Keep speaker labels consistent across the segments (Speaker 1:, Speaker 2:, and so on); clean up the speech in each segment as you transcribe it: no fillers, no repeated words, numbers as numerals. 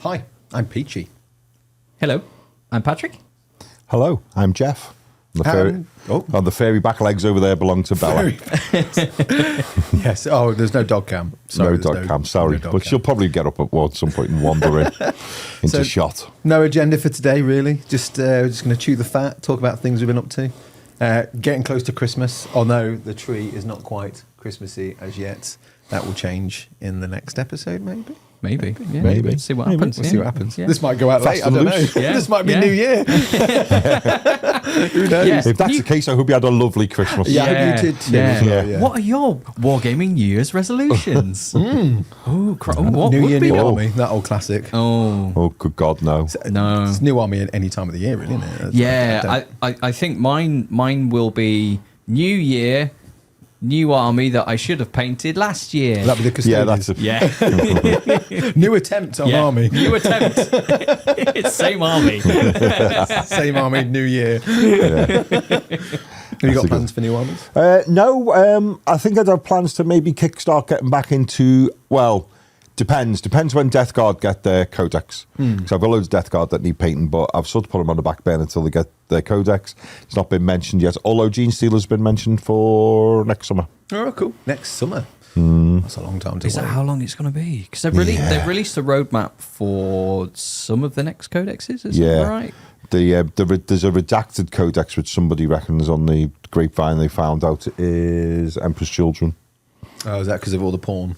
Speaker 1: Hi, I'm Peachy.
Speaker 2: Hello, I'm Patrick.
Speaker 3: Hello, I'm Geoff. The fairy back legs over there belong to Bella.
Speaker 1: Yes. Oh, there's no dog cam. Sorry,
Speaker 3: no dog cam, sorry. But she'll probably get up at some point and wander into shot.
Speaker 1: No agenda for today, really. We're just going to chew the fat, talk about things we've been up to. Getting close to Christmas, although the tree is not quite Christmassy as yet. That will change in the next episode, maybe.
Speaker 2: Maybe. Yeah.
Speaker 3: Maybe.
Speaker 2: We'll see what happens.
Speaker 1: We'll see what happens.
Speaker 2: Yeah.
Speaker 1: This might go out late. I don't know.
Speaker 2: Yeah.
Speaker 1: This might be
Speaker 2: Yeah.
Speaker 1: New Year. Who knows?
Speaker 2: Yeah.
Speaker 3: If that's the case, I hope you had a lovely Christmas.
Speaker 1: Yeah, I hope you did too.
Speaker 3: Yeah.
Speaker 2: What are your Wargaming New Year's resolutions? What
Speaker 1: New
Speaker 2: would
Speaker 1: Year,
Speaker 2: be
Speaker 1: New
Speaker 2: your-
Speaker 1: Army. That old classic.
Speaker 3: Oh, good God, no.
Speaker 2: No.
Speaker 1: It's New Army at any time of the year, really, isn't it?
Speaker 2: I think mine will be New Year, New Army that I should have painted last year.
Speaker 1: That'd be the custodian.
Speaker 3: Yeah, that's
Speaker 2: Yeah.
Speaker 1: New attempt on Army.
Speaker 2: New attempt. It's same army.
Speaker 1: Same Army, New Year. Have you got plans for New Armies?
Speaker 3: No, I think I'd have plans to maybe kickstart getting back into, well, depends when Death Guard get their codex. Because I've got loads of Death Guard that need painting, but I've sort of put them on the back burner until they get their codex. It's not been mentioned yet. Although Gene Stealer's been mentioned for next summer.
Speaker 1: Oh, cool. Next summer. That's a long time to
Speaker 2: Is that
Speaker 1: wait.
Speaker 2: how long it's going to be? Because they've released a roadmap for some of the next codexes. Is that right?
Speaker 3: There's a redacted codex which somebody reckons on the grapevine they found out is Emperor's Children.
Speaker 1: Oh, is that because of all the porn?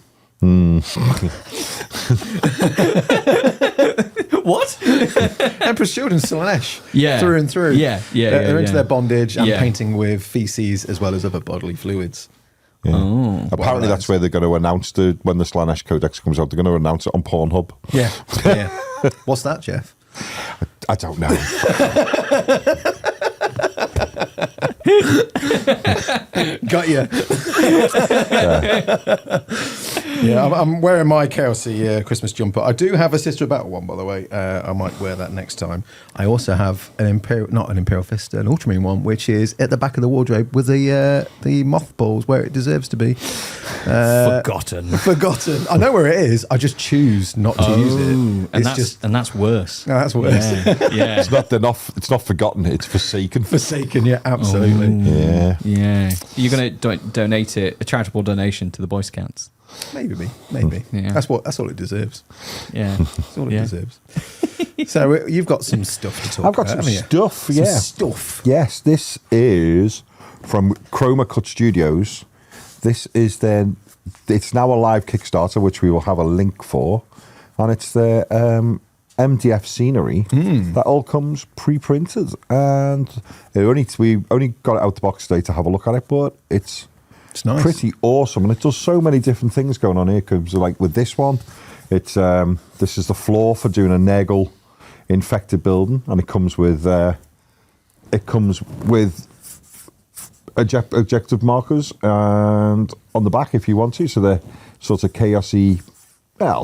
Speaker 2: What?
Speaker 1: Emperor's Children Slanesh.
Speaker 2: Yeah.
Speaker 1: Through and through. They're into
Speaker 2: yeah.
Speaker 1: their bondage and
Speaker 2: Yeah.
Speaker 1: painting with feces as well as other bodily fluids.
Speaker 3: Yeah.
Speaker 2: Oh.
Speaker 3: Apparently that's where they're going to announce when the Slanesh Codex comes out. They're going to announce it on Pornhub.
Speaker 1: Yeah. What's that, Geoff?
Speaker 3: I don't know.
Speaker 1: Got you. Yeah, I'm wearing my Chaosy Christmas jumper. I do have a Sister of Battle one, by the way. I might wear that next time. I also have an Imperial Fist, an Ultramarine one, which is at the back of the wardrobe with the mothballs where it deserves to be.
Speaker 2: Forgotten.
Speaker 1: I know where it is. I just choose not to use it.
Speaker 2: And that's worse.
Speaker 1: No, that's worse.
Speaker 2: Yeah.
Speaker 3: It's not forgotten. It's forsaken.
Speaker 1: Forsaken, yeah, absolutely.
Speaker 3: Yeah.
Speaker 2: Yeah. You're going to donate it, a charitable donation to the Boy Scouts.
Speaker 1: Maybe.
Speaker 2: Yeah.
Speaker 1: That's all it deserves.
Speaker 2: Yeah.
Speaker 1: That's all it deserves. So you've got some stuff to talk
Speaker 3: I've got
Speaker 1: about,
Speaker 3: some
Speaker 1: haven't you?
Speaker 3: stuff,
Speaker 1: Some
Speaker 3: yeah.
Speaker 1: stuff.
Speaker 3: Yes, this is from Chroma Cut Studios. This is it's now a live Kickstarter, which we will have a link for. And it's their MDF scenery that all comes pre-printed. And we only got it out the box today to have a look at it, but it's
Speaker 1: nice.
Speaker 3: Pretty awesome. And it does so many different things going on here. Because like with this one, it's this is the floor for doing a Nagel infected building, and it comes with objective markers and on the back if you want to. So they're sort of chaosy,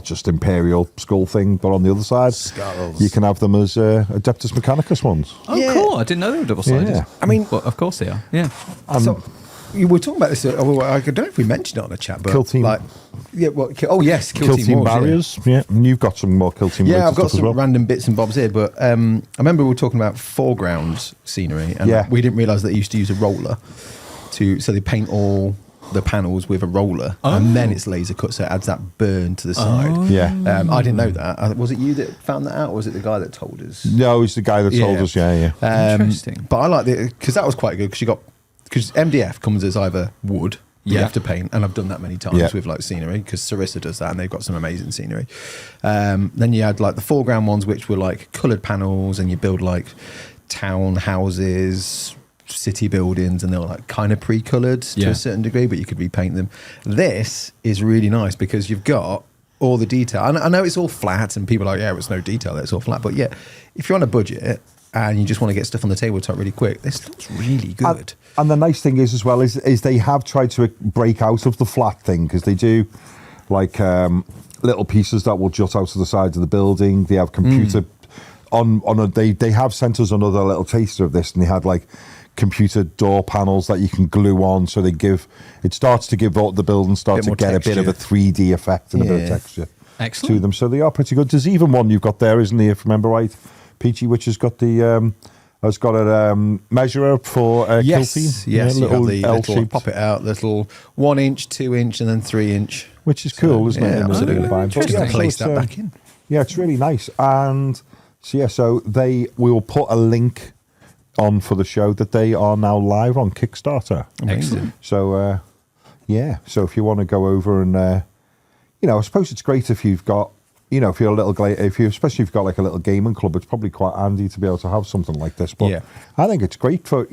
Speaker 3: just Imperial skull thing, but on the other side,
Speaker 1: Skulls.
Speaker 3: you can have them as Adeptus Mechanicus ones.
Speaker 2: Oh,
Speaker 1: Yeah.
Speaker 2: cool. I didn't know they were double-sided.
Speaker 3: Yeah.
Speaker 1: I mean,
Speaker 2: Well, of course they are. Yeah.
Speaker 1: so we were talking about this. I don't know if we mentioned it on the chat, but
Speaker 3: Kill Team.
Speaker 1: Yes,
Speaker 3: Kill Team
Speaker 1: Wars,
Speaker 3: barriers. Yeah. And you've got some more Kill Team.
Speaker 1: Yeah, I've got
Speaker 3: stuff as
Speaker 1: some
Speaker 3: well.
Speaker 1: random bits and bobs here, but I remember we were talking about foreground scenery, and we didn't realise that they used to use a roller so they paint all the panels with a roller, and then it's laser cut, so it adds that burn to the side.
Speaker 3: Yeah.
Speaker 1: I didn't know that. Was it you that found that out, or was it the guy that told us?
Speaker 3: No, he's the guy that told us. Yeah.
Speaker 2: Interesting.
Speaker 1: But I like it because that was quite good because MDF comes as either wood. You have to paint, and I've done that many times with like scenery because Sarissa does that, and they've got some amazing scenery. Then you had like the foreground ones, which were like coloured panels, and you build like town houses, city buildings, and they were like kind of pre-coloured to a certain degree, but you could repaint them. This is really nice because you've got all the detail. And I know it's all flat, and people are like, it's no detail, it's all flat. But yeah, if you're on a budget and you just want to get stuff on the tabletop really quick, this looks really good.
Speaker 3: And the nice thing is as well is they have tried to break out of the flat thing, because they do like little pieces that will jut out to the sides of the building. They have computer they have sent us another little taster of this, and they had like computer door panels that you can glue on, so it starts to give the building starts to get a bit of a 3D effect and a bit of texture.
Speaker 2: Excellent.
Speaker 3: to them. So they are pretty good. There's even one you've got there, isn't there? If I remember right, Peachy, which has got a measurer for kill team.
Speaker 1: Yes,
Speaker 3: Yeah,
Speaker 1: you got the little
Speaker 3: L-shaped,
Speaker 1: pop it out, little 1 inch, 2 inch, and then 3 inch.
Speaker 3: which is cool, isn't it?
Speaker 1: Yeah,
Speaker 3: in the
Speaker 1: absolutely.
Speaker 3: combined? But
Speaker 1: Just
Speaker 3: yeah,
Speaker 1: place
Speaker 3: so
Speaker 1: that
Speaker 3: it's,
Speaker 1: back in.
Speaker 3: Yeah, it's really nice. And so yeah, so we will put a link on for the show that they are now live on Kickstarter.
Speaker 2: Excellent.
Speaker 3: So yeah, so if you want to go over and I suppose it's great if you've got if you're a little especially if you've got like a little gaming club, it's probably quite handy to be able to have something like this. But
Speaker 1: Yeah.
Speaker 3: I think it's great for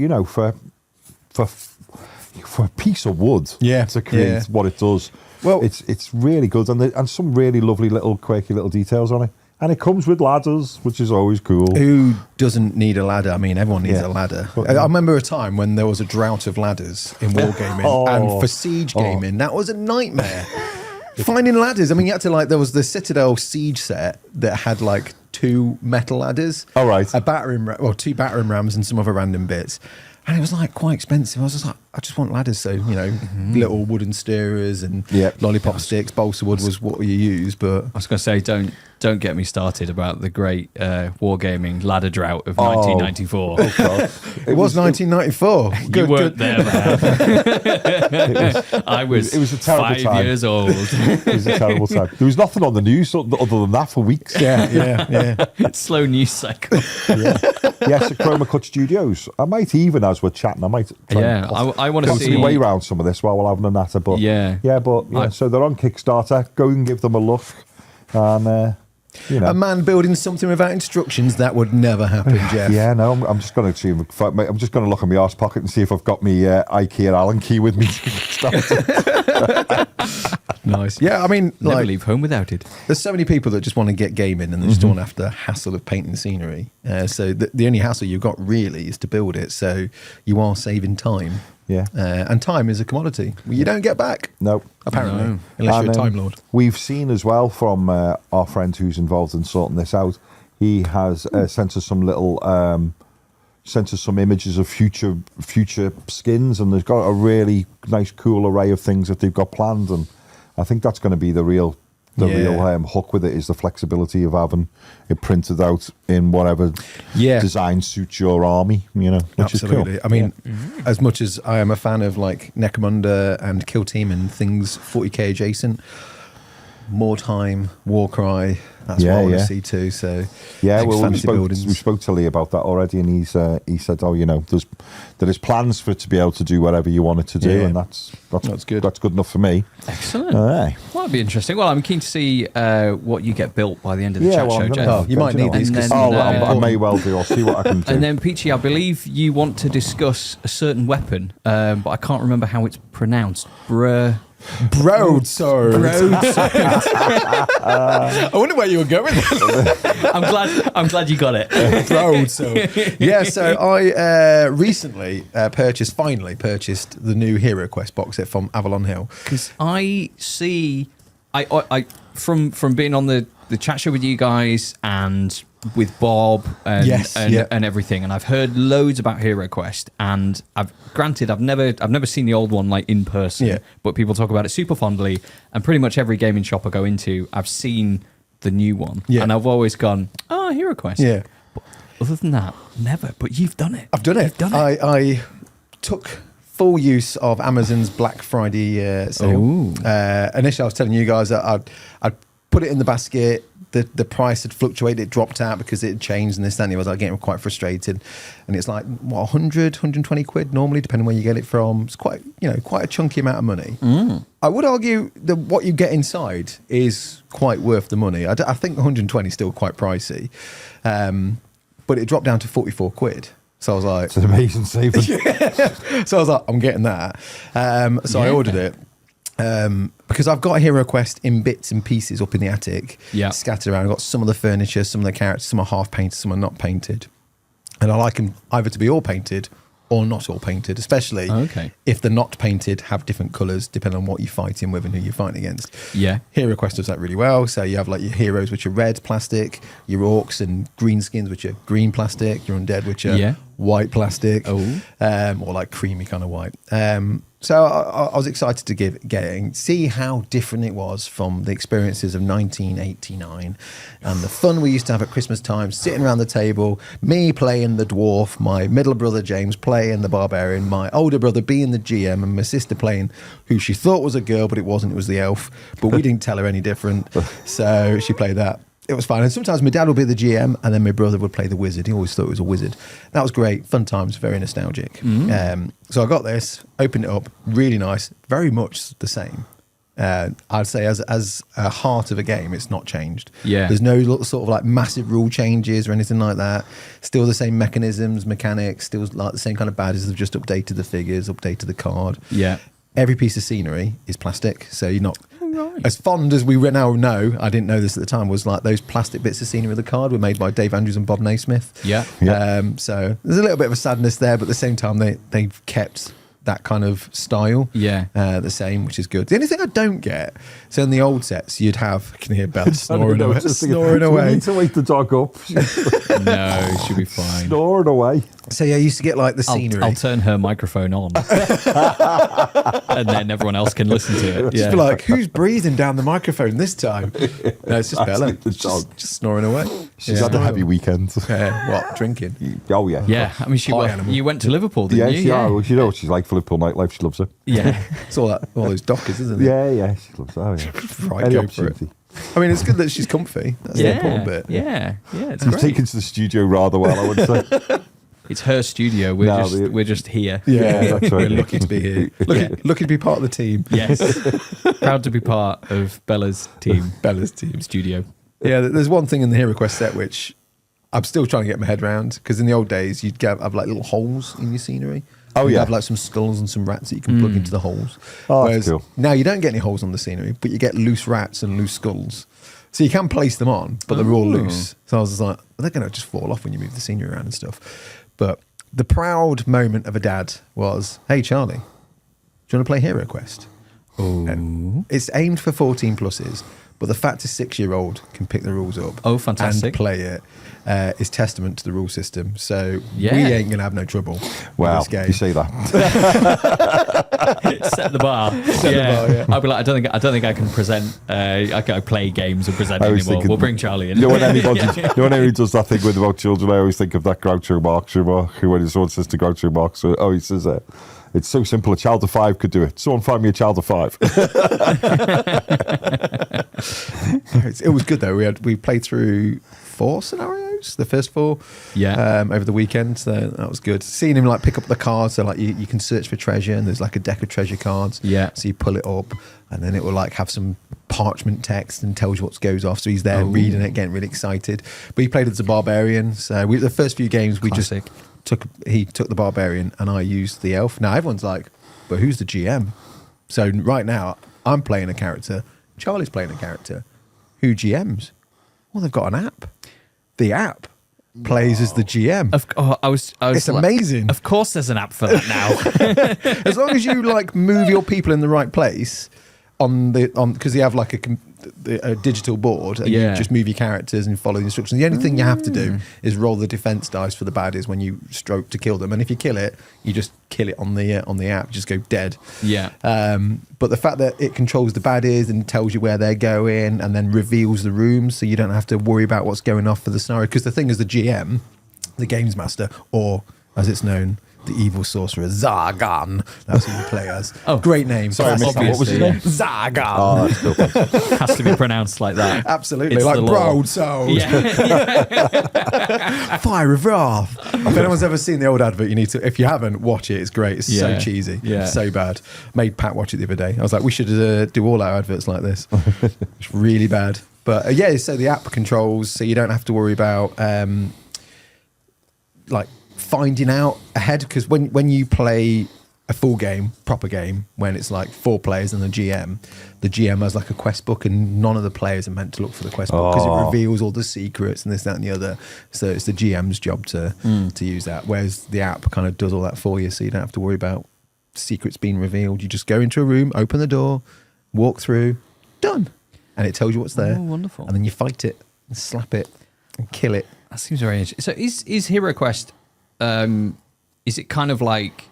Speaker 3: for a piece of wood to create what it does.
Speaker 1: Well,
Speaker 3: it's really good, and some really lovely little quirky little details on it. And it comes with ladders, which is always cool.
Speaker 1: Who doesn't need a ladder? I mean, everyone needs
Speaker 3: Yeah.
Speaker 1: a ladder.
Speaker 3: But,
Speaker 1: I remember a time when there was a drought of ladders in wargaming, and for siege gaming, that was a nightmare. Finding ladders. I mean, you had to there was the Citadel siege set that had 2 metal ladders.
Speaker 3: Oh, right.
Speaker 1: A battering, 2 battering rams and some other random bits. And it was quite expensive. I was just I just want ladders. So, little wooden stirrers and lollipop sticks, balsa wood was what you use. But
Speaker 2: I was going to say, don't get me started about the great wargaming ladder drought of 1994.
Speaker 3: Oh, God.
Speaker 1: it was 1994.
Speaker 2: You weren't there, man. I was
Speaker 3: it was a terrible
Speaker 2: 5
Speaker 3: time.
Speaker 2: years old.
Speaker 3: It was a terrible time. There was nothing on the news other than that for weeks.
Speaker 1: Yeah.
Speaker 2: Slow news cycle.
Speaker 3: Yes, at Chroma Cut Studios. I might even, as we're chatting, I might try
Speaker 2: Yeah, I want to
Speaker 3: see
Speaker 2: see.
Speaker 3: my way around some of this while we're having a natter. But so they're on Kickstarter. Go and give them a look. And
Speaker 1: A man building something without instructions, that would never happen, Geoff.
Speaker 3: Yeah, no, I'm just going to see. I'm just going to look in my arse pocket and see if I've got my IKEA Allen key with me.
Speaker 1: Nice. Yeah, I mean,
Speaker 2: Never leave home without it.
Speaker 1: there's so many people that just want to get gaming and they just don't want to have the hassle of painting scenery. So the only hassle you've got really is to build it. So you are saving time.
Speaker 3: Yeah.
Speaker 1: And time is a commodity you don't get back.
Speaker 3: No.
Speaker 1: Apparently.
Speaker 2: No.
Speaker 1: Unless you're a
Speaker 3: And,
Speaker 1: Time Lord.
Speaker 3: We've seen as well from our friend who's involved in sorting this out. He has sent us some little, sent us some images of future skins, and they've got a really nice, cool array of things that they've got planned. And I think that's going to be the real hook with it, is the flexibility of having it printed out in whatever design suits your army. Which
Speaker 1: Absolutely.
Speaker 3: is cool.
Speaker 1: I mean, as much as I am a fan of Necromunda and Kill Team and things 40k adjacent, More Time, Warcry, that's what I want to see too. So
Speaker 3: we spoke to Lee about that already, and he said, there is plans for it to be able to do whatever you want it to do, and that's
Speaker 1: good.
Speaker 3: That's good enough for me.
Speaker 2: Excellent.
Speaker 3: Well,
Speaker 2: that'd be interesting. Well, I'm keen to see what you get built by the end of the chat show, Geoff.
Speaker 1: You might need these.
Speaker 3: I may well do. I'll see what I can do.
Speaker 2: And then, Peachy, I believe you want to discuss a certain weapon, but I can't remember how it's pronounced.
Speaker 1: Broadsword. I wonder where you were going.
Speaker 2: I'm glad you got it.
Speaker 1: Broadsword. Yeah, so I recently finally purchased the new Hero Quest box set from Avalon Hill.
Speaker 2: Because I see, from being on the chat show with you guys and with Bob and everything, and I've heard loads about Hero Quest, and I've never seen the old one in person, but people talk about it super fondly, and pretty much every gaming shop I go into, I've seen the new one, and I've always gone, Hero Quest.
Speaker 1: Yeah.
Speaker 2: But other than that, never. But you've done it.
Speaker 1: I've done it.
Speaker 2: You've done it.
Speaker 1: I took full use of Amazon's Black Friday sale. Initially, I was telling you guys that I'd put it in the basket. The price had fluctuated, it dropped out because it had changed and this, that, and the other. I was getting quite frustrated. And it's 100, 120 quid normally, depending where you get it from. It's quite a chunky amount of money. I would argue that what you get inside is quite worth the money. I think 120 is still quite pricey. But it dropped down to 44 quid. So I was like...
Speaker 3: It's an amazing saving.
Speaker 1: So I was like, I'm getting that. I ordered it. Because I've got a Hero Quest in bits and pieces up in the attic, scattered around. I've got some of the furniture, some of the characters, some are half painted, some are not painted. And I like them either to be all painted or not all painted, especially if the not painted have different colours depending on what you're fighting with and who you're fighting against.
Speaker 2: Yeah.
Speaker 1: Hero Quest does that really well. So you have your heroes, which are red plastic, your orcs and green skins, which are green plastic, your undead, which are white plastic, or creamy kind of white. So I was excited to get it and see how different it was from the experiences of 1989 and the fun we used to have at Christmas time, sitting around the table, me playing the dwarf, my middle brother James playing the barbarian, my older brother being the GM, and my sister playing who she thought was a girl, but it wasn't, it was the elf. But we didn't tell her any different. So she played that. It was fun. And sometimes my dad would be the GM and then my brother would play the wizard. He always thought it was a wizard. That was great. Fun times, very nostalgic. So I got this, opened it up, really nice, very much the same. I'd say as a heart of a game, it's not changed.
Speaker 2: Yeah.
Speaker 1: There's no sort of like massive rule changes or anything like that. Still the same mechanisms, mechanics, still like the same kind of badges. They've just updated the figures, updated the card.
Speaker 2: Yeah.
Speaker 1: Every piece of scenery is plastic, so you're not as fond as we now know. I didn't know this at the time. Was like those plastic bits of scenery of the card were made by Dave Andrews and Bob Naismith.
Speaker 2: Yeah.
Speaker 1: So there's a little bit of a sadness there, but at the same time they've kept that kind of style. The same, which is good. The only thing I don't get, so in the old sets you'd have, I can hear Belle snoring away.
Speaker 3: We need to wake the dog up.
Speaker 2: No, it should be fine.
Speaker 3: Snoring away.
Speaker 1: So yeah, I used to get like the scenery.
Speaker 2: I'll turn her microphone on, and then everyone else can listen to it.
Speaker 1: Just be like, who's breathing down the microphone this time? No, it's just Bella.
Speaker 3: The dog.
Speaker 1: Just snoring away.
Speaker 3: She's had a heavy weekend.
Speaker 1: What, drinking?
Speaker 3: Oh yeah.
Speaker 2: Yeah, I mean, you went to Liverpool, didn't you?
Speaker 3: Yeah. Well, you know what she's like for Liverpool nightlife. She loves it.
Speaker 2: Yeah.
Speaker 1: It's all those dockers, isn't it?
Speaker 3: Yeah. She loves it. Oh yeah.
Speaker 1: Right,
Speaker 3: Any
Speaker 1: go for it.
Speaker 3: opportunity.
Speaker 1: I mean, it's good that she's comfy. That's the important bit.
Speaker 2: Yeah, it's
Speaker 3: She's
Speaker 2: great.
Speaker 3: taken to the studio rather well, I would say.
Speaker 2: It's her studio. We're just here.
Speaker 3: Yeah, that's
Speaker 1: We're
Speaker 3: right.
Speaker 1: lucky to be here. Lucky to be part of the team.
Speaker 2: Yes. Proud to be part of Bella's team.
Speaker 1: Bella's team.
Speaker 2: Studio.
Speaker 1: Yeah, there's one thing in the Hero Quest set which I'm still trying to get my head around, because in the old days you'd have like little holes in your scenery.
Speaker 3: Oh,
Speaker 1: You'd
Speaker 3: yeah.
Speaker 1: have like some skulls and some rats that you can plug into the holes.
Speaker 3: Oh,
Speaker 1: Whereas
Speaker 3: that's cool.
Speaker 1: now you don't get any holes on the scenery, but you get loose rats and loose skulls. So you can place them on, but they're all loose. So I was just like, they're going to just fall off when you move the scenery around and stuff. But the proud moment of a dad was, hey, Charlie, do you want to play Hero Quest? It's aimed for 14 pluses, but the fact a 6-year-old can pick the rules up
Speaker 2: fantastic.
Speaker 1: and play it is testament to the rule system. So
Speaker 2: Yeah.
Speaker 1: we ain't going to have no trouble
Speaker 3: Wow,
Speaker 1: with this game.
Speaker 3: you say that.
Speaker 2: Set the bar. I'll be like, I don't think I can present. I can play games and present
Speaker 3: I was
Speaker 2: anymore.
Speaker 3: thinking-
Speaker 2: We'll bring Charlie in.
Speaker 3: You know when anybody does that thing with about children, I always think of that Groucho Marx remark, who when his son says to Groucho Marx, he says, it's so simple, a child of 5 could do it. Someone find me a child of 5.
Speaker 1: It was good though. We played through 4 scenarios, the first 4, over the weekend. So that was good. Seeing him like pick up the cards, so like you can search for treasure, and there's like a deck of treasure cards.
Speaker 2: Yeah.
Speaker 1: So you pull it up, and then it will like have some parchment text and tells you what goes off. So he's there reading it, getting really excited. But he played as a barbarian. So the first few games we
Speaker 2: Classic.
Speaker 1: he took the barbarian and I used the elf. Now everyone's like, but who's the GM? So right now I'm playing a character, Charlie's playing a character. Who GMs? Well, they've got an app. The app plays as the GM.
Speaker 2: I was
Speaker 1: It's
Speaker 2: like,
Speaker 1: amazing.
Speaker 2: Of course, there's an app for that now.
Speaker 1: As long as you like move your people in the right place because you have like a digital board, and you just move your characters and follow the instructions. The only thing you have to do is roll the defense dice for the baddies when you stroke to kill them, and if you kill it, you just kill it on the app. Just go dead.
Speaker 2: Yeah.
Speaker 1: But the fact that it controls the baddies and tells you where they're going, and then reveals the rooms, so you don't have to worry about what's going off for the scenario. Because the thing is, the GM, the games master, or as it's known, the evil sorcerer Zargan. That's who you play as. Great name.
Speaker 3: Sorry, I missed that. What was his name?
Speaker 1: Zargan.
Speaker 3: Oh, that's cool.
Speaker 2: Has to be pronounced like that.
Speaker 1: Absolutely,
Speaker 2: It's
Speaker 1: like
Speaker 2: the law.
Speaker 1: broadsword,
Speaker 2: Yeah.
Speaker 1: fire of wrath. If anyone's ever seen the old advert, you need to. If you haven't, watch it. It's great. It's so
Speaker 2: Yeah.
Speaker 1: cheesy.
Speaker 2: Yeah.
Speaker 1: It's so bad. Made Pat watch it the other day. I was like, we should do all our adverts like this. It's really bad. But so the app controls, so you don't have to worry about like finding out ahead, because when you play a full game, proper game, when it's like 4 players and the GM has like a quest book, and none of the players are meant to look for the quest book because it reveals all the secrets and this, that, and the other. So it's the GM's job to use that, whereas the app kind of does all that for you, so you don't have to worry about secrets being revealed. You just go into a room, open the door, walk through, done, and it tells you what's there.
Speaker 2: Oh, wonderful.
Speaker 1: And then you fight it and slap it and kill it.
Speaker 2: That seems very interesting. So is Hero Quest, is it kind of like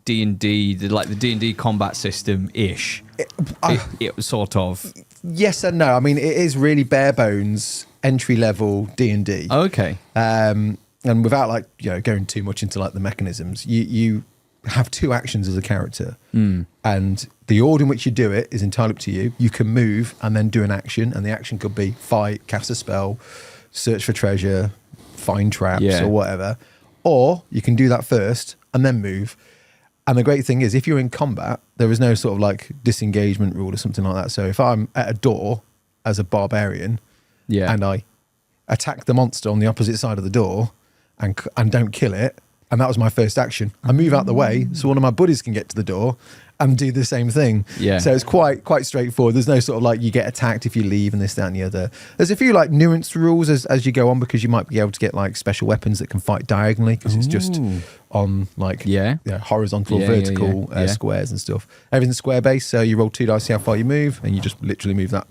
Speaker 2: D&D, like the D&D combat system ish. It was sort of.
Speaker 1: Yes and no. I mean, it is really bare bones entry level D&D.
Speaker 2: Okay.
Speaker 1: And without like going too much into like the mechanisms, you have 2 actions as a character, and the order in which you do it is entirely up to you. You can move and then do an action, and the action could be fight, cast a spell, search for treasure, find traps, or whatever. Or you can do that first and then move. And the great thing is, if you're in combat, there is no sort of like disengagement rule or something like that. So if I'm at a door as a barbarian, and I attack the monster on the opposite side of the door and don't kill it, and that was my first action, I move out the way so one of my buddies can get to the door and do the same thing. So it's quite straightforward. There's no sort of like you get attacked if you leave and this, that, and the other. There's a few like nuanced rules as you go on, because you might be able to get like special weapons that can fight diagonally, because it's just on like horizontal, vertical squares and stuff. Everything's square based, so you roll 2 dice, see how far you move, and you just literally move that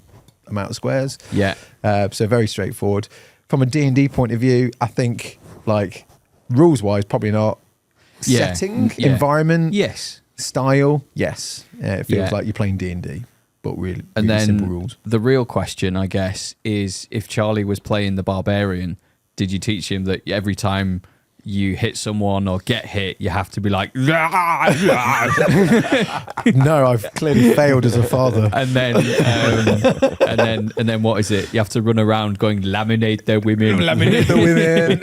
Speaker 1: amount of squares. So very straightforward. From a D&D point of view, I think like rules wise, probably not. Setting, environment,
Speaker 2: yes.
Speaker 1: Style, yes. It feels like you're playing D&D, but really
Speaker 2: then
Speaker 1: simple rules.
Speaker 2: The real question, I guess, is if Charlie was playing the barbarian, did you teach him that every time you hit someone or get hit, you have to be like,
Speaker 1: no, I've clearly failed as a father.
Speaker 2: And then what is it? You have to run around going, laminate the women.
Speaker 1: Laminate the women.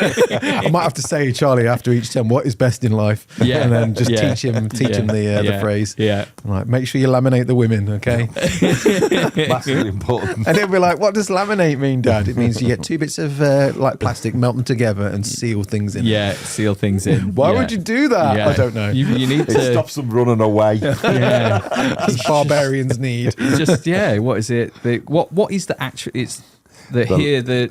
Speaker 1: I might have to say, Charlie, after each turn, what is best in life? And then just teach him the phrase. Like, make sure you laminate the women, okay?
Speaker 3: That's really important.
Speaker 1: And he'll be like, what does laminate mean, Dad? It means you get 2 bits of like plastic, melt them together and seal things in.
Speaker 2: Seal things in.
Speaker 1: Why would you do that? I don't know.
Speaker 2: You need
Speaker 3: It
Speaker 2: to
Speaker 3: stops them running away.
Speaker 1: As barbarians need.
Speaker 2: Just what is it? What is the actual? It's the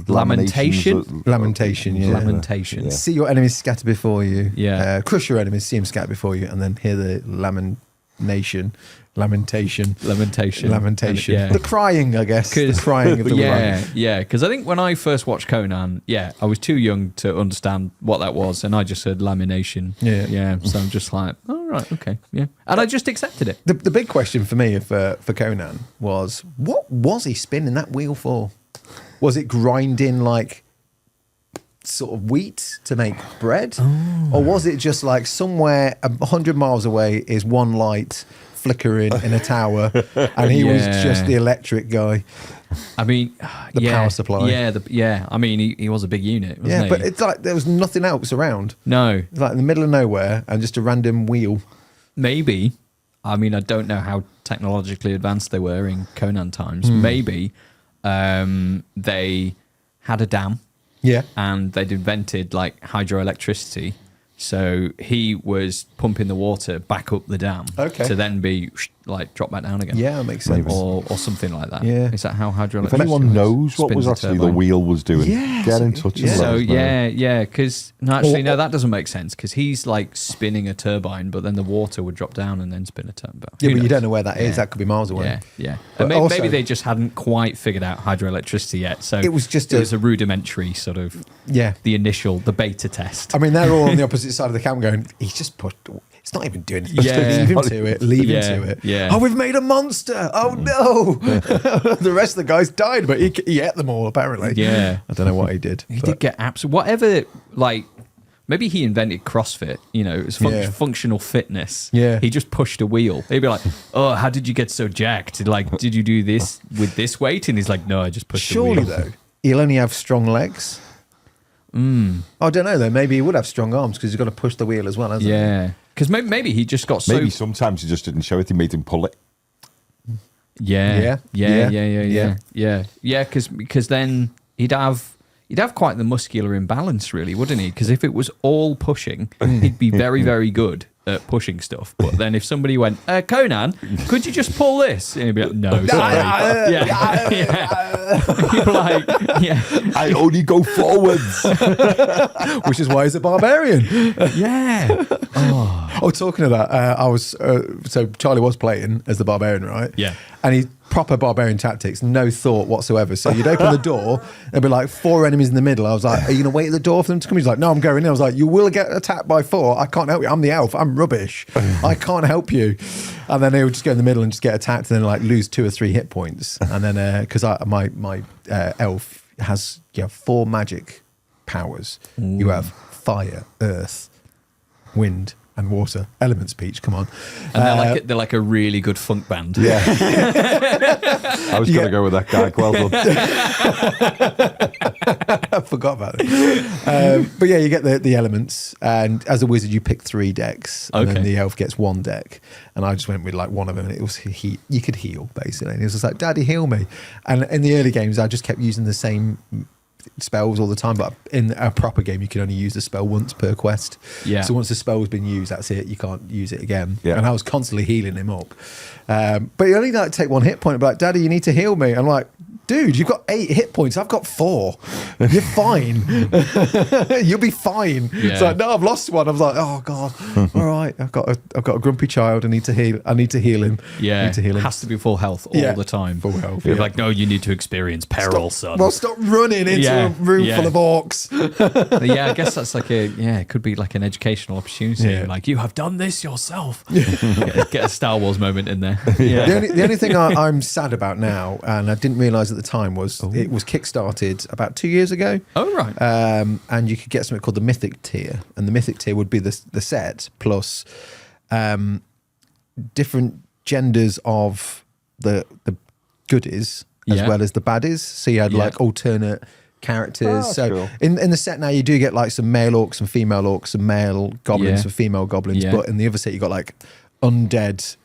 Speaker 2: lamentation. Lamentation.
Speaker 1: See your enemies scatter before you. Crush your enemies, see them scatter before you, and then hear the lamentation. The crying, I guess. The crying of the run.
Speaker 2: Because I think when I first watched Conan, I was too young to understand what that was, and I just heard lamination. So I'm just like, oh, right, okay, and I just accepted it.
Speaker 1: The big question for me for Conan was, what was he spinning that wheel for? Was it grinding like sort of wheat to make bread, or was it just like somewhere 100 miles away is one light flickering in a tower, and he was just the electric guy?
Speaker 2: I mean,
Speaker 1: the power supply.
Speaker 2: I mean, he was a big unit, wasn't he?
Speaker 1: But it's like there was nothing else around.
Speaker 2: No,
Speaker 1: it's like in the middle of nowhere and just a random wheel.
Speaker 2: Maybe. I mean, I don't know how technologically advanced they were in Conan times. Maybe they had a dam. And they'd invented like hydroelectricity. So he was pumping the water back up the dam to then be like drop back down again.
Speaker 1: That makes sense.
Speaker 2: Or something like that. Is that how hydroelectricity
Speaker 3: If anyone knows what was actually the wheel was doing, get in touch with us.
Speaker 2: So because no, that doesn't make sense, because he's like spinning a turbine, but then the water would drop down and then spin a turbine.
Speaker 1: But you don't know where that is. That could be miles away.
Speaker 2: And maybe they just hadn't quite figured out hydroelectricity yet. So it was a rudimentary sort of the initial, the beta test.
Speaker 1: I mean, they're all on the opposite side of the camp going, he's just put, it's not even doing it. Leave him to it. Oh, we've made a monster. Oh no. The rest of the guys died, but he ate them all apparently. I don't know what he did.
Speaker 2: He did get absolutely whatever, like maybe he invented CrossFit, it was functional fitness. He just pushed a wheel. He'd be like, oh, how did you get so jacked? Like, did you do this with this weight? And he's like, no, I just pushed a wheel.
Speaker 1: Surely though, he'll only have strong legs. I don't know though. Maybe he would have strong arms because he's got to push the wheel as well, hasn't he?
Speaker 2: Because maybe he just got
Speaker 3: Maybe sometimes he just didn't show it. He made him pull it.
Speaker 2: Because then he'd have quite the muscular imbalance, really, wouldn't he? Because if it was all pushing, he'd be very, very good at pushing stuff. But then if somebody went, Conan, could you just pull this? And he'd be like, no, sorry.
Speaker 3: I only go forwards.
Speaker 1: Which is why he's a barbarian. Oh, talking of that, I was so Charlie was playing as the barbarian, right?
Speaker 2: Yeah.
Speaker 1: And he proper barbarian tactics, no thought whatsoever. So you'd open the door, there'd be like 4 enemies in the middle. I was like, "Are you gonna wait at the door for them to come?" He's like, "No, I'm going in." I was like, "You will get attacked by 4. I can't help you. I'm the elf. I'm rubbish. I can't help you." And then they would just go in the middle and just get attacked, and then like lose 2 or 3 hit points. And then because my elf has 4 magic powers.
Speaker 2: Ooh.
Speaker 1: You have fire, earth, wind, and water. Elements, Peach, come on.
Speaker 2: And they're like a really good funk band.
Speaker 3: Yeah. I was going to go with that guy. Well done.
Speaker 1: I forgot about it. But yeah, you get the elements, and as a wizard, you pick 3 decks, and then the elf gets 1 deck. And I just went with like one of them, and it was you could heal basically. And he was just like, "Daddy, heal me." And in the early games, I just kept using the same spells all the time, but in a proper game you can only use the spell once per quest. So once the spell's been used, that's it, you can't use it again. And I was constantly healing him up, but you only like take 1 hit point. Like, "Daddy, you need to heal me." I'm like, "Dude, you've got 8 hit points, I've got 4. You're fine. You'll be fine." It's like, "No, I've lost 1." I was like, "Oh god." All right, I've got a grumpy child. I need to heal him.
Speaker 2: I need to heal him. Has to be full health all the time.
Speaker 1: Full health.
Speaker 2: You're like, "No, you need to experience peril, son."
Speaker 1: Well, stop running into a room full of orcs.
Speaker 2: I guess that's like it could be like an educational opportunity. Like, "You have done this yourself." Get a Star Wars moment in there.
Speaker 1: The only thing I'm sad about now, and I didn't realise at the time, was it was kickstarted about 2 years ago.
Speaker 2: Oh, right.
Speaker 1: And you could get something called the Mythic tier, and the Mythic tier would be the set plus different genders of the goodies as well as the baddies. So you had like alternate characters. So cool. in the set now you do get like some male orcs, some female orcs, some male goblins, some female goblins. But in the other set you got like undead,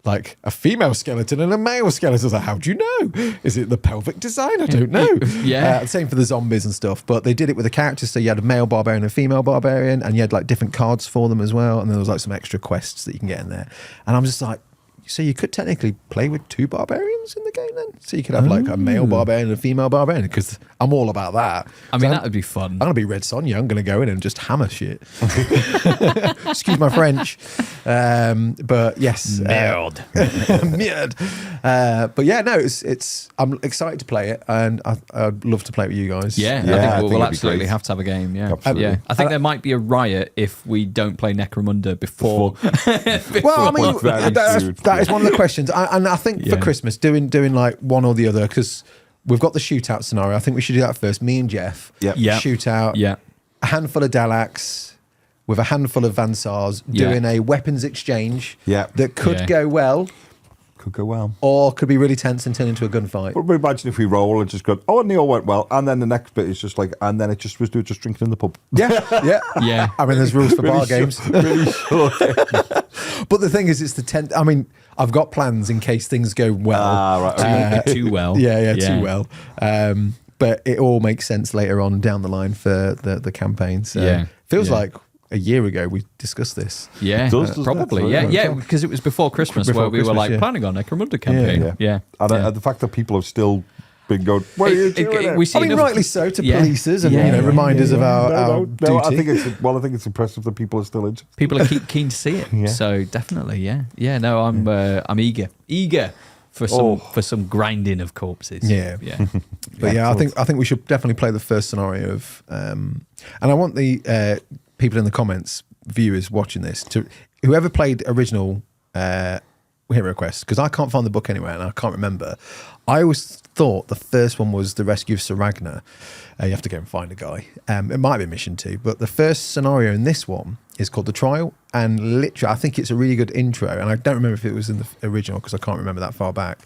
Speaker 1: like a female skeleton and a male skeleton. Like, how do you know? Is it the pelvic design? I don't know. Same for the zombies and stuff. But they did it with the characters. So you had a male barbarian and a female barbarian, and you had like different cards for them as well. And then there was like some extra quests that you can get in there. And I'm just like, so you could technically play with 2 barbarians in the game then? So you could have like a male barbarian and a female barbarian, because I'm all about that.
Speaker 2: I mean, that would be fun. I'm
Speaker 1: going to be Red Sonja. I'm going to go in and just hammer shit. Excuse my French. But yes.
Speaker 2: Merde.
Speaker 1: Merde. But yeah, no, I'm excited to play it, and I'd love to play it with you guys.
Speaker 2: I think we'll absolutely have to have a game. I think there might be a riot if we don't play Necromunda before.
Speaker 1: Well, I mean, that is one of the questions, and I think for Christmas doing like one or the other, because we've got the shootout scenario. I think we should do that first. Me and Geoff shootout. A handful of Dalax with a handful of Vansars doing a weapons exchange that could go well.
Speaker 3: Could go well.
Speaker 1: Or could be really tense and turn into a gunfight.
Speaker 3: But imagine if we roll and just go, "Oh, and they all went well," and then the next bit is just like, and then it just was just drinking in the pub.
Speaker 1: Yeah. I mean, there's rules for bar games.
Speaker 3: Really short.
Speaker 1: But the thing is, it's the 10th. I mean, I've got plans in case things go well.
Speaker 2: Too well.
Speaker 1: Too well. But it all makes sense later on down the line for the campaign. So feels like a year ago we discussed this.
Speaker 2: Probably. Because it was before Christmas where we were like planning on a Necromunda campaign.
Speaker 3: And the fact that people have still been going, "What are you doing?"
Speaker 1: Rightly so, to policers and reminders of our duty.
Speaker 3: I think it's impressive that people are still interested.
Speaker 2: People are keen to see it. So definitely, No, I'm eager for some grinding of corpses.
Speaker 1: But I think we should definitely play the first scenario of, and I want the people in the comments, viewers watching this, to whoever played original Hero Quest, because I can't find the book anywhere and I can't remember. I always thought the first one was the rescue of Sir Ragnar. You have to go and find a guy. It might be mission 2, but the first scenario in this one is called The Trial, and literally I think it's a really good intro, and I don't remember if it was in the original because I can't remember that far back.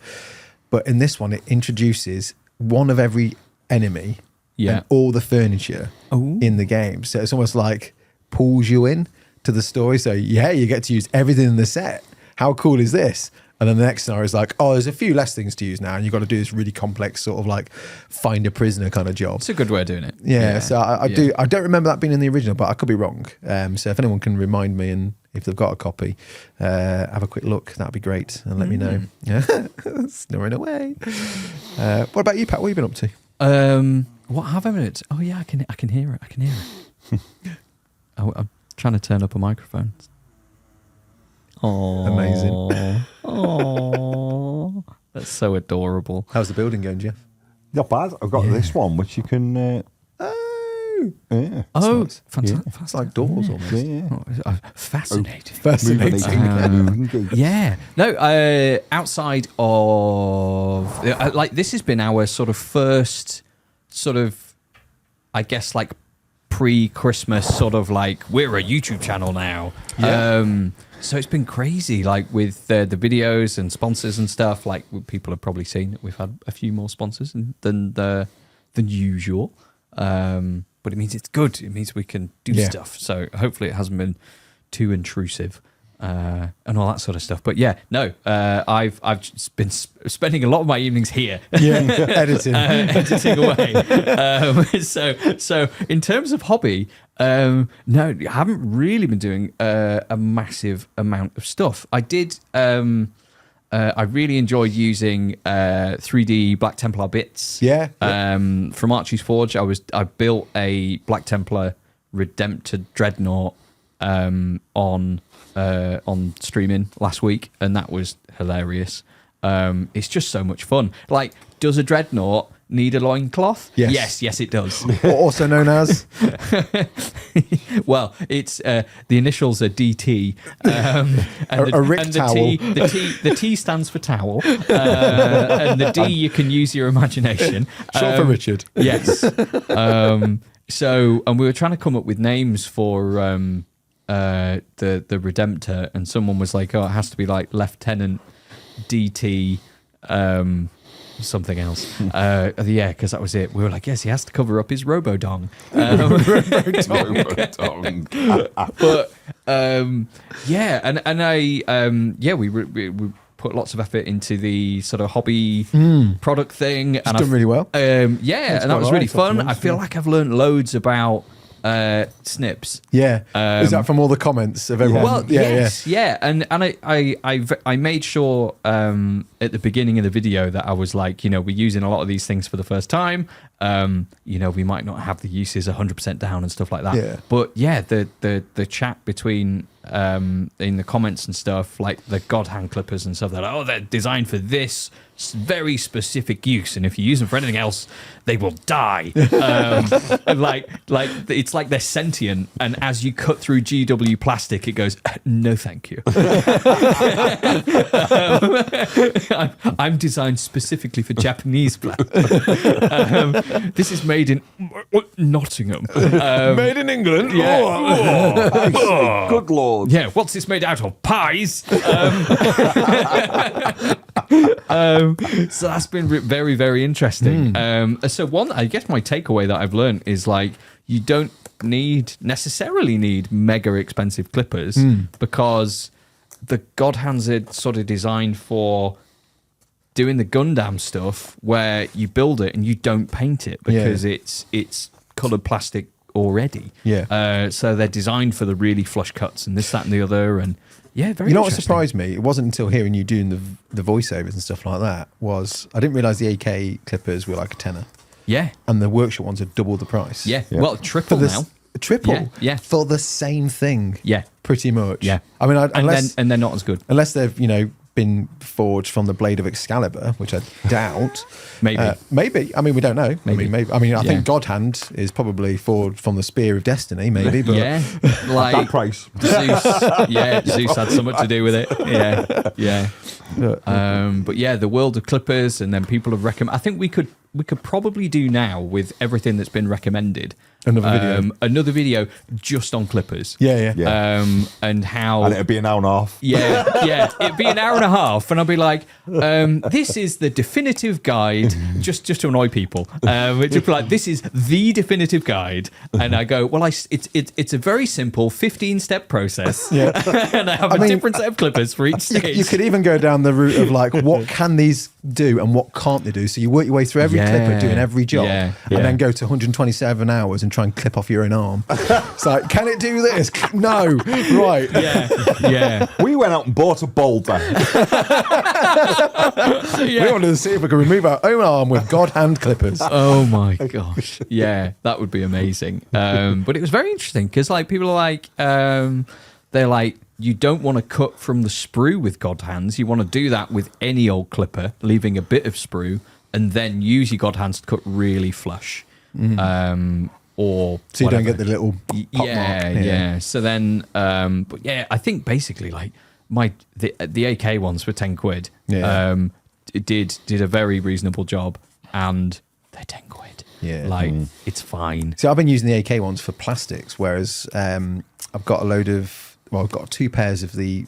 Speaker 1: But in this one it introduces one of every enemy and all the furniture in the game. So it's almost like pulls you in to the story. So you get to use everything in the set. How cool is this? And then the next scenario is like, oh, there's a few less things to use now, and you've got to do this really complex sort of like find a prisoner kind of job.
Speaker 2: It's a good way of doing it.
Speaker 1: So I don't remember that being in the original, but I could be wrong. So if anyone can remind me, and if they've got a copy, have a quick look, that'd be great, and let me know. Snoring away. What about you, Pat? What have you been up
Speaker 2: to? What have I been up to? Oh yeah, I can hear it. I'm trying to turn up a microphone.
Speaker 1: Amazing.
Speaker 2: Oh, that's so adorable.
Speaker 1: How's the building going, Geoff?
Speaker 3: Not bad. I've got this one, which you can. Yeah.
Speaker 2: Oh,
Speaker 1: nice.
Speaker 2: fantastic.
Speaker 1: It's like doors almost.
Speaker 3: Yeah.
Speaker 2: Fascinating.
Speaker 1: Fascinating.
Speaker 2: Yeah. No, outside of like this has been our sort of first sort of, I guess, like pre-Christmas sort of like we're a YouTube channel now.
Speaker 1: Yeah.
Speaker 2: So it's been crazy, like with the videos and sponsors and stuff. Like people have probably seen that we've had a few more sponsors than usual. But it means it's good. It means we can do stuff. So hopefully it hasn't been too intrusive and all that sort of stuff. But yeah, no, I've just been spending a lot of my evenings here.
Speaker 1: Yeah, editing
Speaker 2: away. So in terms of hobby, no, I haven't really been doing a massive amount of stuff. I did. I really enjoyed using 3D Black Templar bits.
Speaker 1: Yeah.
Speaker 2: From Archie's Forge, I built a Black Templar Redemptor Dreadnought on streaming last week, and that was hilarious. It's just so much fun. Like, does a Dreadnought need a loincloth?
Speaker 1: Yes.
Speaker 2: Yes, it does.
Speaker 1: Also known as
Speaker 2: well, it's the initials are DT, and
Speaker 1: a Rick towel.
Speaker 2: The T stands for towel, and the D you can use your imagination.
Speaker 1: Short for Richard.
Speaker 2: Yes. So, and we were trying to come up with names for the Redemptor, and someone was like, "Oh, it has to be like Lieutenant DT." Something else. Yeah, because that was it. We were like, yes, he has to cover up his Robodong. But yeah, and I we put lots of effort into the sort of hobby product thing.
Speaker 1: It's done really well.
Speaker 2: Yeah, and that was really fun. I feel like I've learned loads about snips.
Speaker 1: Yeah. Is that from all the comments of everyone?
Speaker 2: Well, yeah. And I made sure at the beginning of the video that I was like, we're using a lot of these things for the first time. We might not have the uses 100% down and stuff like that.
Speaker 1: Yeah.
Speaker 2: But yeah, the chat between in the comments and stuff, like the God hand clippers and stuff, they're designed for this very specific use, and if you use them for anything else, they will die. Like it's like they're sentient, and as you cut through GW plastic, it goes, no, thank you. I'm designed specifically for Japanese plastic. This is made in Nottingham.
Speaker 1: Made in England.
Speaker 2: Yeah.
Speaker 3: Good lord.
Speaker 2: Yeah, what's this made out of? Pies. So that's been very, very interesting. So one, I guess my takeaway that I've learned is like, you don't necessarily need mega expensive clippers because the God hands are sort of designed for doing the Gundam stuff where you build it and you don't paint it because it's coloured plastic already.
Speaker 1: Yeah.
Speaker 2: So they're designed for the really flush cuts and this, that, and the other. And yeah, very.
Speaker 1: You know what
Speaker 2: interesting.
Speaker 1: surprised me? It wasn't until hearing you doing the voiceovers and stuff like that was I didn't realise the AK clippers were like a tenner.
Speaker 2: Yeah.
Speaker 1: And the workshop ones are double the price.
Speaker 2: Yeah. Well, triple now.
Speaker 1: Triple.
Speaker 2: Yeah.
Speaker 1: For the same thing.
Speaker 2: Yeah.
Speaker 1: Pretty much.
Speaker 2: Yeah.
Speaker 1: I mean, unless
Speaker 2: and they're not as good.
Speaker 1: Unless they've been forged from the blade of Excalibur, which I doubt.
Speaker 2: Maybe.
Speaker 1: I mean, we don't know.
Speaker 2: Maybe.
Speaker 1: I think God Hand is probably forged from the Spear of Destiny. Maybe. But
Speaker 2: yeah. Like
Speaker 3: that price.
Speaker 2: Zeus. Yeah. Zeus had so much to do with it. Yeah. Yeah. But yeah, the world of clippers, and then people have recommended. I think we could probably do now with everything that's been recommended. Another video just on clippers.
Speaker 1: Yeah.
Speaker 2: And how.
Speaker 3: And it'd be an hour and a half.
Speaker 2: Yeah. It'd be an hour and a half, and I'll be like, this is the definitive guide, just to annoy people. Just be like, this is the definitive guide, and I go, well, it's a very simple 15-step process, and I have a different set of clippers for each stage.
Speaker 1: You could even go down the route of like, what can these do and what can't they do? So you work your way through every clipper doing every job, and then go to 127 hours and try and clip off your own arm. It's like, can it do this? No. Right.
Speaker 2: Yeah.
Speaker 3: We went out and bought a boulder.
Speaker 1: We wanted to see if we could remove our own arm with God hand clippers.
Speaker 2: Oh my gosh. Yeah, that would be amazing. But it was very interesting because like people are like, they're like, you don't want to cut from the sprue with God hands. You want to do that with any old clipper, leaving a bit of sprue, and then use your God hands to cut really flush. Or
Speaker 1: so you don't get the little pop mark.
Speaker 2: Yeah. So then, but yeah, I think basically like the AK ones were £10. It did a very reasonable job, and they're £10. Yeah, it's fine.
Speaker 1: So I've been using the AK ones for plastics, whereas I've got I've got 2 pairs of the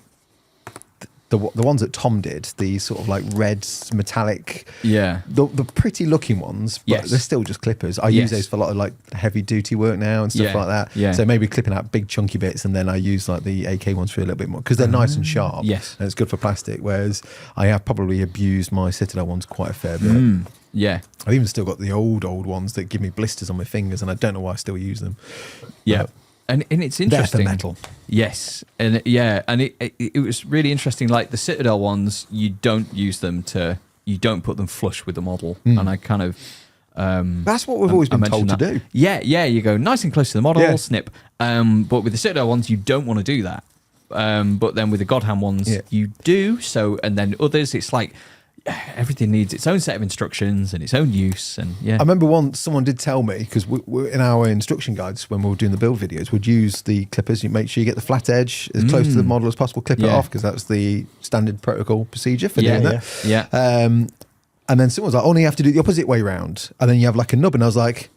Speaker 1: ones that Tom did, the sort of like red metallic, the pretty looking ones, but they're still just clippers. I use those for a lot of like heavy duty work now and stuff like that. Yeah. So maybe clipping out big chunky bits, and then I use like the AK ones for a little bit more because they're nice and sharp.
Speaker 2: Yes,
Speaker 1: and it's good for plastic. Whereas I have probably abused my Citadel ones quite a fair bit.
Speaker 2: Yeah,
Speaker 1: I've even still got the old ones that give me blisters on my fingers, and I don't know why I still use them.
Speaker 2: Yeah. And it's interesting.
Speaker 1: They're for metal.
Speaker 2: Yes, and it was really interesting. Like the Citadel ones, you don't use them you don't put them flush with the model, and I kind of
Speaker 1: that's what we've always been told to do.
Speaker 2: Yeah, you go nice and close to the model, snip. But with the Citadel ones, you don't want to do that. But then with the Godhand ones, you do. So, and then others, it's like everything needs its own set of instructions and its own use. And I
Speaker 1: remember once someone did tell me, because in our instruction guides when we were doing the build videos, we'd use the clippers. You make sure you get the flat edge as close to the model as possible, clip it off, because that's the standard protocol procedure for doing that. And then someone was like, "Oh, no, you have to do it the opposite way round," and then you have like a nub. And I was like,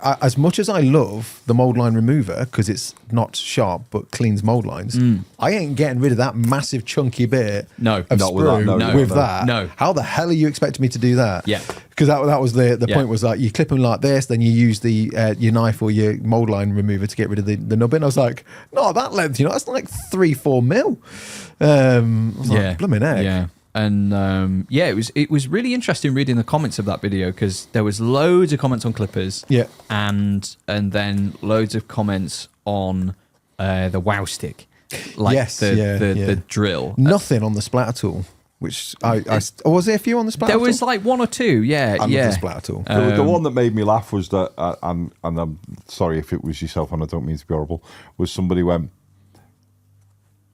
Speaker 1: as much as I love the mold line remover because it's not sharp but cleans mold lines, I ain't getting rid of that massive chunky bit of sprue with that.
Speaker 2: No.
Speaker 1: How the hell are you expecting me to do that?
Speaker 2: Yeah.
Speaker 1: Because that was the point was like you clip them like this, then you use the your knife or your mold line remover to get rid of the nub. And I was like, not that length, that's like 3-4 mil. I was like, blooming heck.
Speaker 2: Yeah. And it was really interesting reading the comments of that video because there was loads of comments on clippers, and then loads of comments on the wow stick, like the drill.
Speaker 1: Nothing on the splatter tool, which was there a few on the splatter?
Speaker 2: There was like 1 or 2,
Speaker 1: the splatter tool.
Speaker 3: The one that made me laugh was that, and I'm sorry if it was yourself, and I don't mean to be horrible, was somebody went,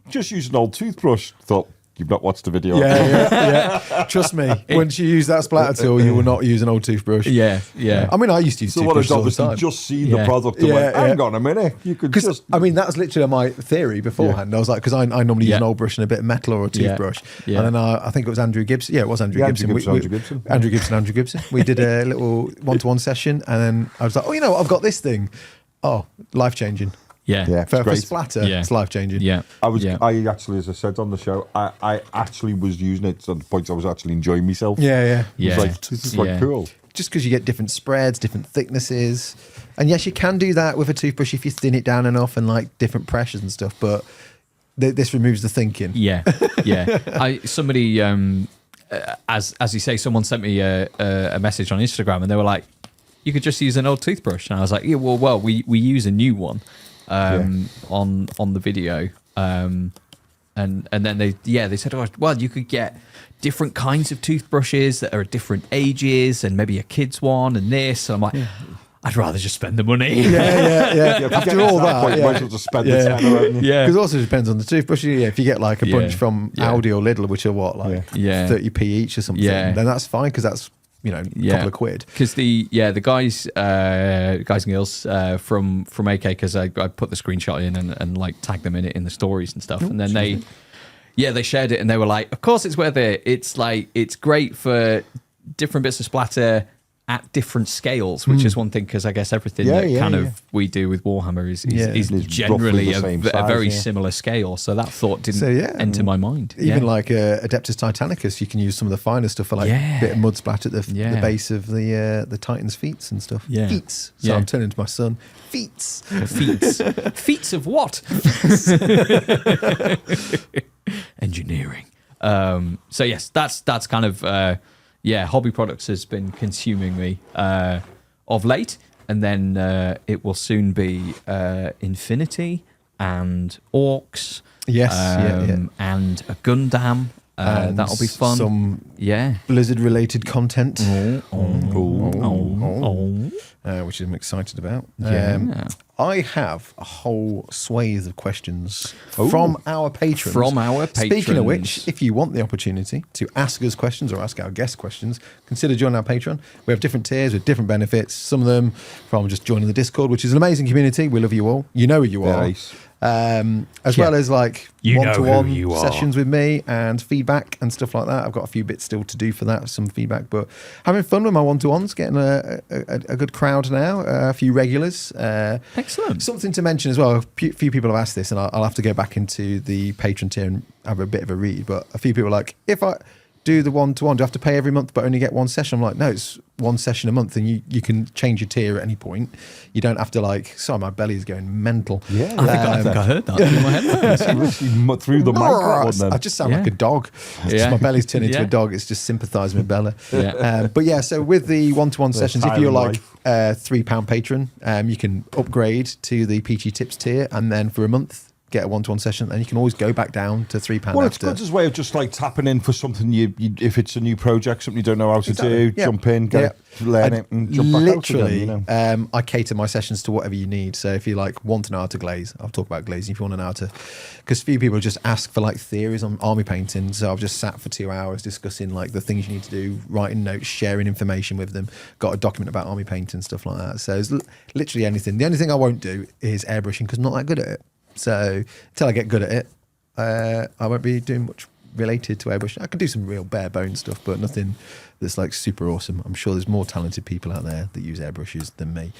Speaker 3: just use an old toothbrush. Thought, you've not watched the video.
Speaker 1: Yeah. Trust me, once you use that splatter tool, you will not use an old toothbrush.
Speaker 2: Yeah.
Speaker 1: I mean, I used to use toothbrushes all the time.
Speaker 3: Just seen the product and went, hang on a minute. You could just...
Speaker 1: I mean, that's literally my theory beforehand. I was like, because I normally use an old brush and a bit of metal or a toothbrush. And then I think it was Andrew Gibson. Yeah, it was Andrew Gibson. Andrew Gibson. We did a little one-to-one session, and then I was like, oh, I've got this thing. Oh, life-changing. For splatter, it's life changing.
Speaker 3: I actually, as I said on the show, I actually was using it to the point I was actually enjoying myself.
Speaker 1: It
Speaker 3: was like, this is like cool.
Speaker 1: Just because you get different spreads, different thicknesses, and yes, you can do that with a toothbrush if you thin it down enough and like different pressures and stuff. But this removes the thinking.
Speaker 2: Somebody, as you say, someone sent me a message on Instagram, and they were like, "You could just use an old toothbrush," and I was like, well, we use a new one. On the video, and then they said, oh, well, you could get different kinds of toothbrushes that are at different ages, and maybe a kid's one and this. And I'm like, I'd rather just spend the money.
Speaker 1: After all that,
Speaker 3: you might as well just spend the tenner.
Speaker 1: Because it also depends on the toothbrush. If you get like a bunch from Aldi or Lidl, which are 30p each or something, then that's fine because that's a couple of quid.
Speaker 2: Because the guys and girls from AK, because I put the screenshot in and like tagged them in it in the stories and stuff, and then they shared it and they were like, of course it's worth it. It's like it's great for different bits of splatter at different scales, which is one thing, because I guess everything that we do with Warhammer is generally a very similar scale. So that thought didn't enter my mind.
Speaker 1: Even like Adeptus Titanicus, you can use some of the finer stuff for like a bit of mud splatter at the base of the Titan's feet and stuff. Feats. So I'm turning to my son. Feats.
Speaker 2: Feats of what? Engineering. So yes, that's kind of hobby products has been consuming me of late, and then it will soon be Infinity and Orcs, and a Gundam. That'll be fun.
Speaker 1: Some Blizzard related content. which I'm excited about.
Speaker 2: Yeah.
Speaker 1: I have a whole swathe of questions from our patrons. Speaking of which, if you want the opportunity to ask us questions or ask our guests questions, consider joining our Patreon. We have different tiers with different benefits. Some of them from just joining the Discord, which is an amazing community. We love you all. You know who you are.
Speaker 3: Nice.
Speaker 1: As well as like
Speaker 2: You know
Speaker 1: one-to-one
Speaker 2: who you are.
Speaker 1: sessions with me and feedback and stuff like that. I've got a few bits still to do for that, some feedback, but having fun with my one-to-ones, getting a good crowd now, a few regulars.
Speaker 2: Excellent.
Speaker 1: Something to mention as well, a few people have asked this, and I'll have to go back into the patron tier and have a bit of a read, but a few people are like, if I do the one-to-one, do I have to pay every month but only get one session? I'm like, no, it's one session a month, and you can change your tier at any point. You don't have to like, sorry, my belly is going mental.
Speaker 3: Yeah.
Speaker 2: I think I heard that in my headphones.
Speaker 3: Through the mic.
Speaker 1: I just sound like a dog. It's just my belly's turned into a dog. It's just sympathising with Bella. But yeah, so with the one-to-one sessions, if you're like a £3 patron, you can upgrade to the Peachy Tips tier, and then for a month get a one-to-one session, and you can always go back down to £3
Speaker 3: Well,
Speaker 1: after.
Speaker 3: it's good as a way of just like tapping in for something you if it's a new project, something you don't know how to do, jump in, learn it, and jump back out again, you know?
Speaker 1: I cater my sessions to whatever you need. So if you like want to know how to glaze, I'll talk about glazing. If you want to know how to, because few people just ask for like theories on army painting, so I've just sat for 2 hours discussing like the things you need to do, writing notes, sharing information with them, got a document about army painting, stuff like that. So it's literally anything. The only thing I won't do is airbrushing, because I'm not that good at it. So until I get good at it, I won't be doing much related to airbrushing. I can do some real bare bones stuff, but nothing that's like super awesome. I'm sure there's more talented people out there that use airbrushes than me.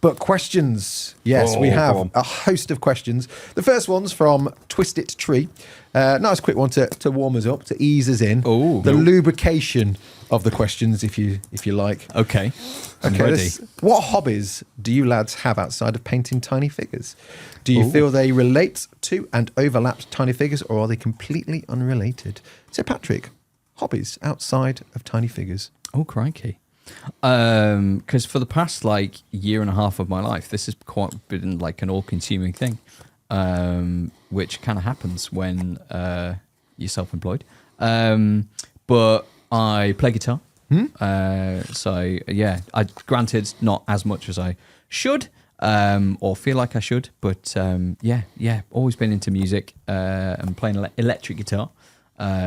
Speaker 1: But questions, yes, we have a host of questions. The first one's from Twist It Tree. Nice quick one to warm us up, to ease us in. The lubrication of the questions, if you like.
Speaker 2: Okay, I'm ready.
Speaker 1: What hobbies do you lads have outside of painting tiny figures? Do you feel they relate to and overlap tiny figures, or are they completely unrelated? So Patrick, hobbies outside of tiny figures?
Speaker 2: Oh, crikey. Because for the past like year and a half of my life, this has quite been like an all-consuming thing, which kind of happens when you're self-employed. But I play guitar. So yeah, granted not as much as I should, or feel like I should, but yeah, always been into music and playing electric guitar,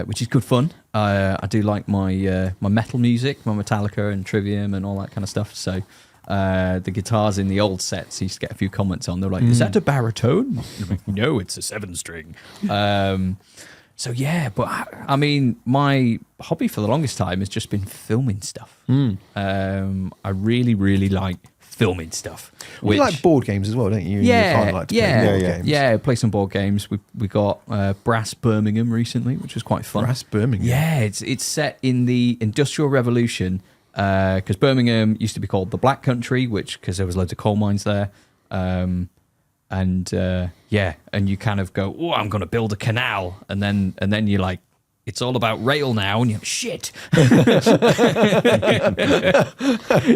Speaker 2: which is good fun. I do like my metal music, my Metallica and Trivium and all that kind of stuff. So the guitars in the old sets, I used to get a few comments on. They're like, "Is that a baritone?" Like, no, it's a 7-string. So yeah, but I mean, my hobby for the longest time has just been filming stuff. I really, really like filming stuff.
Speaker 1: You like board games as well, don't you?
Speaker 2: Yeah,
Speaker 1: you like to play board games.
Speaker 2: Yeah, play some board games. We got Brass Birmingham recently, which was quite fun.
Speaker 1: Brass Birmingham.
Speaker 2: Yeah, it's set in the Industrial Revolution, because Birmingham used to be called the Black Country, because there was loads of coal mines there. And you kind of go, oh, I'm going to build a canal, and then you're like, it's all about rail now, and you're like, shit.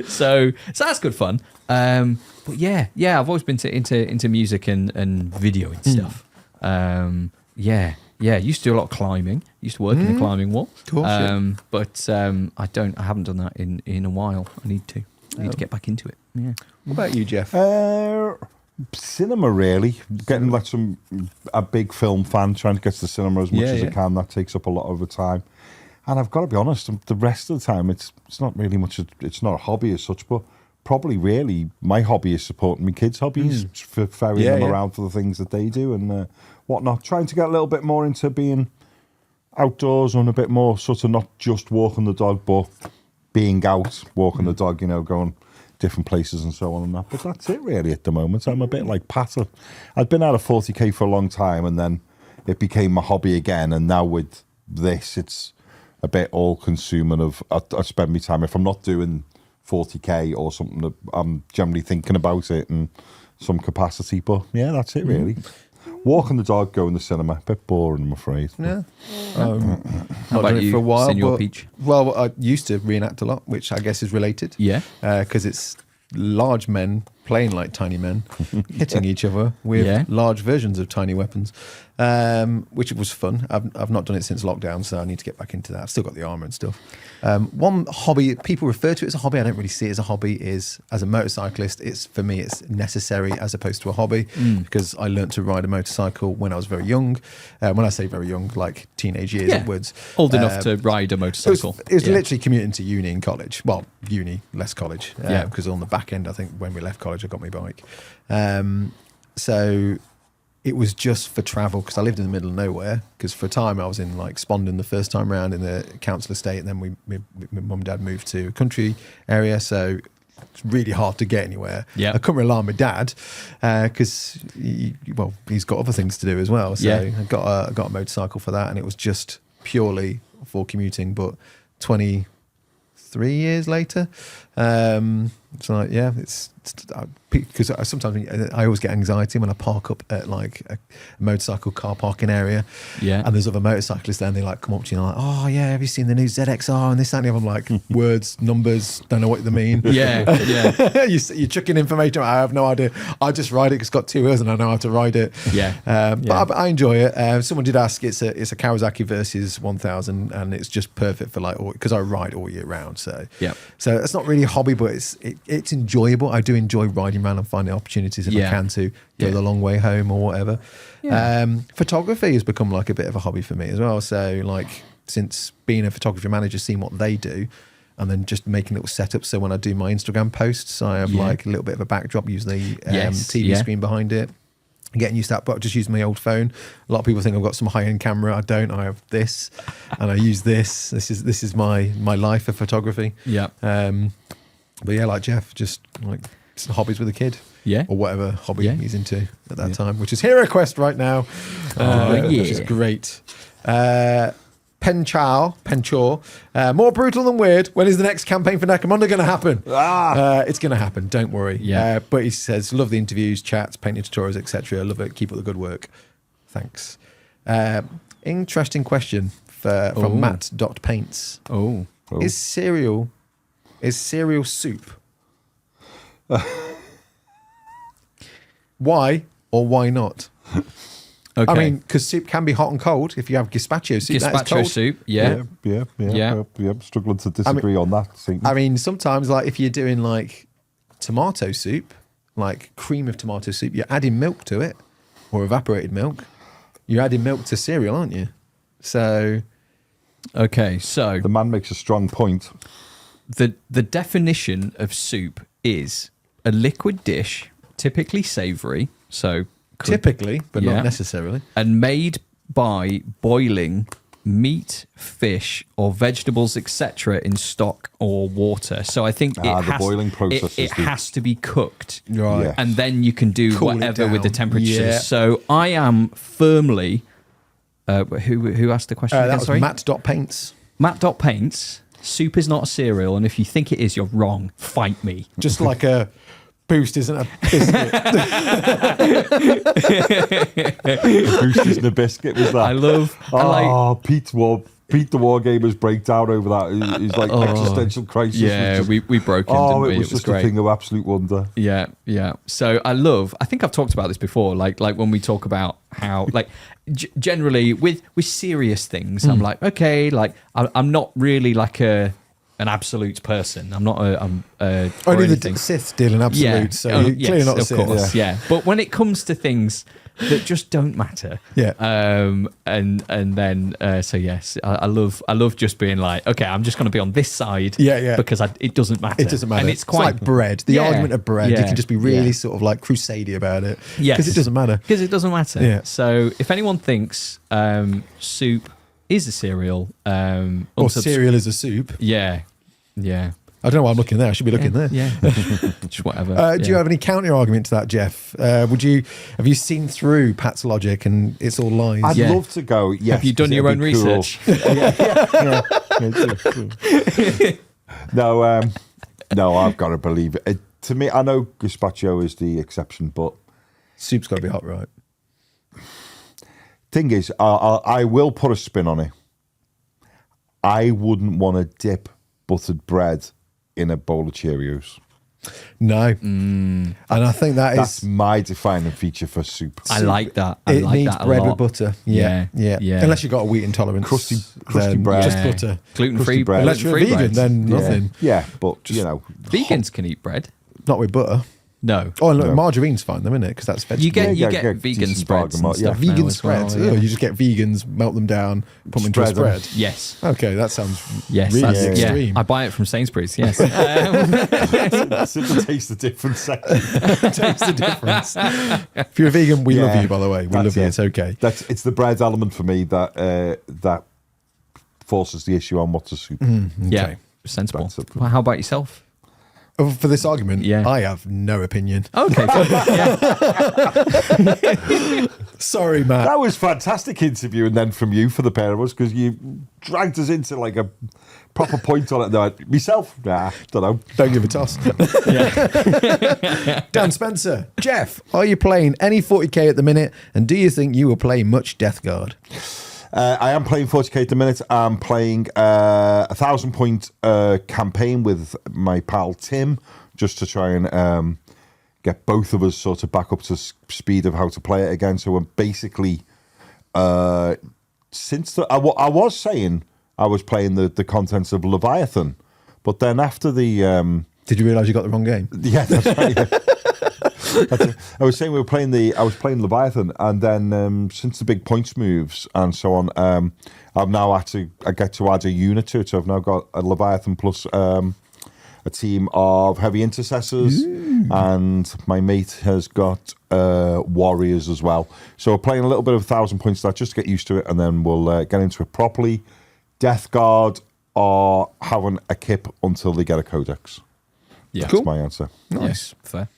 Speaker 2: so that's good fun. But yeah, I've always been into music and video and stuff. Used to do a lot of climbing. Used to work in the climbing wall.
Speaker 1: Cool.
Speaker 2: But I haven't done that in a while. I need to get back into it. Yeah.
Speaker 1: What about you, Geoff?
Speaker 3: Cinema, really. Getting like a big film fan, trying to get to the cinema as much as I can. That takes up a lot of the time. And I've got to be honest, the rest of the time, it's not really much. It's not a hobby as such, but probably really my hobby is supporting my kids' hobbies, for ferrying them around for the things that they do and whatnot. Trying to get a little bit more into being outdoors and a bit more sort of not just walking the dog, but being out, walking the dog, going different places and so on and that. But that's it really at the moment. I'm a bit like Pat. I'd been out of 40k for a long time, and then it became my hobby again, and now with this it's a bit all consuming of I spend my time, if I'm not doing 40k or something, that I'm generally thinking about it in some capacity. But yeah, that's it really. Walking the dog, going to the cinema, a bit boring, I'm afraid.
Speaker 1: Yeah.
Speaker 2: How about you,
Speaker 1: for a while,
Speaker 2: Senor Peach?
Speaker 1: Well, I used to reenact a lot, which I guess is related.
Speaker 2: Yeah.
Speaker 1: Because it's large men playing like tiny men, hitting each other with large versions of tiny weapons, which was fun. I've not done it since lockdown, so I need to get back into that. I've still got the armor and stuff. One hobby people refer to it as a hobby, I don't really see it as a hobby, is as a motorcyclist, for me it's necessary as opposed to a hobby, because I learned to ride a motorcycle when I was very young. When I say very young, like teenage years upwards.
Speaker 2: Old enough to ride a motorcycle.
Speaker 1: It was literally commuting to uni and college. Well, uni, less college. Because on the back end, I think when we left college, I got my bike. So it was just for travel, because I lived in the middle of nowhere. Because for a time I was in like Spondon the first time round in the council estate, and then my mum and dad moved to a country area, so it's really hard to get anywhere. I couldn't rely on my dad because he's got other things to do as well. So I got a motorcycle for that, and it was just purely for commuting. But 23 years later, it's like it's because sometimes I always get anxiety when I park up at like a motorcycle car parking area, and there's other motorcyclists there, and they like come up to you and like, oh yeah, have you seen the new ZXR and this and the other? I'm like, words, numbers, don't know what they mean. You're chucking information. I have no idea. I just ride it because it's got two wheels and I know how to ride it. But I enjoy it. Someone did ask, it's a Kawasaki Versys 1000, and it's just perfect for like, because I ride all year round. So it's not really a hobby, but it's enjoyable. I do enjoy riding around and finding opportunities if I can to go the long way home or whatever. Photography has become like a bit of a hobby for me as well. So like, since being a photography manager, seeing what they do, and then just making little setups. So when I do my Instagram posts, I have like a little bit of a backdrop, use the TV screen behind it. Getting used to that, but just using my old phone. A lot of people think I've got some high-end camera. I don't. I have this, and I use this. This is my life of photography. But yeah, like Geoff, just like some hobbies with a kid, or whatever hobby he's into at that time, which is HeroQuest right now, which is great. Penchaw, more brutal than weird. When is the next campaign for Necromunda going to happen? It's going to happen, don't worry. But he says, love the interviews, chats, painting tutorials, etc. Love it. Keep up the good work. Thanks. Interesting question from Matt.paints. Is cereal soup? Why or why not?
Speaker 2: Okay.
Speaker 1: I mean, because soup can be hot and cold. If you have gazpacho soup, that is cold.
Speaker 2: Soup,
Speaker 3: I'm struggling to disagree on that.
Speaker 1: I mean, sometimes, like if you're doing like tomato soup, like cream of tomato soup, you're adding milk to it, or evaporated milk. You're adding milk to cereal, aren't you? So,
Speaker 2: okay, so
Speaker 3: the man makes a strong point.
Speaker 2: The definition of soup is a liquid dish, typically savoury,
Speaker 1: typically, but not necessarily,
Speaker 2: and made by boiling meat, fish, or vegetables, etc., in stock or water. So I think
Speaker 3: the boiling process
Speaker 2: has to be cooked,
Speaker 1: right?
Speaker 2: And then you can do whatever with the temperatures. So I am firmly. Who asked the question?
Speaker 1: That was Matt.paints.
Speaker 2: Matt.paints. Soup is not a cereal, and if you think it is, you're wrong. Fight me.
Speaker 1: Just like a Boost isn't a biscuit.
Speaker 3: Boost isn't a biscuit, was that? Pete the Wargamers breakdown over that is like existential crisis.
Speaker 2: Yeah, we broke him, didn't we?
Speaker 3: It was just great. A thing of absolute wonder.
Speaker 2: Yeah. So I think I've talked about this before, like when we talk about how, like, generally with serious things, I'm like, okay, like I'm not really like an absolute person. I'm not
Speaker 1: only the Sith deal in absolutes, so you're clearly not a Sith. Of course,
Speaker 2: But when it comes to things that just don't matter, and then so yes, I love just being like, okay, I'm just going to be on this side, because it doesn't matter.
Speaker 1: It doesn't matter.
Speaker 2: And it's quite
Speaker 1: like bread. The argument of bread, you can just be really sort of like crusady about it, because it doesn't matter.
Speaker 2: Because it doesn't matter. Yeah. So if anyone thinks soup is a cereal,
Speaker 1: or cereal is a soup,
Speaker 2: I
Speaker 1: don't know why I'm looking there. I should be looking there.
Speaker 2: Yeah, just whatever.
Speaker 1: Do you have any counter argument to that, Geoff? Have you seen through Pat's logic and it's all lies?
Speaker 3: I'd love to go. Yes.
Speaker 2: Have you done your own research?
Speaker 3: No, I've got to believe it. To me, I know gazpacho is the exception, but
Speaker 1: soup's got to be hot, right?
Speaker 3: Thing is, I will put a spin on it. I wouldn't want to dip buttered bread in a bowl of Cheerios.
Speaker 1: No. And I think
Speaker 3: that's my defining feature for soup.
Speaker 2: I like that.
Speaker 1: It
Speaker 2: like
Speaker 1: needs
Speaker 2: that
Speaker 1: bread
Speaker 2: a lot.
Speaker 1: with butter. Yeah. Unless you've got a wheat intolerance.
Speaker 3: Crusty
Speaker 1: then
Speaker 3: bread.
Speaker 1: Just butter.
Speaker 2: Gluten-free
Speaker 3: bread.
Speaker 1: Unless you're a vegan, then nothing.
Speaker 3: Yeah, but,
Speaker 2: Vegans can eat bread.
Speaker 1: Not with butter.
Speaker 2: No.
Speaker 1: Oh, and look, margarine's fine though, isn't it? Because that's vegetable.
Speaker 2: You get vegan
Speaker 3: decent
Speaker 2: spreads and
Speaker 3: bargain,
Speaker 2: stuff.
Speaker 1: Vegan
Speaker 2: now as well,
Speaker 1: spreads. You just get vegans, melt them down, put them into a
Speaker 3: Spread them.
Speaker 1: spread.
Speaker 2: Yes.
Speaker 1: Okay, that sounds
Speaker 2: Yes,
Speaker 1: really
Speaker 2: that's,
Speaker 1: extreme.
Speaker 2: I buy it from Sainsbury's. Yes.
Speaker 3: That's the taste the difference section.
Speaker 1: Taste the difference. If you're a vegan, we love you, by the way. We love you. It's okay.
Speaker 3: It's the bread element for me that forces the issue on what's a soup.
Speaker 2: Yeah. Sensible. Well, how about yourself?
Speaker 1: Oh, for this argument, I have no opinion.
Speaker 2: Okay.
Speaker 1: Sorry, Matt.
Speaker 3: That was fantastic interviewing then from you for the pair of us, because you dragged us into like a proper point on it. Like, myself, don't know.
Speaker 1: Don't give a toss. Dan Spencer. Geoff, are you playing any 40k at the minute? And do you think you will play much Death Guard?
Speaker 3: I am playing 40k at the minute. I'm playing a 1,000-point campaign with my pal Tim, just to try and get both of us sort of back up to speed of how to play it again. So we're basically, I was saying I was playing the contents of Leviathan, but then after the...
Speaker 1: Did you realise you got the wrong game?
Speaker 3: Yeah, that's right. Yeah. I was saying I was playing Leviathan, and then since the big points moves and so on, I've now I get to add a unit to it. So I've now got a Leviathan plus a team of heavy intercessors, and my mate has got warriors as well. So we're playing a little bit of 1,000 points that just to get used to it, and then we'll get into it properly. Death Guard are having a kip until they get a codex.
Speaker 2: Yeah,
Speaker 3: that's my answer.
Speaker 2: Nice, fair.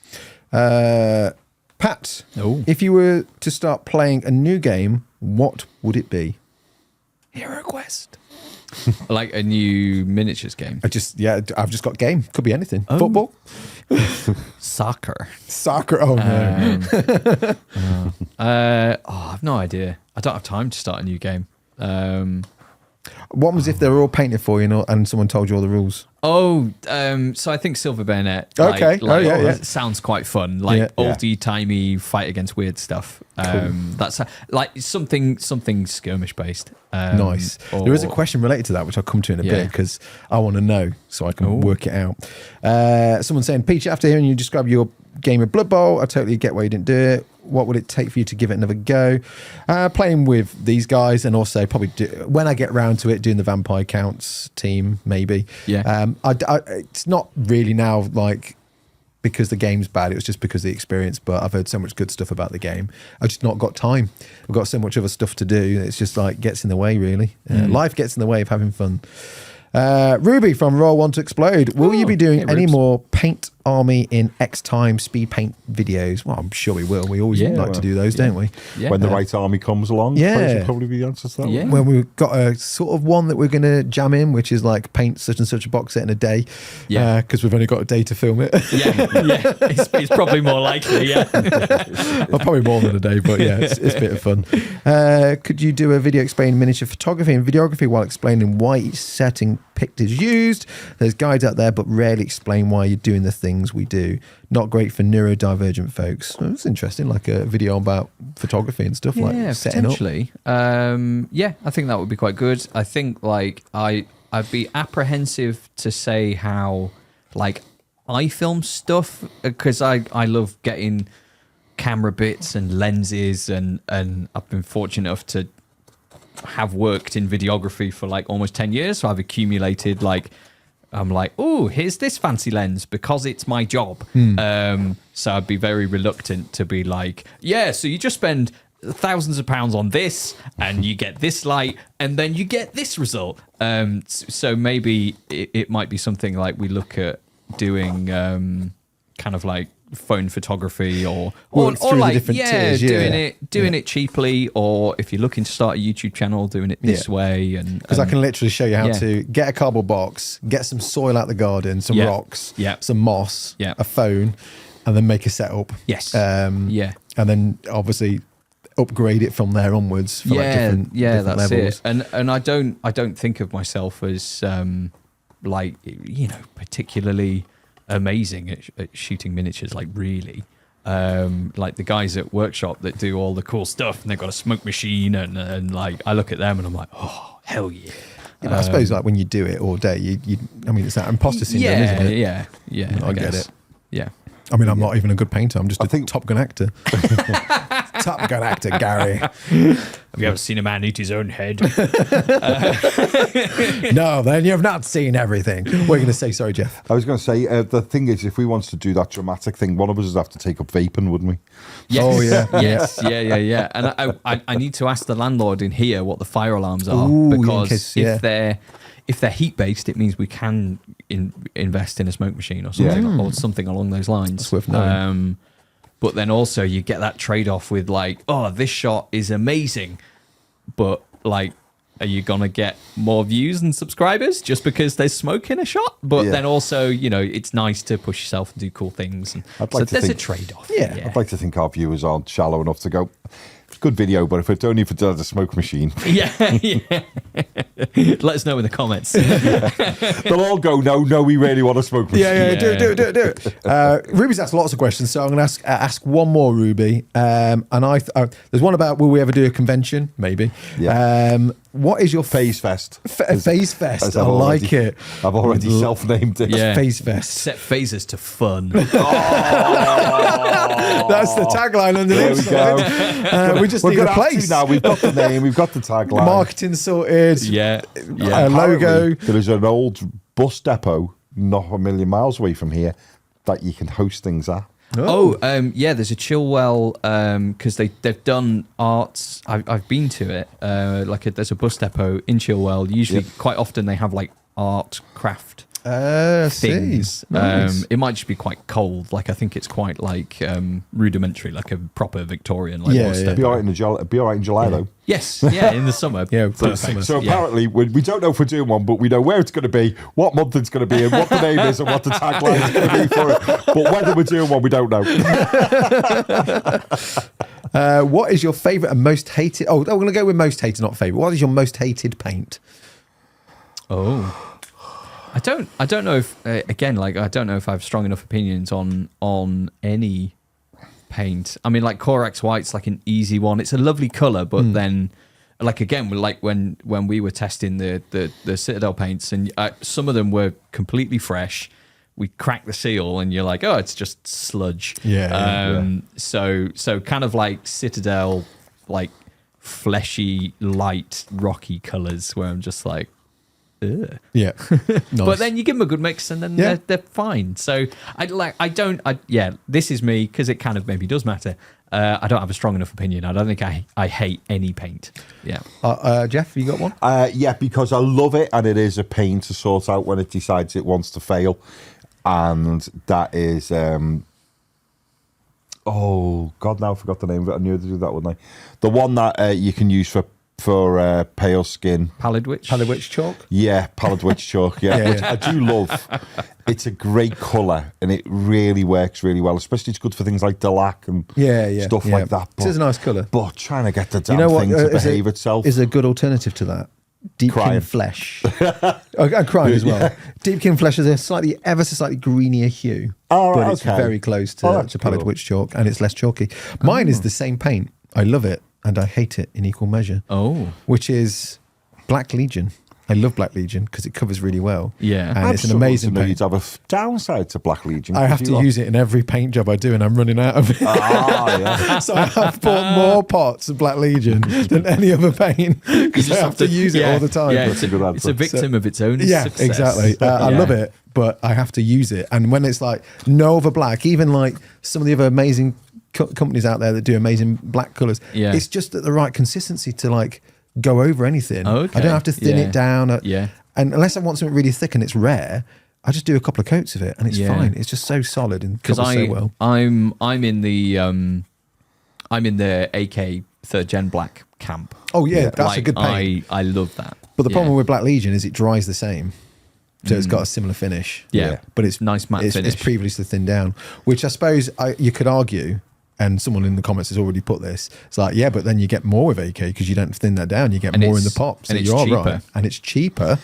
Speaker 1: Pat, if you were to start playing a new game, what would it be?
Speaker 2: Hero Quest. Like a new miniatures game.
Speaker 1: I've just got game. Could be anything. Football?
Speaker 2: Soccer.
Speaker 1: Oh, no.
Speaker 2: I have no idea. I don't have time to start a new game.
Speaker 1: What was if they were all painted for you and someone told you all the rules?
Speaker 2: So I think Silver Bayonet.
Speaker 1: Okay.
Speaker 2: Sounds quite fun. Like oldie-timey fight against weird stuff.
Speaker 1: Cool.
Speaker 2: That's like something skirmish based.
Speaker 1: Nice. There is a question related to that, which I'll come to in a bit, because I want to know so I can work it out. Someone saying, Peach, after hearing you describe your game of Blood Bowl, I totally get why you didn't do it. What would it take for you to give it another go? Playing with these guys, and also probably when I get round to it, doing the Vampire Counts team, maybe.
Speaker 2: Yeah.
Speaker 1: It's not really now like because the game's bad. It was just because of the experience. But I've heard so much good stuff about the game. I've just not got time. I've got so much other stuff to do. It's just like gets in the way, really. Life gets in the way of having fun. Ruby from Roll Want to Explode. Will you be doing any more Paint Army in X Time speed paint videos? Well, I'm sure we will. We always like to do those, don't we?
Speaker 2: Yeah.
Speaker 3: When the right army comes along, should probably be the answer to that.
Speaker 2: Yeah.
Speaker 1: When we've got a sort of one that we're going to jam in, which is like paint such and such a box set in a day. Yeah. Because we've only got a day to film it.
Speaker 2: Yeah. It's probably more likely, yeah.
Speaker 1: Well, probably more than a day, but yeah, it's a bit of fun. Could you do a video explaining miniature photography and videography while explaining why each setting picked is used? There's guides out there, but rarely explain why you're doing the things we do. Not great for neurodivergent folks. Well, that's interesting, like a video about photography and stuff, like setting
Speaker 2: potentially. I think that would be quite good. I think like I'd be apprehensive to say how like I film stuff, because I love getting camera bits and lenses, and I've been fortunate enough to have worked in videography for like almost 10 years, so I've accumulated like I'm like, oh, here's this fancy lens because it's my job. So I'd be very reluctant to be like, so you just spend thousands of pounds on this and you get this light and then you get this result. So maybe it might be something like we look at doing kind of like phone photography or like tiers, doing it cheaply, or if you're looking to start a YouTube channel, doing it this way. And
Speaker 1: because I can literally show you how to get a cardboard box, get some soil out the garden, some rocks, some moss, a phone, and then make a setup. And then obviously upgrade it from there onwards for like different
Speaker 2: that's
Speaker 1: levels.
Speaker 2: it. And I don't think of myself as like, particularly amazing at shooting miniatures, like really. Like the guys at Workshop that do all the cool stuff, and they've got a smoke machine, and like I look at them and I'm like, oh hell yeah.
Speaker 1: Yeah, I suppose like when you do it all day, I mean, it's that imposter syndrome, isn't it?
Speaker 2: Yeah.
Speaker 1: I get it.
Speaker 2: Yeah.
Speaker 1: I mean, I'm not even a good painter. I'm just a Top Gun actor. Top Gun actor, Gary.
Speaker 2: Have you ever seen a man eat his own head?
Speaker 1: No, then you have not seen everything. What are you going to say? Sorry, Geoff.
Speaker 3: I was going to say, the thing is, if we wanted to do that dramatic thing, one of us would have to take up vaping, wouldn't we?
Speaker 2: Yes.
Speaker 1: Oh, yeah.
Speaker 2: Yes. Yeah. And I need to ask the landlord in here what the fire alarms are.
Speaker 1: Ooh,
Speaker 2: because if they're heat based, it means we can invest in a smoke machine or something, or something along those lines.
Speaker 1: That's worth knowing.
Speaker 2: But then also you get that trade off with like, oh, this shot is amazing, but like, are you gonna get more views and subscribers just because there's smoke in a shot? But then also, you know, it's nice to push yourself and do cool things. And so there's a trade off.
Speaker 1: Yeah.
Speaker 3: I'd like to think our viewers aren't shallow enough to go, good video, but if it's only if it does a smoke machine.
Speaker 2: Yeah. Let us know in the comments.
Speaker 3: They'll all go, no, we really want a smoke machine.
Speaker 1: Yeah. Do it. Ruby's asked lots of questions, so I'm going to ask one more, Ruby. And there's one about, will we ever do a convention? Maybe. Yeah. What is your
Speaker 3: Phase Fest?
Speaker 1: Phase Fest. I like it.
Speaker 3: I've already self-named it.
Speaker 2: Yeah.
Speaker 1: Phase Fest.
Speaker 2: Set phases to fun.
Speaker 1: That's the tagline underneath.
Speaker 3: There we go.
Speaker 1: We just need a place.
Speaker 3: Now we've got the name, we've got the tagline.
Speaker 1: Marketing sorted.
Speaker 2: Yeah.
Speaker 1: A logo.
Speaker 3: There is an old bus depot not a million miles away from here that you can host things at.
Speaker 2: Yeah, there's a Chilwell because they've done arts. I've been to it. There's a bus depot in Chilwell. Usually, quite often they have like art craft things.
Speaker 1: Nice.
Speaker 2: It might just be quite cold. Like I think it's quite like rudimentary, like a proper Victorian. Like bus depot.
Speaker 3: Be all right in July though.
Speaker 2: Yes, in the summer.
Speaker 1: Perfect.
Speaker 3: So apparently we don't know if we're doing one, but we know where it's going to be, what month it's going to be, and what the name is, and what the tagline is going to be for it. But whether we're doing one, we don't know.
Speaker 1: What is your favourite and most hated? I'm going to go with most hated, not favourite. What is your most hated paint?
Speaker 2: I don't know if I don't know if I have strong enough opinions on any paint. I mean, like Corax White's like an easy one. It's a lovely color, but then like again, like when we were testing the Citadel paints, and some of them were completely fresh. We crack the seal, and you're like, oh, it's just sludge. So kind of like Citadel, like fleshy, light, rocky colors, where I'm just like, ugh.
Speaker 1: Yeah. Nice.
Speaker 2: But then you give them a good mix, and then they're fine. So this is me, because it kind of maybe does matter. I don't have a strong enough opinion. I don't think I hate any paint. Yeah.
Speaker 1: Geoff, you got one?
Speaker 3: Yeah, because I love it, and it is a pain to sort out when it decides it wants to fail. And that is, oh God, now I forgot the name of it. I knew to do that, wouldn't I? The one that you can use for pale skin.
Speaker 2: Pallid Witch
Speaker 1: chalk?
Speaker 3: Yeah, Pallid Witch chalk, yeah. Which I do love. It's a great colour, and it really works really well. Especially it's good for things like Delac and stuff like that.
Speaker 1: It is a nice colour.
Speaker 3: But trying to get the damn thing to behave itself.
Speaker 1: Is a good alternative to that. Deepkin Flesh. And crying as well. Deepkin Flesh is a ever so slightly greenier hue. But it's very close to Pallid Witch chalk, and it's less chalky. Mine is the same paint. I love it, and I hate it in equal measure. Which is Black Legion. I love Black Legion because it covers really well.
Speaker 2: Yeah.
Speaker 1: And it's an amazing paint.
Speaker 3: You'd have a downside to Black Legion.
Speaker 1: I have to use it in every paint job I do, and I'm running out of it. So I have bought more pots of Black Legion than any other paint because I have to use it all the time.
Speaker 2: Yeah, it's a victim of its own success.
Speaker 1: Exactly. I love it, but I have to use it. And when it's like no other black, even like some of the other amazing companies out there that do amazing black colours, it's just at the right consistency to like go over anything. I don't have to thin it down. And unless I want something really thick and it's rare, I just do a couple of coats of it and it's fine. It's just so solid and covers so well.
Speaker 2: I'm in the AK 3rd Gen Black camp.
Speaker 1: Oh yeah, that's a good paint.
Speaker 2: I love that.
Speaker 1: But the problem with Black Legion is it dries the same. So it's got a similar finish. But it's
Speaker 2: nice matte finish.
Speaker 1: It's previously thinned down, which I suppose you could argue, and someone in the comments has already put this. It's like, yeah, but then you get more with AK because you don't thin that down. You get more in the pop. So
Speaker 2: and it's
Speaker 1: you're
Speaker 2: cheaper.
Speaker 1: right. And it's cheaper.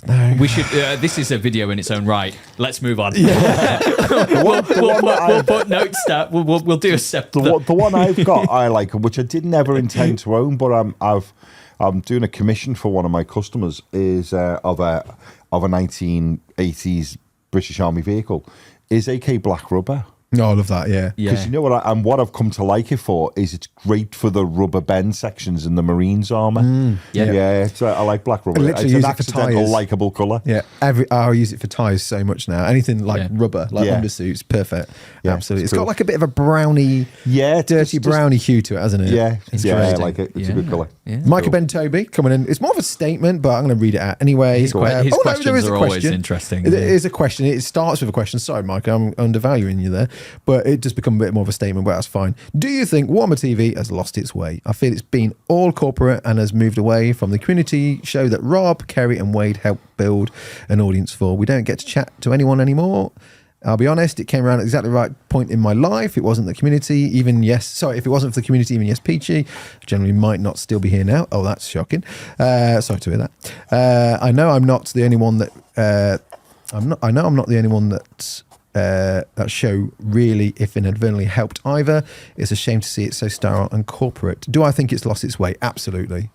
Speaker 1: No.
Speaker 2: We should. This is a video in its own right. Let's move on.
Speaker 3: We'll
Speaker 2: put notes down. We'll do a separate.
Speaker 3: The one I've got, I like, which I didn't ever intend to own, but I'm doing a commission for one of my customers. Is of a 1980s British Army vehicle. Is AK black rubber.
Speaker 1: No, I love that. Yeah.
Speaker 3: Because you know what I've come to like it for is it's great for the rubber bend sections in the Marines armour. Yeah. I like black rubber.
Speaker 1: Literally
Speaker 3: It's
Speaker 1: use
Speaker 3: an
Speaker 1: it for
Speaker 3: accidental,
Speaker 1: tyres.
Speaker 3: likeable colour.
Speaker 1: Yeah, I use it for tyres so much now. Anything like rubber, like undersuits, perfect.
Speaker 3: Yeah,
Speaker 1: Absolutely.
Speaker 3: it's
Speaker 1: It's got
Speaker 3: cool.
Speaker 1: like a bit of a brownie, dirty brownie hue to it, hasn't it?
Speaker 3: Yeah,
Speaker 1: It's
Speaker 3: I
Speaker 1: great.
Speaker 3: like it. It's a good colour.
Speaker 2: Yeah.
Speaker 1: Micah Ben Toby coming in. It's more of a statement, but I'm going to read it out anyway.
Speaker 2: His questions
Speaker 1: there is a
Speaker 2: are always
Speaker 1: question.
Speaker 2: interesting.
Speaker 1: There is a question. It starts with a question. Sorry, Micah, I'm undervaluing you there, but it just become a bit more of a statement, but that's fine. Do you think Warmer TV has lost its way? I feel it's been all corporate and has moved away from the community show that Rob, Kerry and Wade helped build an audience for. We don't get to chat to anyone anymore. I'll be honest, it came around at exactly the right point in my life. It wasn't the community, if it wasn't for the community, even Yes Peachy, generally might not still be here now. Oh, that's shocking. Sorry to hear that. I know I'm not the only one that, I'm not the only one that show really, if inadvertently, helped either. It's a shame to see it so sterile and corporate. Do I think it's lost its way? Absolutely,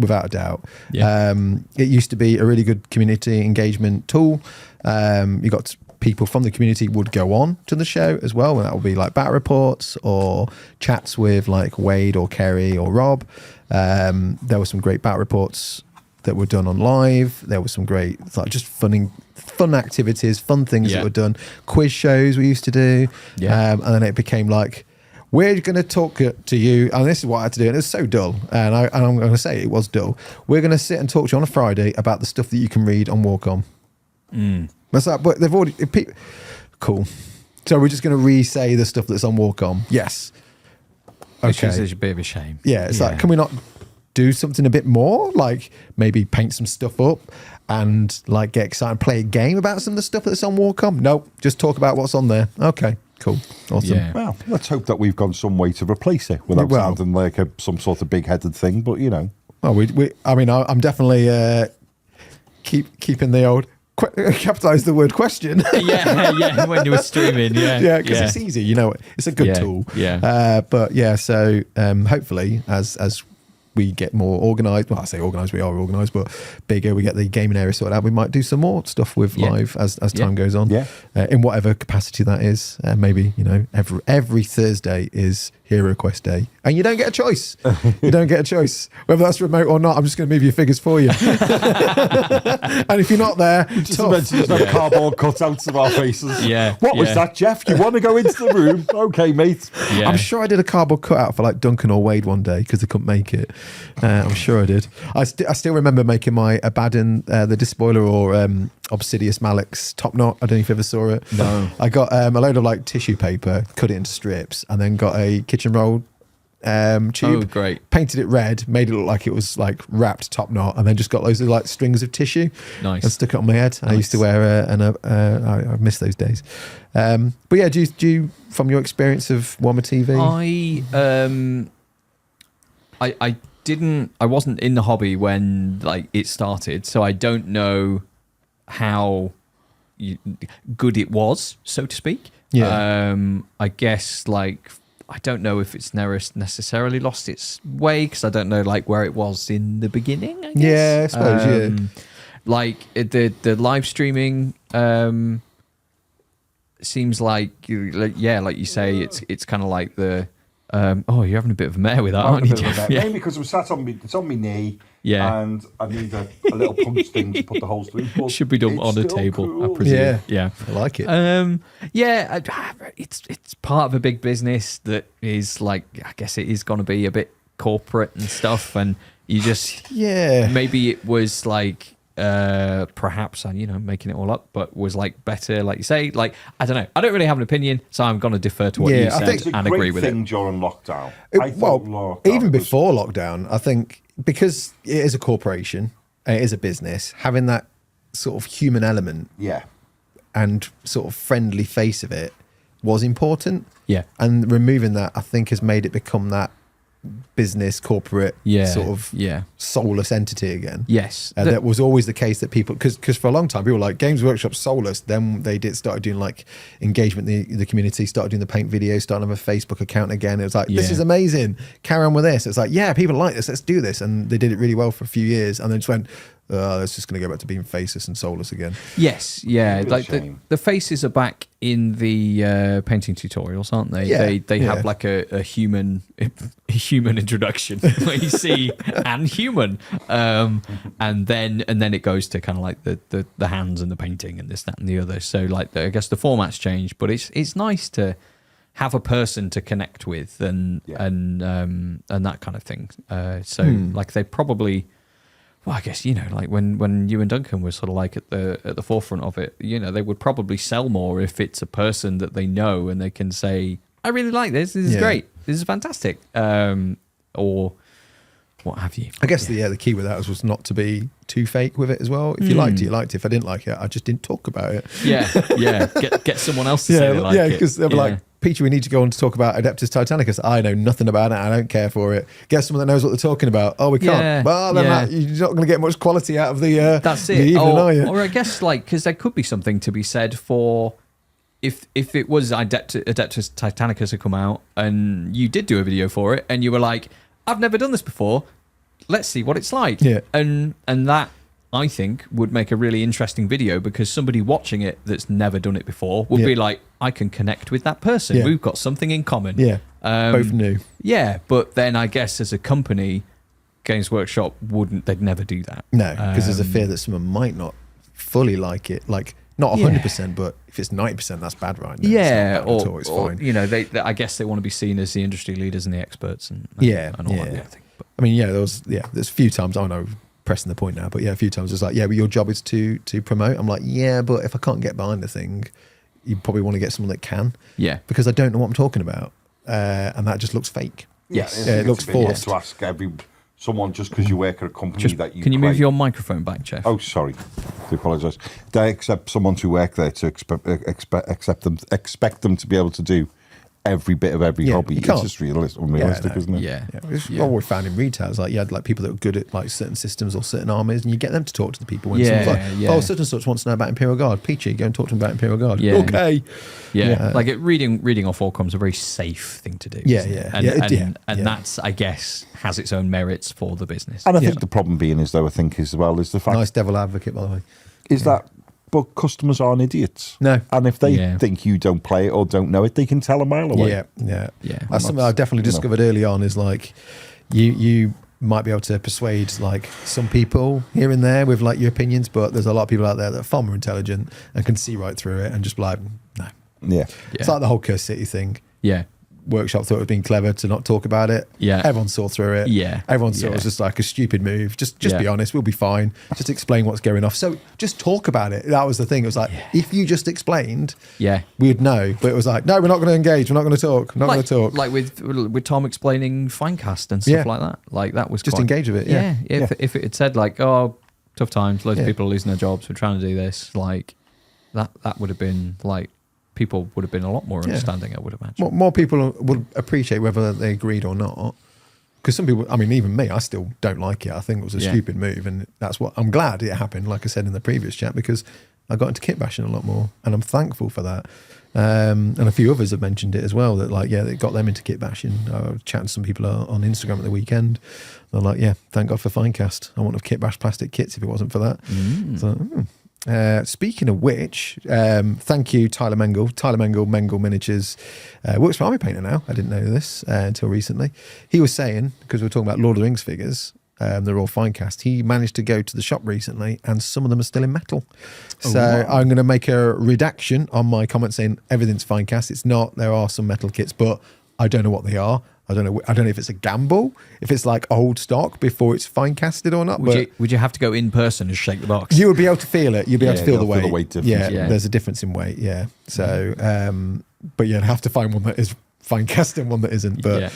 Speaker 1: without a doubt.
Speaker 2: Yeah.
Speaker 1: It used to be a really good community engagement tool. You got people from the community would go on to the show as well, and that would be like battle reports or chats with like Wade or Kerry or Rob. There were some great battle reports that were done on live. There were some great, like, just fun activities, fun things that were done. Quiz shows we used to do. And then it became like, we're going to talk to you, and this is what I had to do, and it was so dull. And I'm going to say it was dull. We're going to sit and talk to you on a Friday about the stuff that you can read on Warcom. That's like, but they've already cool. So we're just going to re-say the stuff that's on Warcom. Yes.
Speaker 2: Which is a bit of a shame.
Speaker 1: Yeah, it's like, can we not do something a bit more? Like maybe paint some stuff up and like get excited and play a game about some of the stuff that's on Warcom? Nope, just talk about what's on there. Okay, cool. Awesome.
Speaker 2: Yeah.
Speaker 3: Well, let's hope that we've gone some way to replace it without sounding like some sort of big-headed thing, but you know.
Speaker 1: Well, I'm definitely keeping the old... capitalize the word question.
Speaker 2: yeah, when you were streaming,
Speaker 1: because it's easy, it's a good tool. But yeah, so hopefully as we get more organised, well, I say organised, we are organised, but bigger, we get the gaming area sorted out, we might do some more stuff with live as time goes on, in whatever capacity that is. Maybe, every Thursday is Hero Quest Day, and you don't get a choice. Whether that's remote or not. I'm just going to move your figures for you. And if you're not there,
Speaker 3: just have cardboard cutouts of our faces. What was that, Geoff? You want to go into the room? Okay, mate.
Speaker 1: I'm sure I did a cardboard cutout for like Duncan or Wade one day because they couldn't make it. I'm sure I did. I still remember making my Abaddon, the Despoiler, or Obsidious Malik's top knot. I don't know if you ever saw it.
Speaker 2: No.
Speaker 1: I got a load of like tissue paper, cut it into strips, and then got a kitchen roll tube.
Speaker 2: Oh, great.
Speaker 1: Painted it red, made it look like it was like wrapped top knot, and then just got loads of like strings of tissue.
Speaker 2: Nice.
Speaker 1: And stuck it on my head. Nice. I used to wear I miss those days. But yeah, do you from your experience of Warmer TV?
Speaker 2: I wasn't in the hobby when like it started, so I don't know how good it was, so to speak. I guess like I don't know if it's necessarily lost its way because I don't know like where it was in the beginning, I guess.
Speaker 1: Yeah, I suppose,
Speaker 2: like the live streaming seems like you say, it's kind of like the you're having a bit of a mare with that, aren't you, Geoff?
Speaker 3: Mainly because I'm sat on it's on my knee, and I need a little punch thing to put the holes through. But
Speaker 2: should be done on a table,
Speaker 3: cool.
Speaker 2: I presume.
Speaker 1: Yeah, I like it.
Speaker 2: It's part of a big business that is like, I guess it is going to be a bit corporate and stuff, and you just maybe it was like perhaps making it all up, but was like better, like you say. Like I don't know, I don't really have an opinion, so I'm going to defer to what you said and agree with it.
Speaker 3: During lockdown,
Speaker 1: even before lockdown, I think because it is a corporation, it is a business, having that sort of human element, and sort of friendly face of it was important. And removing that, I think, has made it become that business, corporate, sort of soulless entity again.
Speaker 2: Yes.
Speaker 1: That was always the case that people, because for a long time people were like, Games Workshop soulless. Then they started doing like engagement in the community, started doing the paint videos, started having a Facebook account again. It was like, this is amazing. Carry on with this. It's like, yeah, people like this. Let's do this. And they did it really well for a few years, and then just went, it's just going to go back to being faceless and soulless again.
Speaker 2: Yes, yeah. Like the faces are back in the painting tutorials, aren't they?
Speaker 1: Yeah,
Speaker 2: they have like a human introduction where you see and human, and then it goes to kind of like the hands and the painting and this, that, and the other. So like I guess the format's changed, but it's nice to have a person to connect with and that kind of thing. So like they probably. Well, I guess, like when you and Duncan were sort of like at the forefront of it, they would probably sell more if it's a person that they know and they can say, I really like this. This is great. This is fantastic. Or what have you.
Speaker 1: I guess the key with that was not to be too fake with it as well. If you liked it, you liked it. If I didn't like it, I just didn't talk about it.
Speaker 2: Yeah. Get someone else to say they like it.
Speaker 1: Yeah, because they were like, Peter, we need to go on to talk about Adeptus Titanicus. I know nothing about it. I don't care for it. Get someone that knows what they're talking about. Oh, we can't.
Speaker 2: Yeah,
Speaker 1: well, then you're not going to get much quality out of the
Speaker 2: that's it.
Speaker 1: The evening, are you?
Speaker 2: Or I guess because there could be something to be said for if it was Adeptus Titanicus had come out and you did do a video for it and you were like, I've never done this before. Let's see what it's like.
Speaker 1: Yeah.
Speaker 2: And that, I think, would make a really interesting video because somebody watching it that's never done it before would be like, I can connect with that person.
Speaker 1: Yeah.
Speaker 2: We've got something in common.
Speaker 1: Yeah. Both new.
Speaker 2: Yeah, but then I guess as a company, Games Workshop they'd never do that.
Speaker 1: No, because there's a fear that someone might not fully like it. Like, not 100%, but if it's 90%, that's bad, right? No,
Speaker 2: yeah,
Speaker 1: it's not bad at all. It's fine.
Speaker 2: They I guess they want to be seen as the industry leaders and the experts and all that kind of thing. But,
Speaker 1: I mean, there's a few times, I know, pressing the point now, but a few times it's like, but your job is to promote. I'm like, but if I can't get behind the thing, you probably want to get someone that can.
Speaker 2: Yeah.
Speaker 1: Because I don't know what I'm talking about. And that just looks fake.
Speaker 2: Yes.
Speaker 1: It looks forced.
Speaker 3: To ask someone just because you work at a company that you
Speaker 2: can you move your microphone back, Geoff?
Speaker 3: Oh, sorry. I apologise. They expect someone to work there to expect them to be able to do every bit of every hobby. It's just unrealistic, isn't it?
Speaker 2: Yeah.
Speaker 1: It's what we found in retail is like you had like people that were good at like certain systems or certain armies, and you get them to talk to the people when someone's like, oh, such and such wants to know about Imperial Guard. Peachy, go and talk to them about Imperial Guard.
Speaker 2: Yeah.
Speaker 1: Okay.
Speaker 2: Yeah. Like reading off Allcom is a very safe thing to do. And that's, I guess, has its own merits for the business.
Speaker 3: And I think the problem being is the fact.
Speaker 1: Nice devil advocate, by the way.
Speaker 3: Is that. But customers aren't idiots.
Speaker 1: No.
Speaker 3: And if they think you don't play it or don't know it, they can tell a mile away.
Speaker 1: Yeah. That's something I definitely discovered early on is like you might be able to persuade like some people here and there with like your opinions, but there's a lot of people out there that are far more intelligent and can see right through it and just be like, no.
Speaker 3: Yeah.
Speaker 1: It's like the whole Curse City thing.
Speaker 2: Yeah.
Speaker 1: Workshop thought it was being clever to not talk about it.
Speaker 2: Yeah.
Speaker 1: Everyone saw through it.
Speaker 2: Yeah.
Speaker 1: Everyone saw it was just like a stupid move. Just be honest, we'll be fine. Just explain what's going off. So just talk about it. That was the thing. It was like, if you just explained, we'd know. But it was like, no, we're not going to engage. We're not going to talk. We're not going to talk.
Speaker 2: Like with Tom explaining Finecast and stuff like that. Like that was
Speaker 1: just engage with it.
Speaker 2: If it had said like, oh, tough times, loads of people are losing their jobs, we're trying to do this, like that would have been like, people would have been a lot more understanding, I would imagine.
Speaker 1: More people would appreciate whether they agreed or not. Because some people, I mean, even me, I still don't like it. I think it was a stupid move. And that's what I'm glad it happened, like I said in the previous chat, because I got into kit bashing a lot more. And I'm thankful for that. And a few others have mentioned it as well, that like, it got them into kit bashing. I was chatting to some people on Instagram at the weekend. They're like, thank God for Finecast. I wouldn't have kit bashed plastic kits if it wasn't for that. Speaking of which, thank you, Tyler Mengel Miniatures, works for Army Painter now. I didn't know this until recently. He was saying, because we were talking about Lord of the Rings figures, they're all Finecast. He managed to go to the shop recently, and some of them are still in metal. So I'm going to make a redaction on my comment saying everything's Finecast. It's not. There are some metal kits, but I don't know what they are. I don't know if it's a gamble, if it's like old stock before it's fine casted or not.
Speaker 2: Would you have to go in person and shake the box?
Speaker 1: You would be able to feel it. You'd be able to feel the weight.
Speaker 3: Difference.
Speaker 1: There's a difference in weight. Yeah. So, but you'd have to find one that is fine cast and one that isn't. But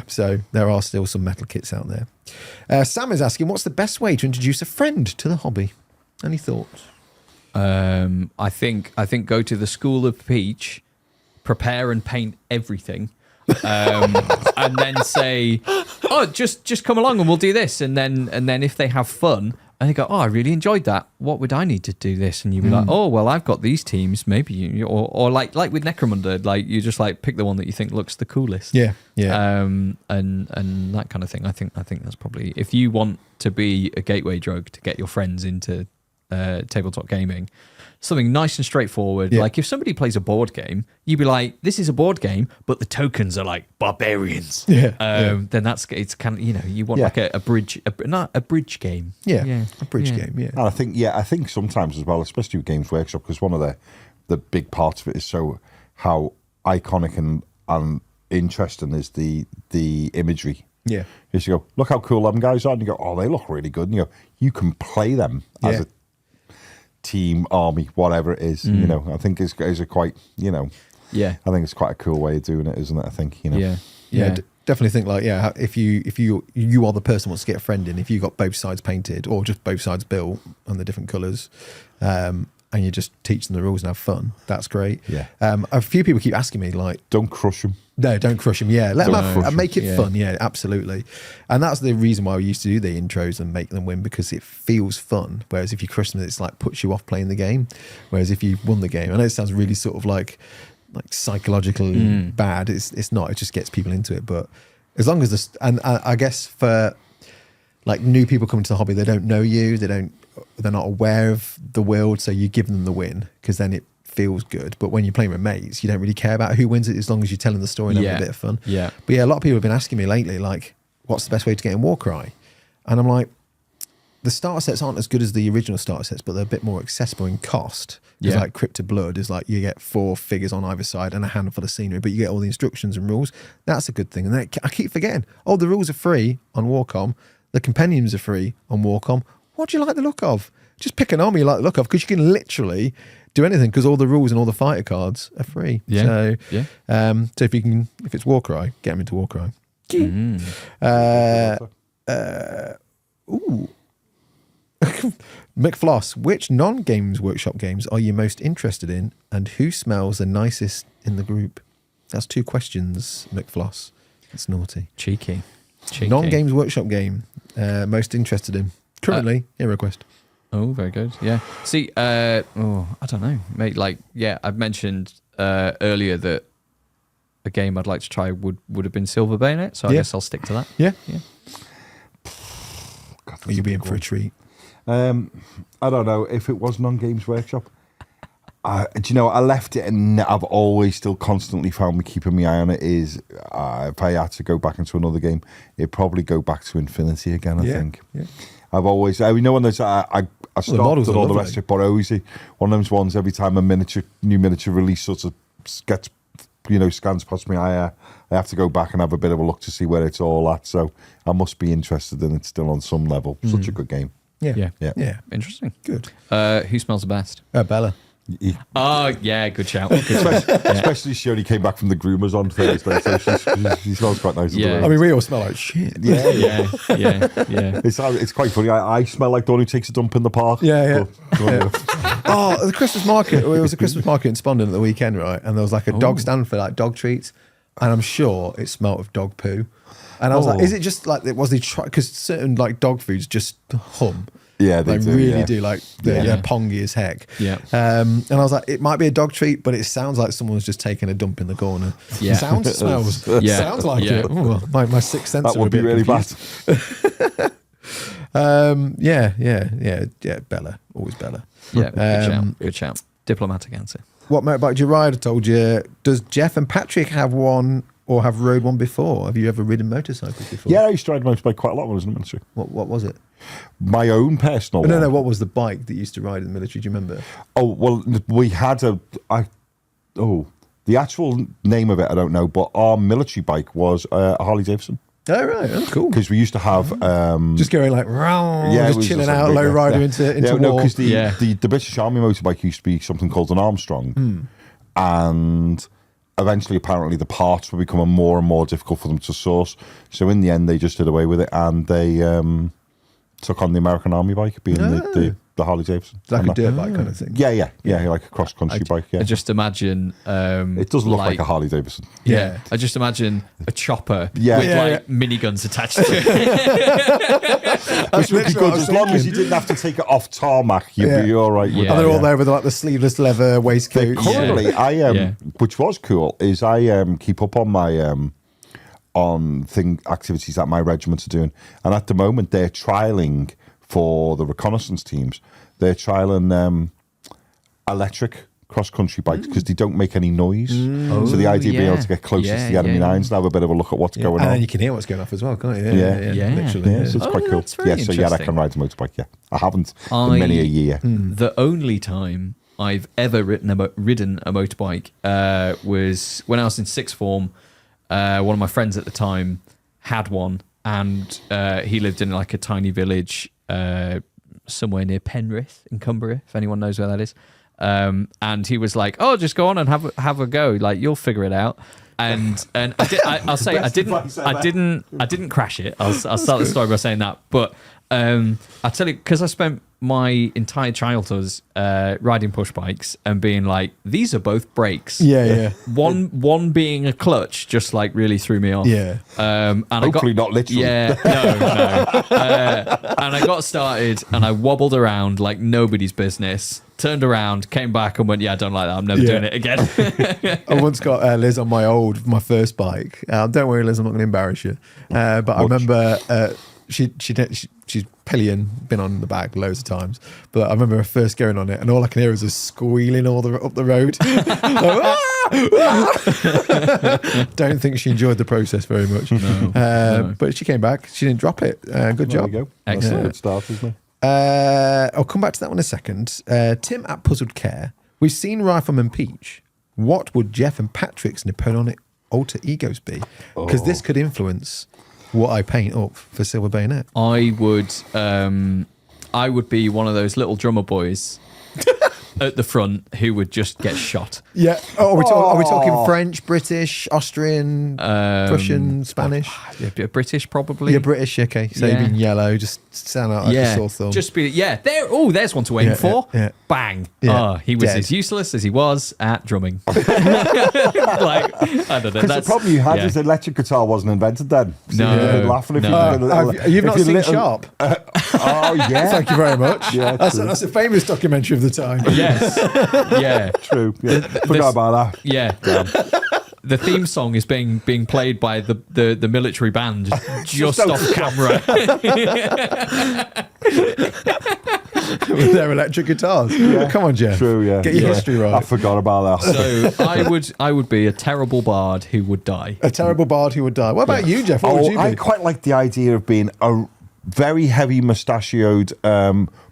Speaker 1: so there are still some metal kits out there. Sam is asking, what's the best way to introduce a friend to the hobby? Any thoughts?
Speaker 2: I think go to the School of Peach, prepare and paint everything. And then say, oh, just come along and we'll do this. And then if they have fun and they go, oh, I really enjoyed that. What would I need to do this? And you'd be like, oh, well, I've got these teams. Maybe you, or like with Necromunda, like you just like pick the one that you think looks the coolest.
Speaker 1: Yeah.
Speaker 2: And that kind of thing. I think that's probably, if you want to be a gateway drug to get your friends into tabletop gaming, something nice and straightforward. Like if somebody plays a board game, you'd be like, this is a board game, but the tokens are like barbarians. Then it's kind of, you want like a bridge, not a bridge game.
Speaker 1: A bridge game. Yeah.
Speaker 3: And I think sometimes as well, especially with Games Workshop, because one of the big parts of it is so how iconic and interesting is the imagery.
Speaker 1: Yeah.
Speaker 3: Is you go, look how cool them guys are, and you go, oh, they look really good. And you go, you can play them as a team, army, whatever it is. I think it's a quite, I think it's quite a cool way of doing it, isn't it? I think,
Speaker 1: definitely think like, if you are the person who wants to get a friend in, if you got both sides painted or just both sides built on the different colours, and you just teach them the rules and have fun, that's great. A few people keep asking me like,
Speaker 3: don't crush them.
Speaker 1: No, don't crush them. Let them have, make it fun. Yeah, absolutely. And that's the reason why we used to do the intros and make them win, because it feels fun. Whereas if you crush them, it's like puts you off playing the game. Whereas if you won the game, I know it sounds really sort of like psychologically bad. It's not. It just gets people into it. But as long as this, and I guess for like new people coming to the hobby, they don't know you. They're not aware of the world. So you give them the win, because then it feels good. But when you're playing with mates, you don't really care about who wins it, as long as you're telling the story and having a bit of fun. But a lot of people have been asking me lately, like, what's the best way to get in Warcry? And I'm like, the starter sets aren't as good as the original starter sets, but they're a bit more accessible in cost. Because like Crypt of Blood is like, you get 4 figures on either side and a handful of scenery, but you get all the instructions and rules. That's a good thing. And I keep forgetting, the rules are free on Warcom, the compendiums are free on Warcom. What do you like the look of? Just pick an army you like the look of, because you can literally do anything, because all the rules and all the fighter cards are free. So if it's Warcry, get them into Warcry. McFloss, which non-Games Workshop games are you most interested in, and who smells the nicest in the group? That's 2 questions, McFloss. That's naughty.
Speaker 2: Cheeky.
Speaker 1: Non-Games Workshop game most interested in currently. HeroQuest.
Speaker 2: Oh, very good. Yeah. See, I don't know, mate. Like, I've mentioned earlier that a game I'd like to try would have been Silver Bayonet, so I guess I'll stick to that. Yeah.
Speaker 1: God, are you being for a treat?
Speaker 3: I don't know if it was non-Games Workshop. Do you know, I left it, and I've always still constantly found me keeping my eye on it. Is if I had to go back into another game, it'd probably go back to Infinity again. I think. Yeah. I've always, when there's, I started all the rest of it, but I always see one of those ones every time a new miniature release sort of gets, scans past me. I have to go back and have a bit of a look to see where it's all at. So I must be interested in it still on some level. Such a good game.
Speaker 1: Yeah.
Speaker 2: Interesting.
Speaker 1: Good.
Speaker 2: Who smells the best?
Speaker 1: Bella.
Speaker 2: Oh yeah, good shout.
Speaker 3: Especially she only came back from the groomers on Thursday, so she smells quite nice.
Speaker 1: I mean, we all smell like shit.
Speaker 2: Yeah.
Speaker 3: It's quite funny. I smell like the one who takes a dump in the park.
Speaker 1: The Christmas market. It was a Christmas market in Spondon at the weekend, right? And there was like a dog stand for like dog treats, and I'm sure it smelt of dog poo. And I was like, is it just like it was the because certain like dog foods just hum.
Speaker 3: Yeah, they
Speaker 1: do. Like they're pongy as heck.
Speaker 2: Yeah.
Speaker 1: And I was like, it might be a dog treat, but it sounds like someone's just taking a dump in the corner.
Speaker 2: Yeah.
Speaker 1: Sounds, smells. Sounds like it. Ooh, my sixth sense.
Speaker 3: That would be really
Speaker 1: confused. Bad. Bella, always Bella.
Speaker 2: Yeah, good shout. Diplomatic answer.
Speaker 1: What motorbike did you ride? I told you. Does Geoff and Patrick have one? Or have rode one before? Have you ever ridden motorcycles before?
Speaker 3: Yeah, I used to ride motorbike quite a lot when I was in the military.
Speaker 1: What was it?
Speaker 3: My own personal one.
Speaker 1: No, what was the bike that you used to ride in the military? Do you remember?
Speaker 3: Oh, well, we had the actual name of it, I don't know, but our military bike was a Harley Davidson.
Speaker 1: Oh, right. Oh, cool.
Speaker 3: Because we used to have...
Speaker 1: just going like, just chilling out, low rider into war.
Speaker 3: No, because the British Army motorbike used to be something called an Armstrong. And... eventually, apparently, the parts were becoming more and more difficult for them to source. So in the end, they just did away with it, and they took on the American Army bike, being the the Harley Davidson.
Speaker 1: Like a dirt bike kind of thing.
Speaker 3: Yeah, like a cross country bike. Yeah,
Speaker 2: I just imagine.
Speaker 3: It does look like a Harley Davidson.
Speaker 2: Yeah, I just imagine a chopper with miniguns attached to it.
Speaker 3: Which would be good as long as you didn't have to take it off tarmac. You'd be all right. With
Speaker 1: And they're all there with like the sleeveless leather waistcoat.
Speaker 3: Currently, which was cool, is I keep up on my activities that my regiment are doing, and at the moment they're trialing for the reconnaissance teams. They're trialing electric cross-country bikes because they don't make any noise. So the idea of being able to get closest to the enemy lines and have a bit of a look at what's going on.
Speaker 1: And then you can hear what's going off as well, can't you?
Speaker 3: Literally. So it's quite cool. Yeah, so I can ride a motorbike. Yeah, I haven't in many a year.
Speaker 2: The only time I've ever ridden a motorbike was when I was in sixth form. One of my friends at the time had one, and he lived in like a tiny village somewhere near Penrith in Cumbria, if anyone knows where that is. And he was like, "Oh, just go on and have a go. Like you'll figure it out." And I'll say I didn't crash it. I'll start the story by saying that. But I'll tell you, because I spent my entire childhood riding push bikes and being like, these are both brakes. One being a clutch just like really threw me off.
Speaker 3: And hopefully not literally.
Speaker 2: No. And I got started and I wobbled around like nobody's business. Turned around, came back and went, I don't like that. I'm never doing it again.
Speaker 1: I once got Liz on my first bike. Don't worry, Liz, I'm not going to embarrass you. But I remember she's pillion, been on the back loads of times. But I remember her first going on it, and all I can hear is a squealing up the road. Don't think she enjoyed the process very much. No. But she came back. She didn't drop it. Good job.
Speaker 3: There you go. Excellent. Good start, isn't it?
Speaker 1: I'll come back to that one in a second. Tim at Puzzled Care. We've seen Rifleman Peach. What would Geoff and Patrick's Napoleonic alter egos be? Because this could influence what I paint up for Silver Bayonet.
Speaker 2: I would be one of those little drummer boys at the front who would just get shot.
Speaker 1: Yeah. Are we talking French, British, Austrian, Prussian, Spanish?
Speaker 2: British, probably.
Speaker 1: Yeah, British. Okay. So you've been yellow, just stand out like a sore thumb.
Speaker 2: Just be there. Oh, there's one to aim for.
Speaker 1: Yeah.
Speaker 2: Bang.
Speaker 1: Yeah.
Speaker 2: He was as useless as he was at drumming. Like, I don't know.
Speaker 3: Because the problem you had is the electric guitar wasn't invented then. So
Speaker 2: No.
Speaker 3: Laughing if
Speaker 1: you've not seen Sharp?
Speaker 3: Oh yeah.
Speaker 1: Thank you very much.
Speaker 3: Yeah,
Speaker 1: that's a famous documentary of the time.
Speaker 2: Yes. Yeah.
Speaker 3: True. Yeah. Forgot about that.
Speaker 2: Yeah. The theme song is being played by the military band just off camera.
Speaker 1: With their electric guitars. Yeah. Come on, Geoff.
Speaker 3: True, yeah.
Speaker 1: Get your history right.
Speaker 3: I forgot about that.
Speaker 2: So I would be a terrible bard who would die.
Speaker 1: A terrible bard who would die. What about you, Geoff? What would you be?
Speaker 3: I quite like the idea of being a very heavy mustachioed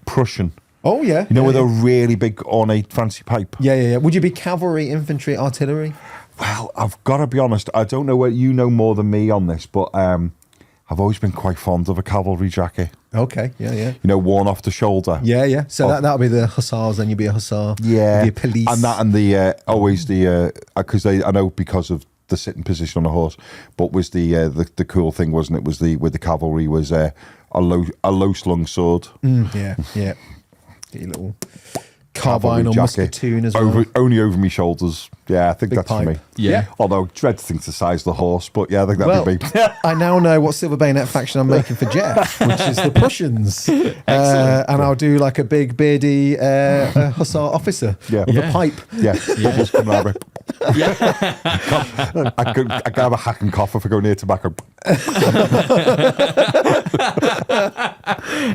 Speaker 3: Prussian.
Speaker 1: Oh, yeah.
Speaker 3: With a really big ornate fancy pipe.
Speaker 1: Yeah. Would you be cavalry, infantry, artillery?
Speaker 3: Well, I've got to be honest. I don't know whether you know more than me on this, but I've always been quite fond of a cavalry jacket.
Speaker 1: Okay, yeah.
Speaker 3: Worn off the shoulder.
Speaker 1: Yeah. So that'll be the hussars, then you'd be a hussar.
Speaker 3: Yeah.
Speaker 1: You'd be a police.
Speaker 3: And always because I know because of the sitting position on a horse, but was the cool thing, wasn't it? Was with the cavalry was a low slung sword.
Speaker 1: Yeah. Get your little carbine or musketoon as well.
Speaker 3: Only over my shoulders. Yeah, I think that's
Speaker 1: pipe.
Speaker 3: for me.
Speaker 2: Yeah.
Speaker 3: Although, dread to think the size of the horse, but yeah, I think that'd be me.
Speaker 1: I now know what Silver Bayonet faction I'm making for Geoff, which is the Prussians.
Speaker 2: Excellent.
Speaker 1: And I'll do like a big beardy hussar officer with a pipe.
Speaker 3: Yeah. Bubbles coming out of it. I could have a hack and cough if I go near tobacco.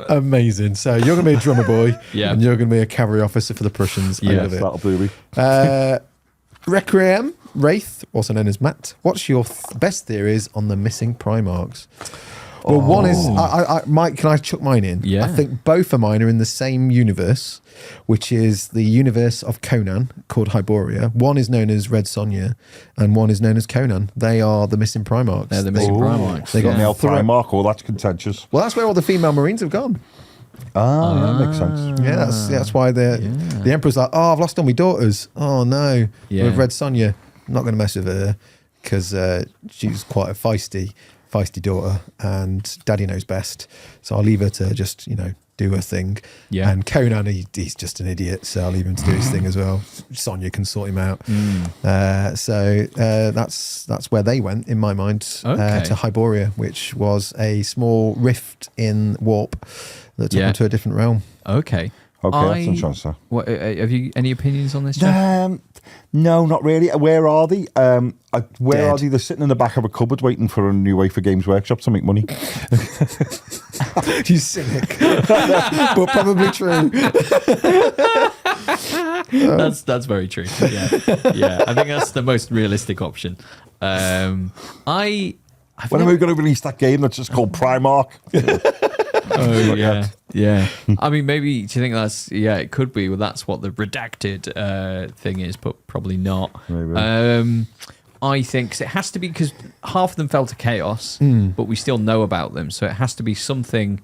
Speaker 1: Amazing. So you're going to be a drummer boy,
Speaker 2: Yeah.
Speaker 1: and you're going to be a cavalry officer for the Prussians.
Speaker 3: Yes, that'll do me.
Speaker 1: Requiem, Wraith, also known as Matt. What's your best theories on the missing Primarchs? Well, one is, Mike, can I chuck mine in?
Speaker 2: Yeah.
Speaker 1: I think both of mine are in the same universe, which is the universe of Conan, called Hyboria. One is known as Red Sonja, and one is known as Conan. They are the missing Primarchs.
Speaker 2: They're the missing Primarchs.
Speaker 1: They got
Speaker 3: Male Primarch, that's contentious.
Speaker 1: Well, that's where all the female Marines have gone.
Speaker 3: That makes sense.
Speaker 1: Yeah, that's why the Emperor's like, I've lost all my daughters. Oh, no.
Speaker 2: Yeah.
Speaker 1: With Red Sonja, I'm not going to mess with her because she's quite a feisty daughter, and Daddy knows best. So I'll leave her to just, do her thing.
Speaker 2: Yeah.
Speaker 1: And Conan, he's just an idiot, so I'll leave him to do his thing as well. Sonia can sort him out. So that's where they went, in my mind, to Hyboria, which was a small rift in warp that took them to a different realm.
Speaker 2: Okay.
Speaker 3: That's interesting.
Speaker 2: What, have you any opinions on this, Geoff?
Speaker 3: No, not really. Where are they? Where
Speaker 1: Dead.
Speaker 3: are they? They're sitting in the back of a cupboard waiting for a new way for Games Workshop to make money.
Speaker 1: You cynic. But probably true.
Speaker 2: That's very true. Yeah. I think that's the most realistic option.
Speaker 3: When are we going to release that game that's just called Primark?
Speaker 2: Oh yeah. I mean, maybe do you think that's it could be. Well, that's what the redacted thing is, but probably not.
Speaker 3: Maybe.
Speaker 2: I think 'cause it has to be, because half of them fell to chaos, but we still know about them, so it has to be something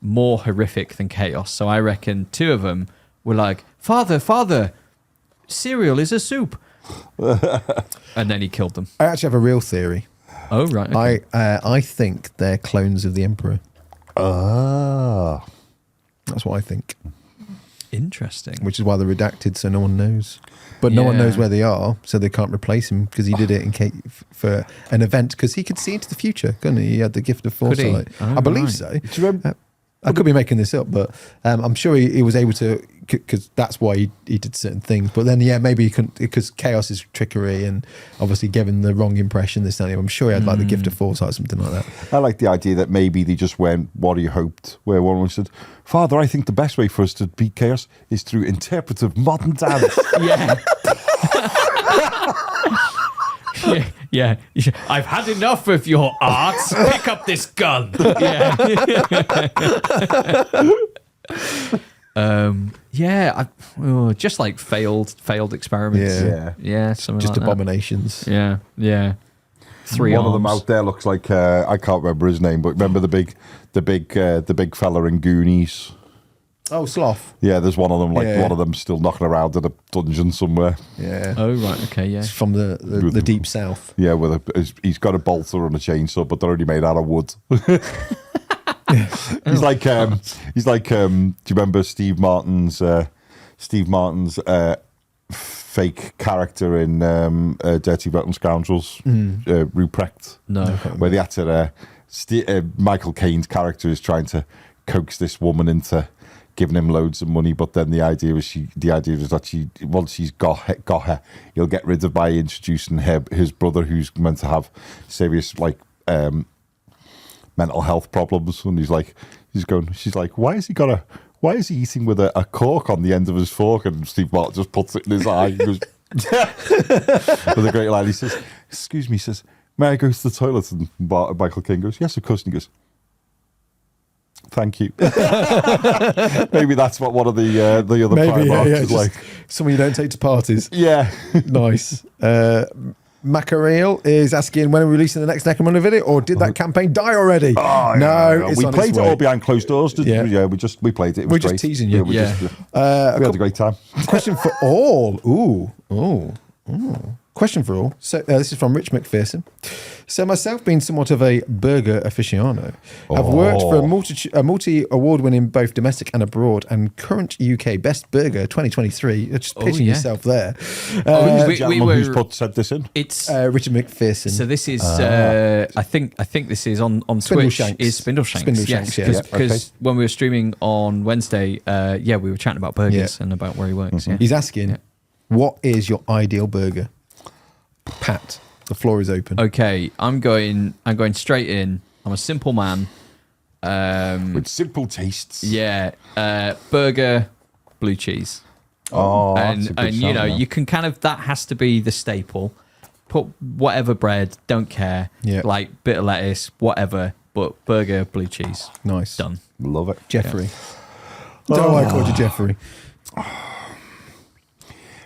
Speaker 2: more horrific than chaos. So I reckon 2 of them were like, Father, cereal is a soup, and then he killed them.
Speaker 1: I actually have a real theory.
Speaker 2: Oh right. Okay.
Speaker 1: I think they're clones of the Emperor. That's what I think.
Speaker 2: Interesting.
Speaker 1: Which is why they're redacted, so no one knows. But no one knows where they are, so they can't replace him, because he did it in case for an event, because he could see into the future, couldn't he? He had the gift of foresight. I believe so.
Speaker 3: Do you remember?
Speaker 1: I could be making this up, but I'm sure he was able to, because that's why he did certain things. But then, maybe he couldn't, because chaos is trickery and obviously giving the wrong impression this time. I'm sure he had like the gift of foresight or something like that.
Speaker 3: I like the idea that maybe they just went, what he hoped, where one said, Father, I think the best way for us to beat chaos is through interpretive modern dance.
Speaker 2: Yeah. I've had enough of your arts. Pick up this gun. Just like failed experiments. Something
Speaker 1: Just
Speaker 2: like
Speaker 1: abominations.
Speaker 2: That. Yeah. 3
Speaker 3: One
Speaker 2: arms.
Speaker 3: of them out there looks like I can't remember his name, but remember the big fella in Goonies.
Speaker 1: Oh, Sloth.
Speaker 3: Yeah, there's one of them. One of them still knocking around in a dungeon somewhere.
Speaker 1: Yeah.
Speaker 2: Oh right, okay, yeah.
Speaker 1: It's from the deep south.
Speaker 3: Yeah, he's got a bolter and a chainsaw, but they're only made out of wood. He's like, do you remember Steve Martin's fake character in Dirty Rotten Scoundrels, Ruprecht?
Speaker 2: No.
Speaker 3: Where they had to, Michael Caine's character is trying to coax this woman into giving him loads of money, but then the idea was that once he's got her, he'll get rid of by introducing his brother, who's meant to have serious mental health problems, and she's like, why is he eating with a cork on the end of his fork? And Steve Martin just puts it in his eye. He goes, with a great line, he says, "Excuse me," he says, "may I go to the toilet?" And Michael Caine goes, "Yes, of course." And he goes, "Thank you." Maybe that's what one of the other Primarchs is like.
Speaker 1: Someone you don't take to parties.
Speaker 3: Yeah.
Speaker 1: Nice. Macariel is asking, when are we releasing the next Necromunda video, or did that campaign die already? No,
Speaker 3: we played it all behind closed doors. We played it. It was
Speaker 1: We're
Speaker 3: great.
Speaker 1: just teasing you.
Speaker 3: We had a great time.
Speaker 1: Question for all. Ooh. Question for all. So this is from Rich McPherson. So myself, being somewhat of a burger aficionado, I've worked for a multi-award-winning both domestic and abroad, and current UK Best Burger 2023. Just pitching yourself there.
Speaker 3: Who's said this in?
Speaker 2: It's
Speaker 1: Richard McPherson.
Speaker 2: So this is, I think this is on Twitch. Is Spindleshanks?
Speaker 1: Yes,
Speaker 2: because when we were streaming on Wednesday, we were chatting about burgers and about where he works. Yeah.
Speaker 1: He's asking, what is your ideal burger? Pat, the floor is open.
Speaker 2: Okay, I'm going straight in. I'm a simple man.
Speaker 3: With simple tastes.
Speaker 2: Yeah. Burger, blue cheese.
Speaker 3: That's a good shout,
Speaker 2: you can kind of, that has to be the staple. Put whatever bread, don't care.
Speaker 1: Yeah.
Speaker 2: Like bit of lettuce, whatever, but burger, blue cheese.
Speaker 1: Nice.
Speaker 2: Done.
Speaker 3: Love it.
Speaker 1: Jeffrey. Don't know why I called you Jeffrey.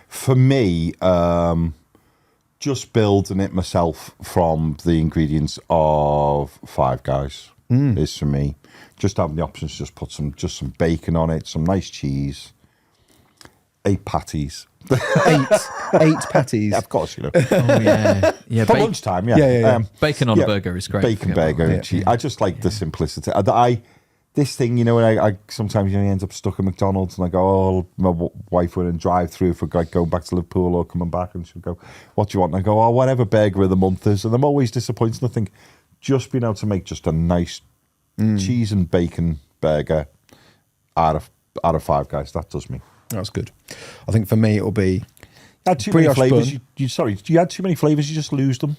Speaker 3: For me, just building it myself from the ingredients of Five Guys is for me. Just having the options to just put some bacon on it, some nice cheese, 8 patties.
Speaker 1: 8 patties.
Speaker 3: Yeah, of course,
Speaker 2: Oh yeah.
Speaker 3: For lunchtime,
Speaker 1: Yeah.
Speaker 2: Bacon on a burger is great.
Speaker 3: Bacon burger and cheese. I just like the simplicity. this thing, you know, when I sometimes you end up stuck at McDonald's and I go, oh, my wife went and drive through for like going back to Liverpool or coming back, and she'll go, what do you want? And I go, oh, whatever burger of the month is. And I'm always disappointed. I think just being able to make just a nice cheese and bacon burger out of Five Guys, that does me.
Speaker 1: That's good. I think for me it'll be
Speaker 3: add too many flavours. You add too many flavours, you just lose them.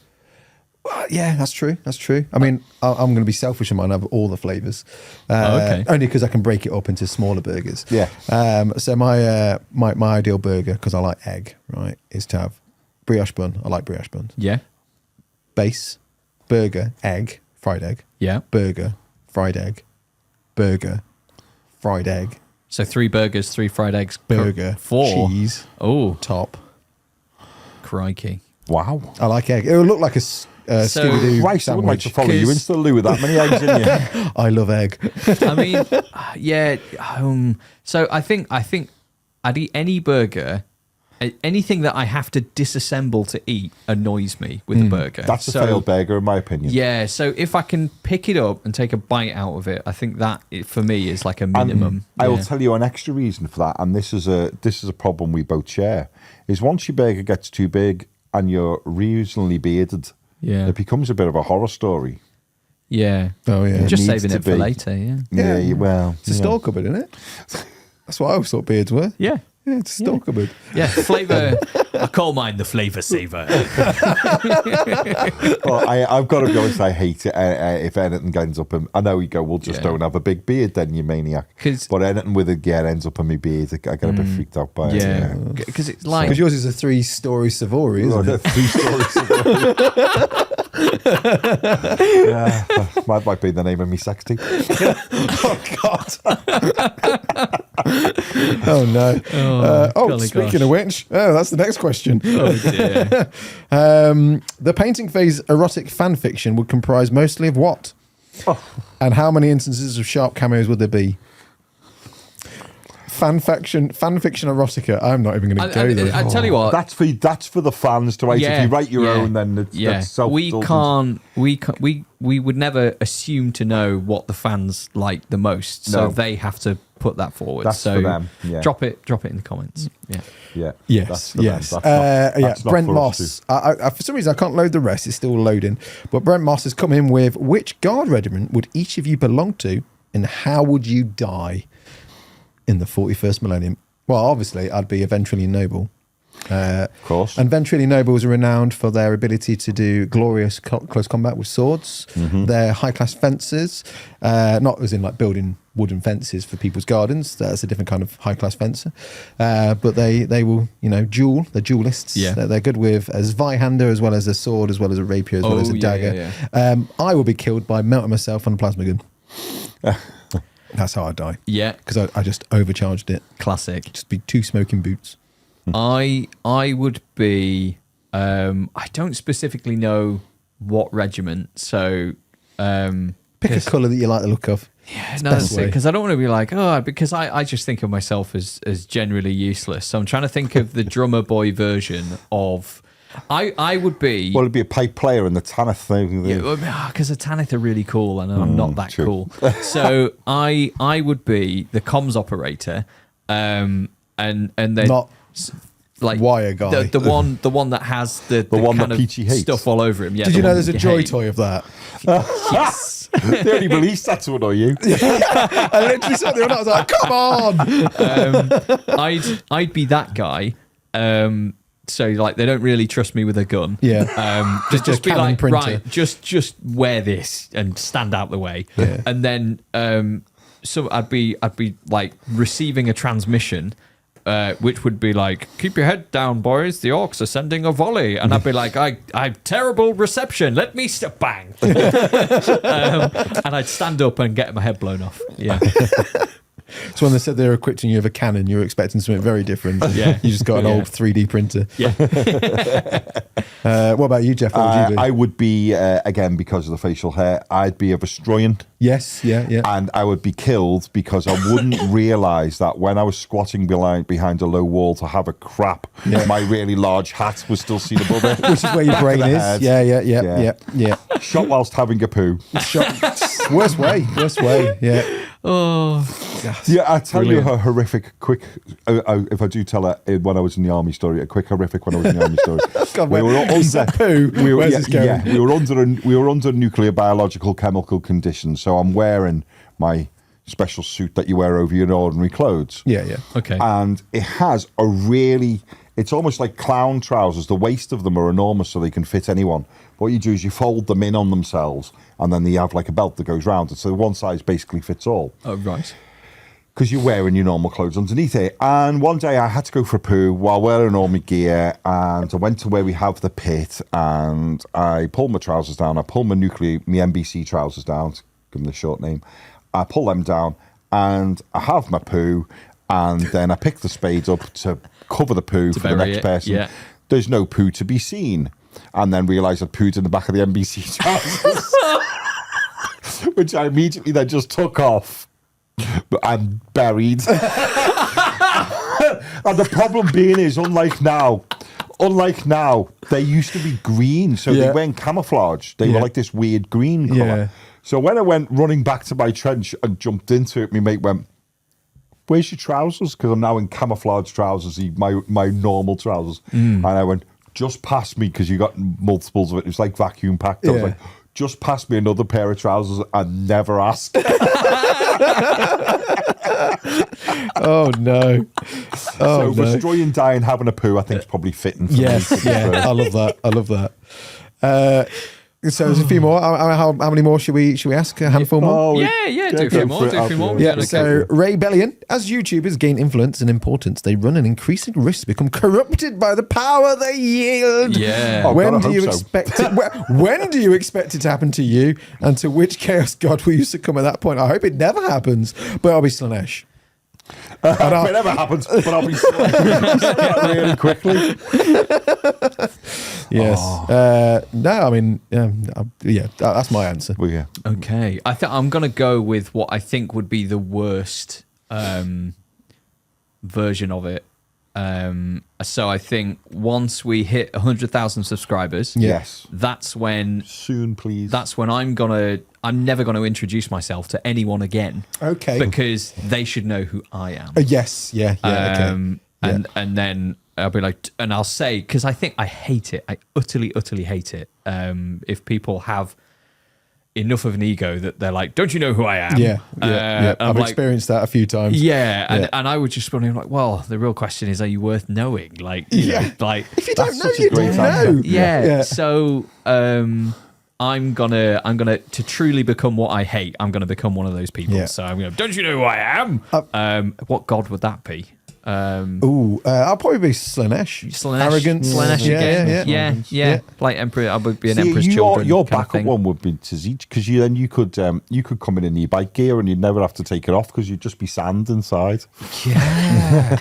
Speaker 1: Yeah, that's true. I mean, I'm going to be selfish in mine. I have all the flavours, only because I can break it up into smaller burgers.
Speaker 3: Yeah.
Speaker 1: So my ideal burger, because I like egg, right, is to have brioche bun. I like brioche buns.
Speaker 2: Yeah.
Speaker 1: Base, burger, egg, fried egg.
Speaker 2: Yeah.
Speaker 1: Burger, fried egg, burger, fried egg.
Speaker 2: So 3 burgers, 3 fried eggs,
Speaker 1: burger,
Speaker 2: 4
Speaker 1: cheese.
Speaker 2: Oh,
Speaker 1: top.
Speaker 2: Crikey!
Speaker 3: Wow.
Speaker 1: I like egg. It would look like a Scooby-Doo
Speaker 3: Christ, I wouldn't like
Speaker 1: sandwich.
Speaker 3: to follow you into the loo with that many eggs in you.
Speaker 1: I love egg.
Speaker 2: I mean, yeah. So I think I'd eat any burger. Anything that I have to disassemble to eat annoys me with a burger.
Speaker 3: That's a failed burger, in my opinion.
Speaker 2: Yeah. So if I can pick it up and take a bite out of it, I think that for me is like a minimum.
Speaker 3: I will tell you an extra reason for that, and this is a problem we both share. Is once your burger gets too big and you're reasonably bearded, it becomes a bit of a horror story.
Speaker 2: Yeah.
Speaker 1: Oh yeah.
Speaker 2: Just saving it for later. Yeah.
Speaker 3: Well,
Speaker 1: it's a store cupboard, isn't it? That's what I always thought beards were.
Speaker 2: Yeah.
Speaker 1: Yeah, it's a store cupboard.
Speaker 2: Yeah, flavour. I call mine the flavour saver.
Speaker 3: Well, I've got to be honest, I hate it if anything ends up in... I know you go, well, just don't have a big beard then, you maniac. But anything with a ends up in my beard, I get a bit freaked out by it.
Speaker 2: Yeah, because it's like...
Speaker 1: Because yours is a 3-story Savory, isn't it?
Speaker 3: 3-story Savory. Yeah, that might be the name of me sex tape.
Speaker 1: Oh, God. Oh, no. Speaking of which, that's the next question.
Speaker 2: Oh, dear.
Speaker 1: The painting phase erotic fan fiction would comprise mostly of what? And how many instances of sharp cameos would there be? Fan fiction erotica. I'm not even going to go there.
Speaker 2: I tell you what,
Speaker 3: that's for the fans to write. If you write your own, then that's
Speaker 2: self-indulgent. We would never assume to know what the fans like the most, so they have to put that forward.
Speaker 3: That's for them. Yeah.
Speaker 2: Drop it in the comments. Yeah.
Speaker 1: Yes. Brent Moss. For some reason, I can't load the rest. It's still loading. But Brent Moss has come in with: which guard regiment would each of you belong to, and how would you die in the 41st millennium? Well, obviously, I'd be a Ventrilian noble.
Speaker 3: Of course.
Speaker 1: And Ventrilian nobles are renowned for their ability to do glorious close combat with swords. They're high-class fencers, not as in like building wooden fences for people's gardens. That's a different kind of high-class fencer. But they will, duel. They're duelists.
Speaker 2: Yeah.
Speaker 1: They're good with a Zweihander as well as a sword, as well as a rapier, as well as a dagger. I will be killed by melting myself on a plasma gun. That's how I die.
Speaker 2: Yeah.
Speaker 1: Because I just overcharged it.
Speaker 2: Classic.
Speaker 1: Just be 2 smoking boots.
Speaker 2: I would be... I don't specifically know what regiment, so...
Speaker 1: Pick a colour that you like the look of.
Speaker 2: Yeah, no, that's it. Because I don't want to be like, because I just think of myself as generally useless. So I'm trying to think of the drummer boy version of... I would be...
Speaker 3: Well, it'd be a pipe player in the Tanith thing.
Speaker 2: Because the Tanith are really cool, and I'm not that cool. So I would be the comms operator, and then
Speaker 1: not
Speaker 2: like
Speaker 1: wire guy,
Speaker 2: the one that has the
Speaker 3: one
Speaker 2: kind
Speaker 3: that
Speaker 2: of
Speaker 3: Peachy hates.
Speaker 2: stuff all over him. Yeah,
Speaker 1: did you know there's a joy
Speaker 2: hate.
Speaker 1: toy of that?
Speaker 2: Yes.
Speaker 3: They only released that to annoy you.
Speaker 1: I literally saw the other night, I was like, come on.
Speaker 2: I'd be that guy. So like they don't really trust me with a gun.
Speaker 1: Yeah.
Speaker 2: Just be like,
Speaker 1: printer.
Speaker 2: right, just wear this and stand out the way.
Speaker 1: Yeah.
Speaker 2: And then so I'd be like receiving a transmission, which would be like, keep your head down, boys. The orcs are sending a volley. And I'd be like, I've terrible reception. Let me bang. And I'd stand up and get my head blown off. Yeah.
Speaker 1: So when they said they were equipping you with a cannon, you were expecting something very different.
Speaker 2: Yeah.
Speaker 1: You just got an old 3D printer.
Speaker 2: Yeah.
Speaker 1: What about you, Geoff? What would you be?
Speaker 3: I would be, again, because of the facial hair, I'd be a Vestroyan.
Speaker 1: Yes, yeah.
Speaker 3: And I would be killed because I wouldn't realise that when I was squatting behind a low wall to have a crap, my really large hat was still seen above it.
Speaker 1: Which is where your brain is. Yeah.
Speaker 3: Shot whilst having a poo.
Speaker 1: Worst way, yeah.
Speaker 2: Oh, yes.
Speaker 3: Yeah, I tell
Speaker 2: Brilliant.
Speaker 3: you a horrific, quick. If I do tell when I was in the army story, a quick horrific when I was in the army story.
Speaker 1: God,
Speaker 3: we were under
Speaker 1: poo. Where's this going?
Speaker 3: Yeah, we were under nuclear, biological, chemical conditions. So I'm wearing my special suit that you wear over your ordinary clothes.
Speaker 1: Yeah, yeah.
Speaker 2: Okay.
Speaker 3: And it has it's almost like clown trousers. The waist of them are enormous, so they can fit anyone. What you do is you fold them in on themselves, and then you have like a belt that goes round it. So one size basically fits all.
Speaker 2: Oh, right.
Speaker 3: Because you're wearing your normal clothes underneath it. And one day I had to go for a poo while wearing all my gear, and I went to where we have the pit, and I pulled my trousers down. I pulled my NBC trousers down, to give them the short name. I pull them down, and I have my poo, and then I pick the spades up to cover the poo for the next person.
Speaker 2: Yeah.
Speaker 3: There's no poo to be seen. And then realised I'd pooed in the back of the NBC trousers, which I immediately then just took off and buried. And the problem being is, unlike now, they used to be green, so they weren't camouflage. They were like this weird green colour.
Speaker 1: Yeah.
Speaker 3: So when I went running back to my trench and jumped into it, my mate went, "Where's your trousers?" Because I'm now in camouflage trousers, my normal trousers. And I went, "Just pass me," because you got multiples of it. It's like vacuum packed. I was like, "Just pass me another pair of trousers and never ask."
Speaker 1: Oh no! Oh,
Speaker 3: So destroying, dying, having a poo, I think is probably fitting. For
Speaker 1: yes,
Speaker 3: me.
Speaker 1: yeah. I love that. I love that. So there's a few more. How many more should we ask? A handful more.
Speaker 3: Oh,
Speaker 2: Yeah, do a few more.
Speaker 1: Yeah,
Speaker 2: Okay.
Speaker 1: so Ray Bellion, as YouTubers gain influence and importance, they run an increasing risk to become corrupted by the power they yield.
Speaker 2: Yeah.
Speaker 3: Oh,
Speaker 1: When
Speaker 3: God, I
Speaker 1: do you
Speaker 3: hope so.
Speaker 1: expect it? When do you expect it to happen to you? And to which chaos god will you succumb at that point? I hope it never happens, but I'll be Slanesh.
Speaker 3: It never happens, but I'll be really quickly.
Speaker 1: Yes. No, I mean, that's my answer.
Speaker 3: Well, yeah.
Speaker 2: Okay. I think I'm going to go with what I think would be the worst version of it. So I think once we hit 100,000 subscribers,
Speaker 3: Yes.
Speaker 2: that's when
Speaker 3: Soon, please.
Speaker 2: that's when I'm never going to introduce myself to anyone again.
Speaker 1: Okay.
Speaker 2: Because they should know who I am.
Speaker 1: Yes. Yeah. Okay.
Speaker 2: And then I'll be like, and I'll say, because I think I hate it. I utterly hate it. If people have enough of an ego that they're like, "Don't you know who I am?"
Speaker 1: Yeah. I've
Speaker 2: like,
Speaker 1: experienced that a few times.
Speaker 2: Yeah, and I would just be like, well, the real question is, are you worth knowing? Like, you know, like
Speaker 1: If you don't
Speaker 3: That's
Speaker 1: know,
Speaker 3: such a
Speaker 1: you
Speaker 3: great
Speaker 1: don't
Speaker 3: answer.
Speaker 1: know.
Speaker 2: yeah. So I'm gonna to truly become what I hate. I'm gonna become one of those people.
Speaker 1: Yeah.
Speaker 2: So I'm gonna. Don't you know who I am? What god would that be?
Speaker 1: I'll probably be Slanesh.
Speaker 2: Slanesh,
Speaker 1: Arrogance.
Speaker 2: Slanesh again.
Speaker 1: Yeah.
Speaker 2: Yeah. Like Emperor, I would be an
Speaker 3: See,
Speaker 2: Emperor's
Speaker 3: your
Speaker 2: children.
Speaker 3: your
Speaker 2: kind of
Speaker 3: backup
Speaker 2: thing.
Speaker 3: one would be Tzatziki, because you could come in your bike gear and you'd never have to take it off because you'd just be sand inside.
Speaker 1: Yeah.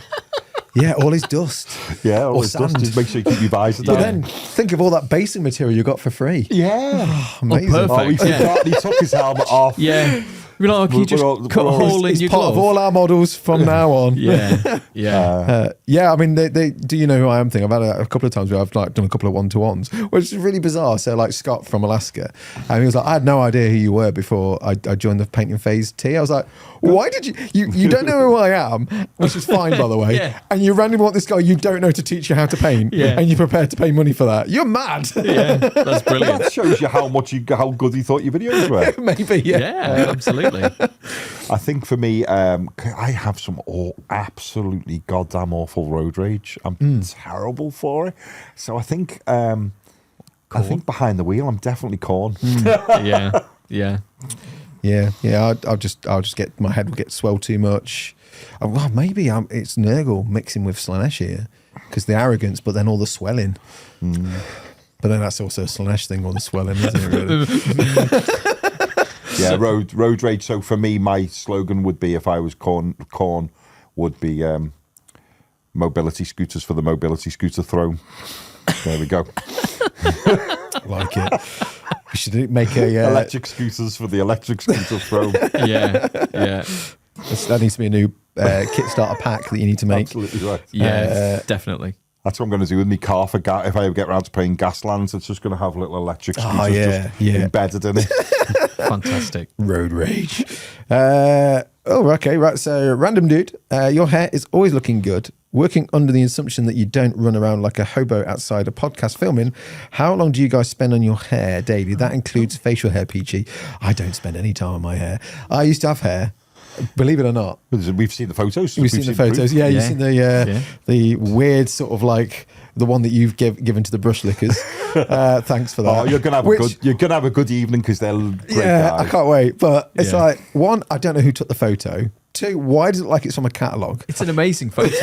Speaker 1: Yeah, all his dust.
Speaker 3: Yeah, all
Speaker 1: Or
Speaker 3: it's dust.
Speaker 1: sand.
Speaker 3: Just make sure you keep your visor down.
Speaker 1: But then think of all that basing material you got for free.
Speaker 3: Yeah.
Speaker 1: Amazing.
Speaker 2: perfect.
Speaker 3: He took his helmet off.
Speaker 2: Yeah. Be like, can you just cut a hole in
Speaker 1: It's
Speaker 2: your
Speaker 1: part
Speaker 2: glove?
Speaker 1: of all our models from now on.
Speaker 2: Yeah. Yeah.
Speaker 1: Yeah, I mean, they do you know who I am thing? I've had a couple of times where I've like done a couple of one-to-ones, which is really bizarre. So like Scott from Alaska, and he was like, I had no idea who you were before I joined the painting phase tea. I was like, why did you don't know who I am, which is fine by the way,
Speaker 2: Yeah.
Speaker 1: and you randomly want this guy you don't know to teach you how to paint,
Speaker 2: Yeah.
Speaker 1: and you're prepared to pay money for that. You're mad.
Speaker 2: Yeah. That's brilliant.
Speaker 3: That shows you how good he thought your videos were.
Speaker 1: Maybe, yeah.
Speaker 2: Yeah, absolutely.
Speaker 3: I think for me, I have some absolutely goddamn awful road rage. I'm terrible for it. So I think behind the wheel, I'm definitely Corn.
Speaker 2: Yeah. Yeah.
Speaker 1: Yeah. I'll just get my head will get swelled too much. Well, maybe it's Nurgle mixing with Slanesh here because the arrogance, but then all the swelling. But then that's also a Slanesh thing, all the swelling, isn't it? Really?
Speaker 3: Yeah, road rage. So for me, my slogan would be, if I was Corn would be mobility scooters for the mobility scooter throne. There we go.
Speaker 1: Like it. We should make a
Speaker 3: Electric scooters for the electric scooter throne.
Speaker 2: Yeah. Yeah.
Speaker 1: that needs to be a new Kickstarter pack that you need to make.
Speaker 3: Absolutely right.
Speaker 2: Yeah. Definitely.
Speaker 3: That's what I'm going to do with my car for if I ever get around to playing Gaslands. It's just going to have little electric scooters
Speaker 1: Oh, yeah,
Speaker 3: just
Speaker 1: yeah.
Speaker 3: embedded in it.
Speaker 2: Fantastic.
Speaker 1: Road rage. Oh, okay, right. So, random dude, your hair is always looking good. Working under the assumption that you don't run around like a hobo outside a podcast filming, how long do you guys spend on your hair daily? That includes facial hair, Peachy. I don't spend any time on my hair. I used to have hair. Believe it or not,
Speaker 3: we've seen the photos.
Speaker 1: We've seen the photos. Yeah, you've seen the weird sort of like the one that you've given to the brush lickers. Thanks for that.
Speaker 3: Oh, you're gonna have a good evening because they're great
Speaker 1: yeah,
Speaker 3: guys.
Speaker 1: I can't wait. But it's like, one, I don't know who took the photo. Two, why does it look like it's from a catalogue?
Speaker 2: It's an amazing photo.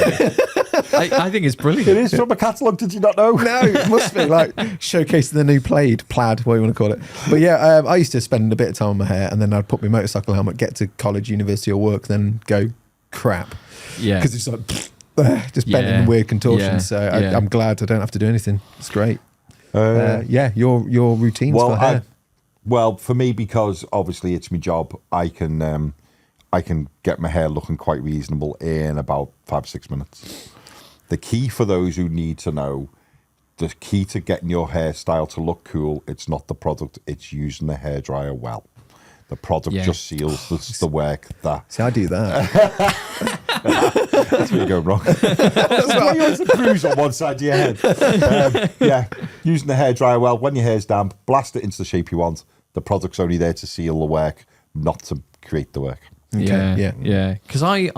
Speaker 2: I think it's brilliant.
Speaker 3: It is from a catalogue. Did you not know?
Speaker 1: No, it must be like showcasing the new plaid, what you want to call it. But yeah, I used to spend a bit of time on my hair, and then I'd put my motorcycle helmet, get to college, university, or work, then go crap.
Speaker 2: Yeah,
Speaker 1: because it's like just bending in weird contortions. So I'm glad I don't have to do anything. It's great. Your routines for hair.
Speaker 3: Well, for me, because obviously it's my job, I can get my hair looking quite reasonable in about 5-6 minutes. The key for those who need to know, the key to getting your hairstyle to look cool, it's not the product, it's using the hairdryer well. The product just seals the work.
Speaker 1: See, I do that.
Speaker 3: That's where you go wrong. That's why you want to cruise on one side of your head. Using the hairdryer well. When your hair's damp, blast it into the shape you want. The product's only there to seal the work, not to create the work.
Speaker 2: Okay. Yeah. Because I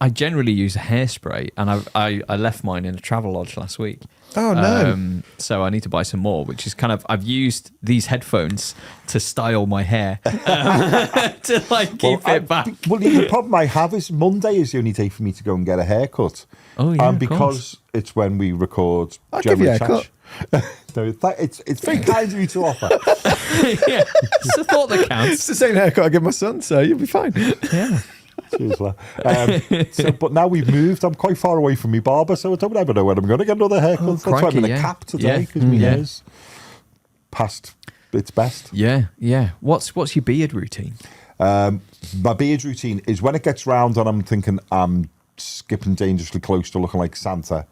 Speaker 2: generally use a hairspray, and I left mine in a travel lodge last week.
Speaker 1: Oh no!
Speaker 2: So I need to buy some more, which is kind of, I've used these headphones to style my hair to like keep it back.
Speaker 3: Well, the problem I have is Monday is the only day for me to go and get a haircut.
Speaker 2: Oh yeah,
Speaker 3: and because it's when we record.
Speaker 1: I'll give you a haircut.
Speaker 3: No, it's very kind of you to offer.
Speaker 2: Yeah, it's the thought that counts.
Speaker 1: It's the same haircut I give my son, so you'll be fine.
Speaker 2: Yeah.
Speaker 3: But now we've moved. I'm quite far away from my barber, so I don't ever know when I'm going to get another haircut. That's why I'm in a cap today, because my hair's past its best.
Speaker 2: Yeah. What's your beard routine?
Speaker 3: My beard routine is when it gets round and I'm thinking I'm skipping dangerously close to looking like Santa,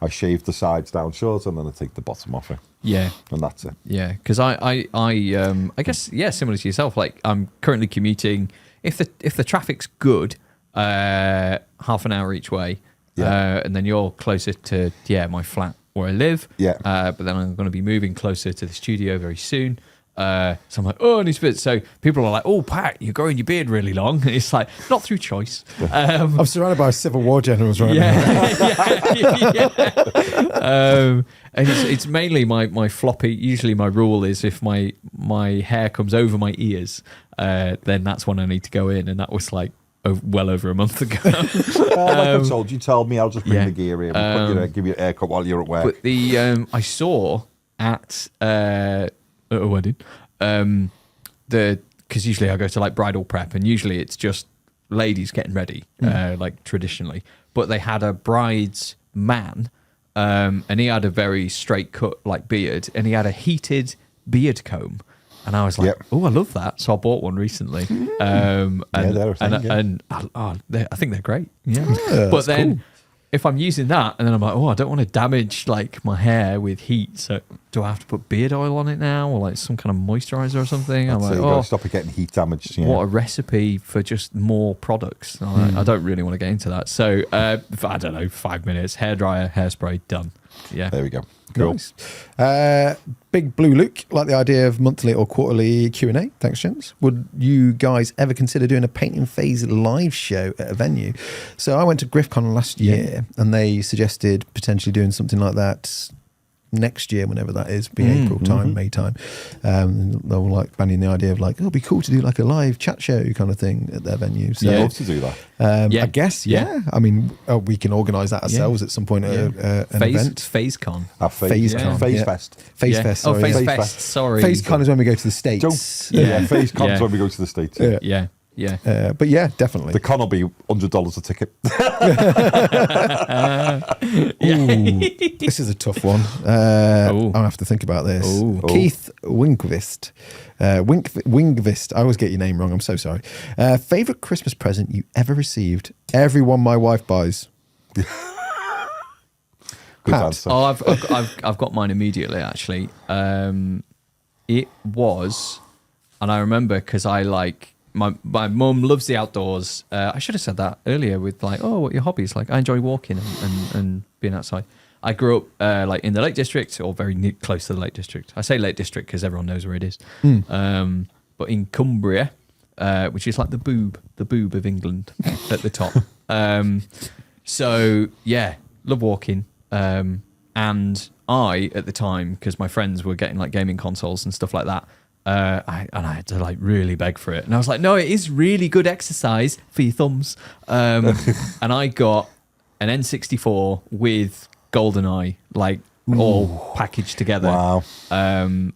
Speaker 3: I shave the sides down short and then I take the bottom off it.
Speaker 2: Yeah.
Speaker 3: And that's it.
Speaker 2: Yeah, because I guess, similar to yourself, like I'm currently commuting. If the traffic's good, half an hour each way, and then you're closer to my flat where I live.
Speaker 3: Yeah.
Speaker 2: But then I'm going to be moving closer to the studio very soon. So I'm like, I need to fit. So people are like, oh, Pat, you're growing your beard really long. And it's like, not through choice.
Speaker 1: I'm surrounded by Civil War generals right now.
Speaker 2: And it's mainly my floppy. Usually my rule is if my hair comes over my ears, then that's when I need to go in. And that was like well over a month ago.
Speaker 3: Like I told you, tell me, I'll just bring the gear in. We'll give you a haircut while you're at work.
Speaker 2: But I saw at a wedding, because usually I go to like bridal prep, and usually it's just ladies getting ready, like traditionally. But they had a bride's man, and he had a very straight cut like beard, and he had a heated beard comb. And I was like, oh, I love that. So I bought one recently. I think they're great. Yeah. But then cool. If I'm using that and then I'm like, oh, I don't want to damage like my hair with heat. So do I have to put beard oil on it now or like some kind of moisturizer or something? I'm like,
Speaker 3: oh, stop it getting heat damaged. Yeah.
Speaker 2: What a recipe for just more products. I don't really want to get into that. So I don't know, 5 minutes, hairdryer, hairspray, done. Yeah.
Speaker 3: There we go. Cool.
Speaker 1: Nice. Big Blue Luke, like the idea of monthly or quarterly Q&A. Thanks, James. Would you guys ever consider doing a Painting Phase live show at a venue? So I went to GriffCon last year and they suggested potentially doing something like that next year, whenever that is, be April time, May time. They were like banning the idea of like, oh, it'd be cool to do like a live chat show kind of thing at their venue. So
Speaker 3: I'd love to do that.
Speaker 1: I guess, I mean, we can organise that ourselves at some point at an event.
Speaker 2: FazeCon.
Speaker 3: FazeCon. Phase Fest.
Speaker 1: Phase Fest, sorry.
Speaker 2: Phase Fest, sorry.
Speaker 1: FazeCon is when we go to the States.
Speaker 3: FazeCon is when we go to the States.
Speaker 2: Yeah.
Speaker 1: But yeah, definitely.
Speaker 3: The con will be $100 a ticket.
Speaker 1: This is a tough one. I'll have to think about this. Keith Winkvist. Wingvist. I always get your name wrong. I'm so sorry. Favorite Christmas present you ever received? Every one my wife buys.
Speaker 3: Good answer.
Speaker 2: Oh, I've got mine immediately. Actually, it was, and I remember because I like my mum loves the outdoors. I should have said that earlier with like, oh, what are your hobbies? Like, I enjoy walking and being outside. I grew up like in the Lake District, or very close to the Lake District. I say Lake District because everyone knows where it is. But in Cumbria, which is like the boob of England at the top. So yeah, love walking. And I, at the time, because my friends were getting like gaming consoles and stuff like that, I had to like really beg for it. And I was like, no, it is really good exercise for your thumbs. And I got an N64 with GoldenEye, like all packaged together.
Speaker 3: Wow.
Speaker 2: And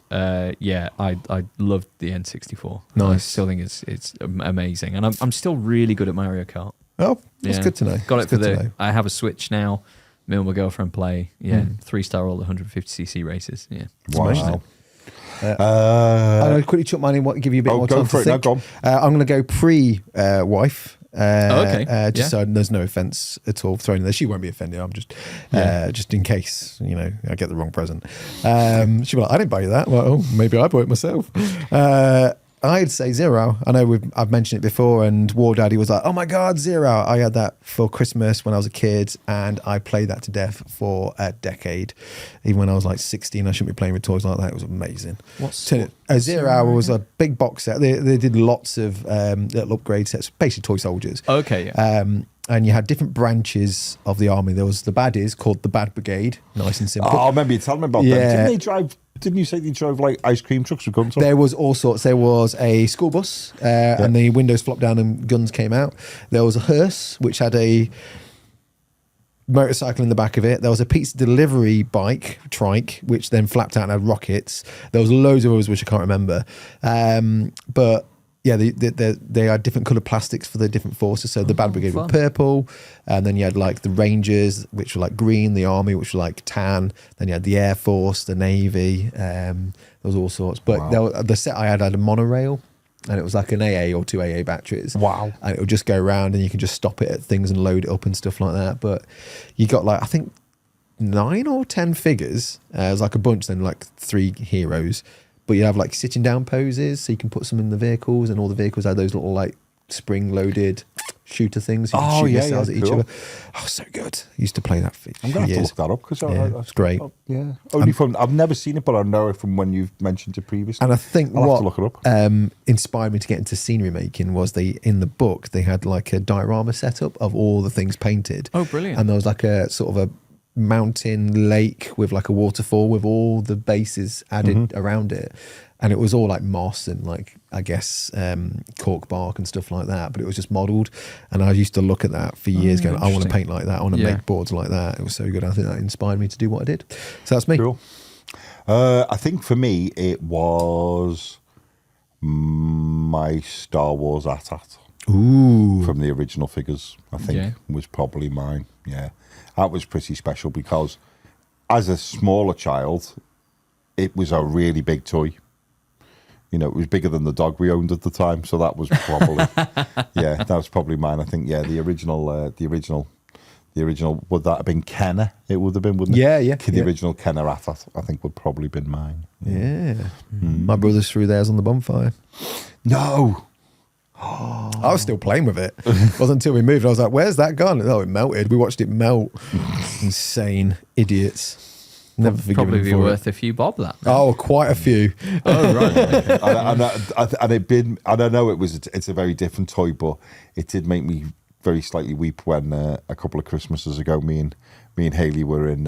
Speaker 2: I loved the N64.
Speaker 1: Nice.
Speaker 2: I still think it's amazing. And I'm still really good at Mario Kart.
Speaker 1: Oh, that's good to know.
Speaker 2: Got it for I have a Switch now. Me and my girlfriend play. Yeah, 3-star all the 150cc races. Yeah,
Speaker 3: wow.
Speaker 1: Amazing. I'm going to quickly chuck mine in, give you a bit more time to think. No, go on. I'm going to go pre-wife. Just so there's no offence at all thrown in there. She won't be offended. I'm just in case, I get the wrong present. She'll be like, I didn't buy you that. Well, maybe I bought it myself. I'd say Zero. I know I've mentioned it before, and War Daddy was like, oh my God, Zero. I had that for Christmas when I was a kid, and I played that to death for a decade. Even when I was like 16, I shouldn't be playing with toys like that. It was amazing. Zero was a big box set. They did lots of little upgrade sets, basically toy soldiers.
Speaker 2: Okay, yeah.
Speaker 1: And you had different branches of the army. There was the baddies called the Bad Brigade, nice and simple.
Speaker 3: Oh, I remember you telling me about them. Didn't you say they drove like ice cream trucks with guns on?
Speaker 1: There was all sorts. There was a school bus, and the windows flopped down and guns came out. There was a hearse, which had a motorcycle in the back of it. There was a pizza delivery bike, trike, which then flapped out and had rockets. There was loads of others, which I can't remember. But yeah, they had different coloured plastics for the different forces. So the Bad Brigade were purple, and then you had like the Rangers, which were like green, the Army, which were like tan. Then you had the Air Force, the Navy. There was all sorts. But the set I had a monorail, and it was like an AA or 2 AA batteries.
Speaker 3: Wow.
Speaker 1: And it would just go around, and you can just stop it at things and load it up and stuff like that. But you got like, I think 9 or 10 figures. It was like a bunch, then like 3 heroes. But you have like sitting down poses, so you can put some in the vehicles, and all the vehicles had those little like spring-loaded shooter things. You can shoot missiles at each other. Oh, so good. I used to play that for
Speaker 3: I'm going to have to look that up because
Speaker 1: it's great.
Speaker 3: Only from I've never seen it, but I know it from when you've mentioned it previously.
Speaker 1: And I think
Speaker 3: I'll have to look it
Speaker 1: up. Inspired me to get into scenery making was in the book they had like a diorama setup of all the things painted.
Speaker 2: Oh, brilliant!
Speaker 1: And there was like a sort of a mountain lake with like a waterfall with all the bases added around it, and it was all like moss and like I guess cork bark and stuff like that, but it was just modelled. And I used to look at that for years going, I want to paint like that, I want to make boards like that. It was so good. I think that inspired me to do what I did. So that's me.
Speaker 3: Cool. I think for me it was my Star Wars AT-AT.
Speaker 1: Ooh,
Speaker 3: from the original figures, I think was probably mine. Yeah, that was pretty special because as a smaller child, it was a really big toy. It was bigger than the dog we owned at the time, so that was probably that was probably mine. I think the original would that have been Kenner? It would have been, wouldn't it? The original Kenner AT-AT, I think, would probably been mine.
Speaker 1: My brothers threw theirs on the bonfire.
Speaker 3: No.
Speaker 1: I was still playing with it. It wasn't until we moved. I was like, where's that gone? Oh, it melted. We watched it melt. Insane idiots. Never forgiven
Speaker 2: Probably be
Speaker 1: for
Speaker 2: worth
Speaker 1: it.
Speaker 2: a few bob, that.
Speaker 1: Oh, quite a few.
Speaker 3: Oh, right. and I know it's a very different toy, but it did make me very slightly weep when a couple of Christmases ago, me and Hayley were in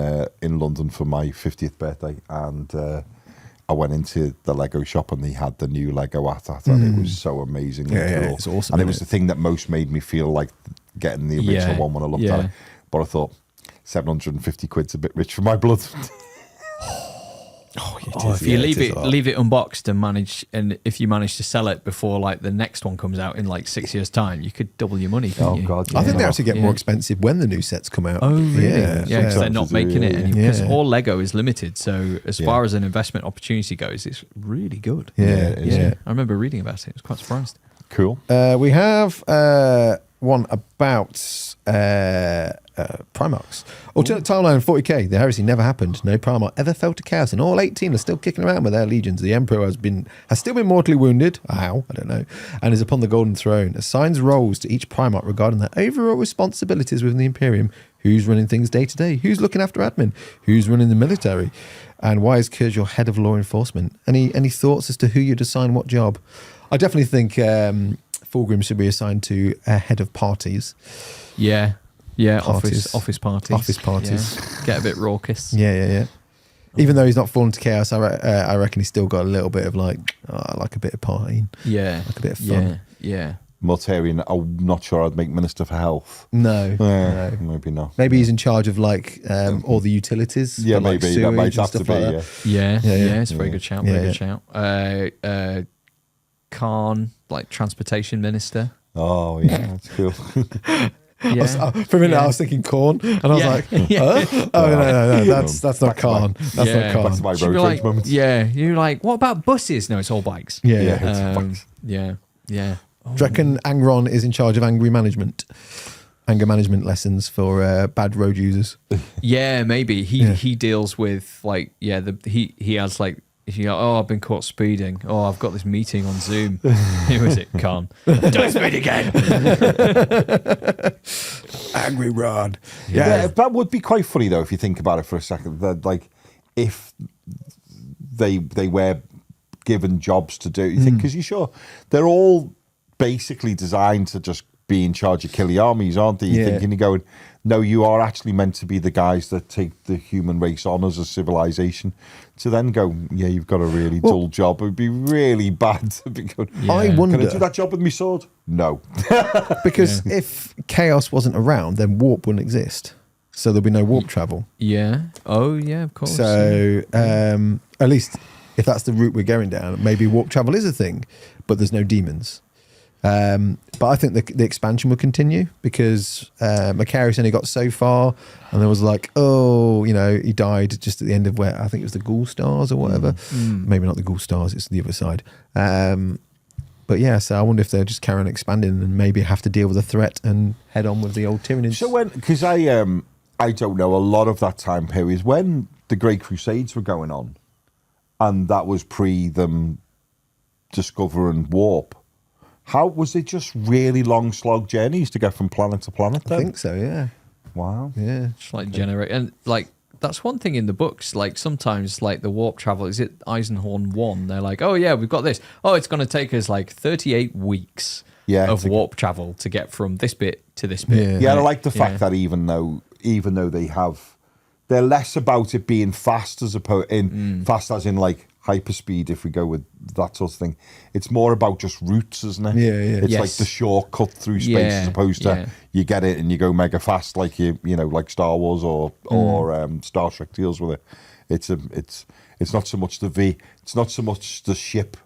Speaker 3: London for my 50th birthday, and I went into the Lego shop and they had the new Lego AT-AT, and it was so amazing. Cool.
Speaker 1: It's awesome.
Speaker 3: And it was the thing that most made me feel like getting the original one when I looked at it. But I thought, 750 quid's a bit rich for my blood.
Speaker 2: If you leave it unboxed and if you manage to sell it before like the next one comes out in like 6 years' time, you could double your money.
Speaker 3: Oh God!
Speaker 1: I think they actually get more expensive when the new sets come out.
Speaker 2: Oh really? Yeah, because they're not making it anymore. Because all Lego is limited. So as far as an investment opportunity goes, it's really good.
Speaker 1: Yeah.
Speaker 2: I remember reading about it. I was quite surprised.
Speaker 3: Cool.
Speaker 1: We have one about Primarchs. Alternate timeline 40k. The heresy never happened. No Primarch ever fell to chaos, and all 18 are still kicking around with their legions. The Emperor has still been mortally wounded. How? I don't know. And is upon the Golden Throne. Assigns roles to each Primarch regarding their overall responsibilities within the Imperium. Who's running things day to day? Who's looking after admin? Who's running the military? And why is Kurz your head of law enforcement? Any thoughts as to who you'd assign what job? I definitely think Fulgrim should be assigned to a head of parties.
Speaker 2: Yeah,
Speaker 1: Parties.
Speaker 2: office parties.
Speaker 1: Office parties.
Speaker 2: Yeah. Get a bit raucous.
Speaker 1: Yeah. Even though he's not fallen to chaos, I reckon he's still got a little bit of I like a bit of partying.
Speaker 2: Yeah.
Speaker 1: Like a bit of fun.
Speaker 2: Yeah.
Speaker 3: Mortarion, I'm not sure I'd make Minister for Health.
Speaker 1: No.
Speaker 3: Maybe not.
Speaker 1: Maybe he's in charge of all the utilities.
Speaker 3: Yeah,
Speaker 1: for,
Speaker 3: maybe that might have to be.
Speaker 1: Like
Speaker 3: Yeah.
Speaker 2: Yeah. It's a very good shout.
Speaker 1: Yeah,
Speaker 2: Very good shout. Khan, like transportation minister.
Speaker 3: Oh yeah, that's cool.
Speaker 2: Yeah.
Speaker 1: For a minute, I was thinking corn, and I was like, huh? Oh no, that's not Khan. That's not Khan.
Speaker 3: That's my
Speaker 2: Should be
Speaker 3: road rage
Speaker 2: like,
Speaker 3: moment.
Speaker 2: yeah, you're like, what about buses? No, it's all bikes.
Speaker 1: Yeah.
Speaker 2: Yeah.
Speaker 1: Do you reckon Angron is in charge of anger management lessons for bad road users?
Speaker 2: Yeah, maybe he deals with he has like, if you go, I've been caught speeding. Oh, I've got this meeting on Zoom. Who is it? Khan. Don't speed again.
Speaker 1: Angry Rod.
Speaker 3: Yeah, that would be quite funny though if you think about it for a second. That like if they were given jobs to do, you think because you're sure they're all basically designed to just be in charge of killing armies, aren't they? You're thinking, you're going, no, you are actually meant to be the guys that take the human race on as a civilization. To then go, you've got a really dull job. It would be really bad to be going,
Speaker 1: I wonder.
Speaker 3: Can I do that job with my sword? No.
Speaker 1: Because if chaos wasn't around, then warp wouldn't exist. So there'll be no warp travel.
Speaker 2: Yeah. Oh, yeah, of course.
Speaker 1: So at least if that's the route we're going down, maybe warp travel is a thing, but there's no demons. But I think the expansion will continue because Macarius only got so far, and there was like, he died just at the end of where I think it was the Ghoul Stars or whatever. Maybe not the Ghoul Stars; it's the other side. But yeah, so I wonder if they're just carrying on expanding and maybe have to deal with a threat and head on with the old Tyranids.
Speaker 3: So because I don't know, a lot of that time period when the Great Crusades were going on, and that was pre them discovering warp. How was it? Just really long slog journeys to get from planet to planet? Then?
Speaker 1: I think so. Yeah.
Speaker 3: Wow.
Speaker 1: Yeah.
Speaker 2: Just like generate, and like that's one thing in the books. Like sometimes, like the warp travel, is it Eisenhorn 1? They're like, oh yeah, we've got this. Oh, it's going to take us like 38 weeks of warp travel to get from this bit to this bit.
Speaker 3: Yeah, I like the fact that even though they're less about it being fast as opposed fast as in like hyperspeed, if we go with that sort of thing. It's more about just routes, isn't it?
Speaker 1: Yeah.
Speaker 3: It's like the shortcut through space as opposed to you get it and you go mega fast like like Star Wars or Star Trek deals with it. It's not so much it's not so much the ship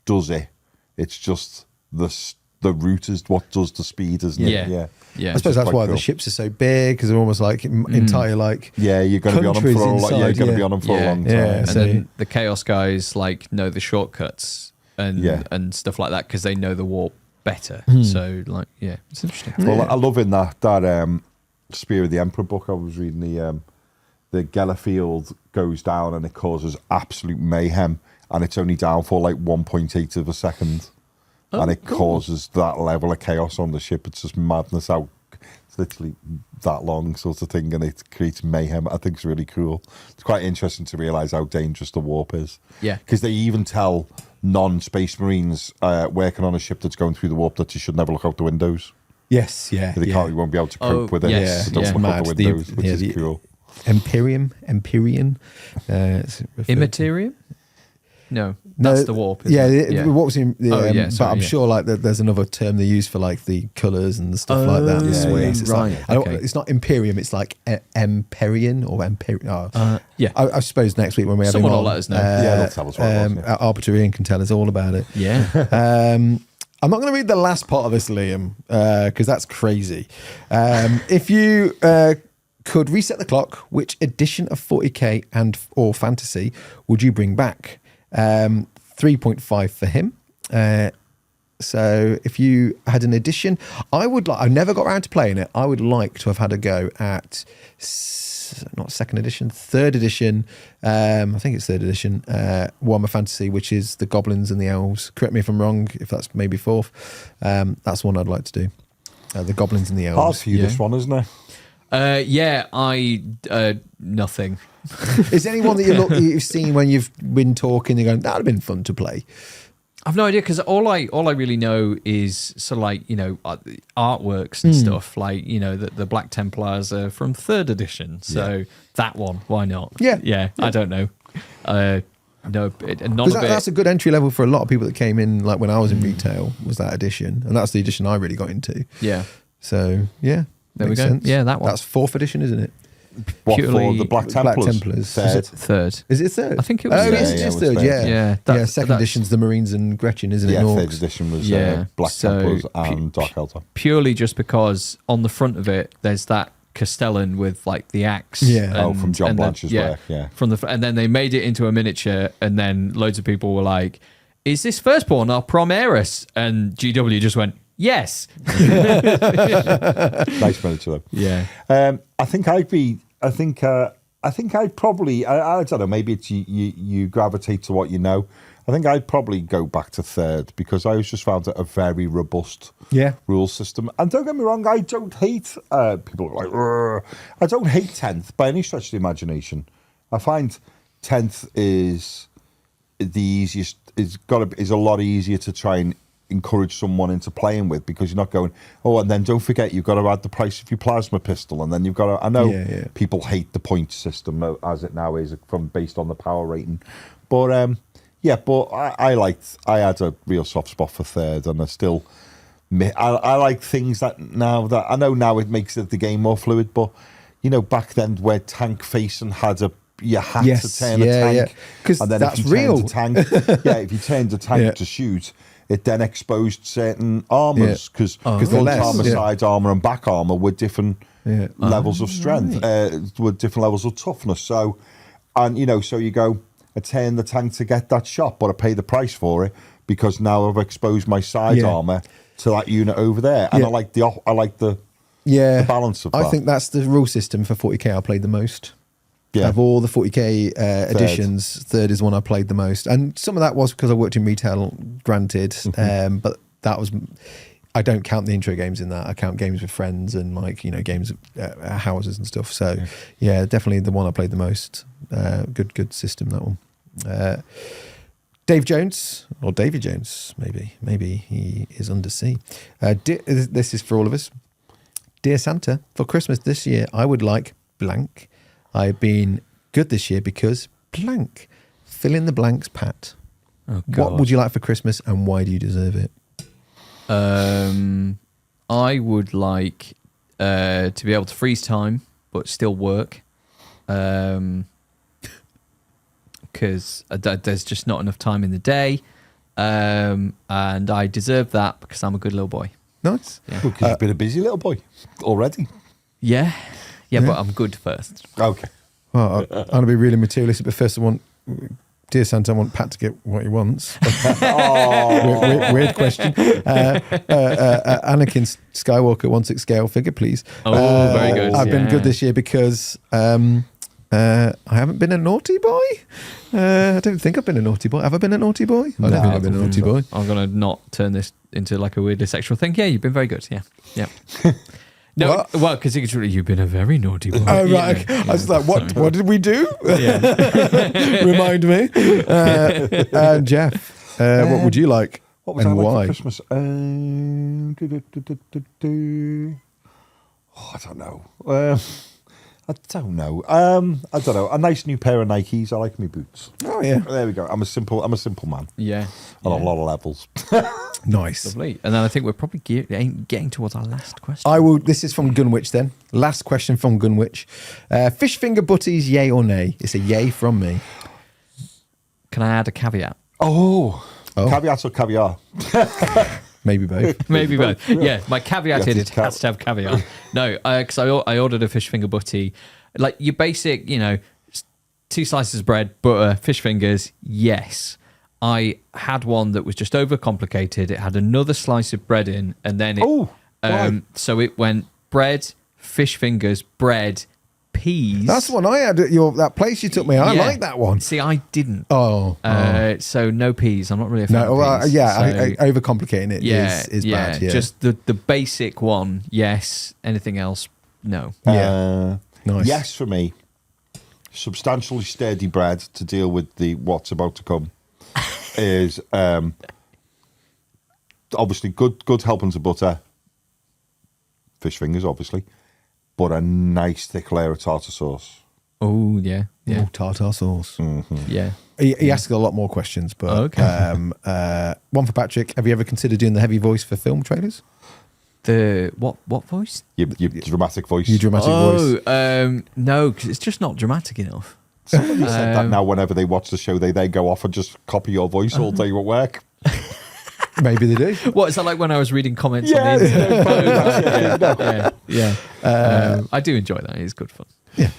Speaker 3: does it. It's just the route is what does the speed, isn't it?
Speaker 1: I suppose that's why the ships are so big, because they're almost like entire
Speaker 3: you're going to be on them for a long time. You're going to be on them for a long time.
Speaker 2: And then the Chaos guys know the shortcuts and stuff like that because they know the warp better. So it's interesting.
Speaker 3: Well, I love in that Spear of the Emperor book I was reading, the Gellerfield goes down and it causes absolute mayhem, and it's only down for like 1.8 of a second. And it causes that level of chaos on the ship. It's just madness how it's literally that long sort of thing, and it creates mayhem. I think it's really cool. It's quite interesting to realise how dangerous the warp is.
Speaker 2: Yeah.
Speaker 3: Because they even tell non-space marines working on a ship that's going through the warp that you should never look out the windows.
Speaker 1: Yes, yeah.
Speaker 3: They won't be able to cope with it.
Speaker 2: Yes,
Speaker 3: So don't look out the windows, which is cool.
Speaker 1: Empyrean.
Speaker 2: Immaterium? No, that's the warp.
Speaker 1: The warp's in.
Speaker 2: Sorry,
Speaker 1: but I'm sure like there's another term they use for like the colours and the stuff like that. The sways. It's
Speaker 2: right.
Speaker 1: It's not Imperium. It's like Empyrean or Empyrean. I suppose next week when we have
Speaker 2: someone
Speaker 1: him
Speaker 2: will
Speaker 1: on,
Speaker 2: let us know.
Speaker 3: They'll tell us what it was,
Speaker 1: Arbitrarian can tell us all about it.
Speaker 2: Yeah.
Speaker 1: I'm not going to read the last part of this, Liam, because that's crazy. If you could reset the clock, which edition of 40k and or fantasy would you bring back? 3.5 for him. So if you had an edition, I never got around to playing it. I would like to have had a go at not second edition, third edition. I think it's third edition. Warhammer Fantasy, which is the goblins and the elves. Correct me if I'm wrong. If that's maybe fourth, that's one I'd like to do. The goblins and the elves.
Speaker 3: Hard for you, this one, isn't it?
Speaker 1: Nothing. Is there anyone that you've seen when you've been talking and going, that'd have been fun to play?
Speaker 2: I've no idea, because all I really know is sort of like, artworks and stuff, like, the Black Templars are from third edition. So that one, why not? Yeah. I don't know. No, none of it.
Speaker 1: That's a good entry level for a lot of people that came in, like when I was in retail, was that edition. And that's the edition I really got into.
Speaker 2: Yeah.
Speaker 1: So, yeah.
Speaker 2: There we go.
Speaker 1: Sense.
Speaker 2: Yeah, that one.
Speaker 1: That's fourth edition, isn't it?
Speaker 3: What, for the Black Templars?
Speaker 2: Third.
Speaker 1: Is it third?
Speaker 2: I think it was
Speaker 1: third.
Speaker 2: third.
Speaker 1: It is third, yeah. Second edition's the Marines and Gretchen, isn't it?
Speaker 3: Yeah, third edition was Black Templars and Dark Elder.
Speaker 2: Purely just because on the front of it, there's that Castellan with like the axe.
Speaker 3: Yeah. From John Blanche's work,
Speaker 2: From and then they made it into a miniature, and then loads of people were like, is this Firstborn our prom heiress? And GW just went, yes.
Speaker 3: Nice miniature though.
Speaker 2: Yeah.
Speaker 3: I think I'd probably, I don't know, maybe it's you gravitate to what you know. I think I'd probably go back to third, because I always just found it a very robust rule system. And don't get me wrong, I don't hate, people are like, "Rrr." I don't hate 10th by any stretch of the imagination. I find 10th is the easiest, is a lot easier to try and encourage someone into playing with, because you're not going, and then don't forget you've got to add the price of your plasma pistol, and then you've got to, I know people hate the point system as it now is based on the power rating, but I had a real soft spot for third, and I like things that I know now it makes the game more fluid, but back then where tank facing had you had to turn a tank,
Speaker 1: because that's real.
Speaker 3: If you turned a tank to shoot, it then exposed certain armors, because front armor, side armor, and back armor were different levels of strength, were different levels of toughness. So, so you go, I turn the tank to get that shot, but I pay the price for it because now I've exposed my side armor to that unit over there, and I like the balance of that.
Speaker 1: I think that's the rule system for 40k I played the most. Yeah. Of all the 40k editions, third is one I played the most. And some of that was because I worked in retail, granted. But that was, I don't count the intro games in that. I count games with friends and games at houses and stuff. So yeah, definitely the one I played the most. Good system, that one. Dave Jones, or Davy Jones, maybe he is undersea. This is for all of us. Dear Santa, for Christmas this year, I would like blank. I've been good this year because blank. Fill in the blanks, Pat.
Speaker 2: Oh,
Speaker 1: what would you like for Christmas, and why do you deserve it?
Speaker 2: I would like to be able to freeze time but still work, because there's just not enough time in the day, and I deserve that because I'm a good little boy.
Speaker 1: Nice.
Speaker 3: Yeah. Because you've been a busy little boy already.
Speaker 2: Yeah, but I'm good first.
Speaker 3: Okay.
Speaker 1: Well, I'm going to be really materialistic, but first Dear Santa, I want Pat to get what he wants. Weird question. Anakin Skywalker wants a scale figure, please.
Speaker 2: Oh, very good.
Speaker 1: I've been good this year because I haven't been a naughty boy. I don't think I've been a naughty boy. Have I been a naughty boy? I don't think I've been a naughty boy.
Speaker 2: I'm going to not turn this into like a weirdly sexual thing. Yeah, you've been very good. Yeah. No, well, because you've been a very naughty boy.
Speaker 1: Oh, right. Okay. I was like, what did we do? Remind me. Jeff, what would you like?
Speaker 3: What was
Speaker 1: and
Speaker 3: I like
Speaker 1: why?
Speaker 3: for Christmas? I don't know. I don't know. A nice new pair of Nikes. I like my boots.
Speaker 1: Oh yeah.
Speaker 3: There we go. I'm a simple man.
Speaker 2: Yeah.
Speaker 3: On a lot of levels.
Speaker 1: Nice.
Speaker 2: Lovely. And then I think we're probably getting towards our last question.
Speaker 1: This is from Gunwich then. Last question from Gunwich. Fish finger butties, yay or nay? It's a yay from me.
Speaker 2: Can I add a caveat?
Speaker 3: Oh. Caveat or caviar?
Speaker 1: Maybe both.
Speaker 2: Maybe both. Yeah, my caveat is it has to have caviar. No, because I ordered a fish finger butty. Like your basic, 2 slices of bread, butter, fish fingers, yes. I had one that was just overcomplicated. It had another slice of bread in, and then so it went bread, fish fingers, bread, peas.
Speaker 1: That's the one I had at that place you took me. I like that one.
Speaker 2: See, I didn't.
Speaker 1: So
Speaker 2: no peas. I'm not really a fan of peas.
Speaker 1: Overcomplicating it is bad. Yeah.
Speaker 2: Just the basic one, yes. Anything else, no.
Speaker 1: Nice.
Speaker 3: Yes, for me. Substantially sturdy bread to deal with what's about to come is obviously good helpings of butter, fish fingers, obviously, but a nice thick layer of tartar sauce.
Speaker 2: Oh yeah.
Speaker 1: Oh, tartar sauce.
Speaker 3: Mm-hmm.
Speaker 2: Yeah.
Speaker 1: He asked a lot more questions, but one for Patrick. Have you ever considered doing the heavy voice for film trailers?
Speaker 2: The what voice?
Speaker 3: Your dramatic voice.
Speaker 1: Your dramatic voice.
Speaker 2: No, because it's just not dramatic enough.
Speaker 3: Somebody said that now whenever they watch the show, they then go off and just copy your voice all day at work.
Speaker 1: Maybe they do.
Speaker 2: What is that like when I was reading comments on the internet? I do enjoy that. It's good fun.
Speaker 1: Yeah.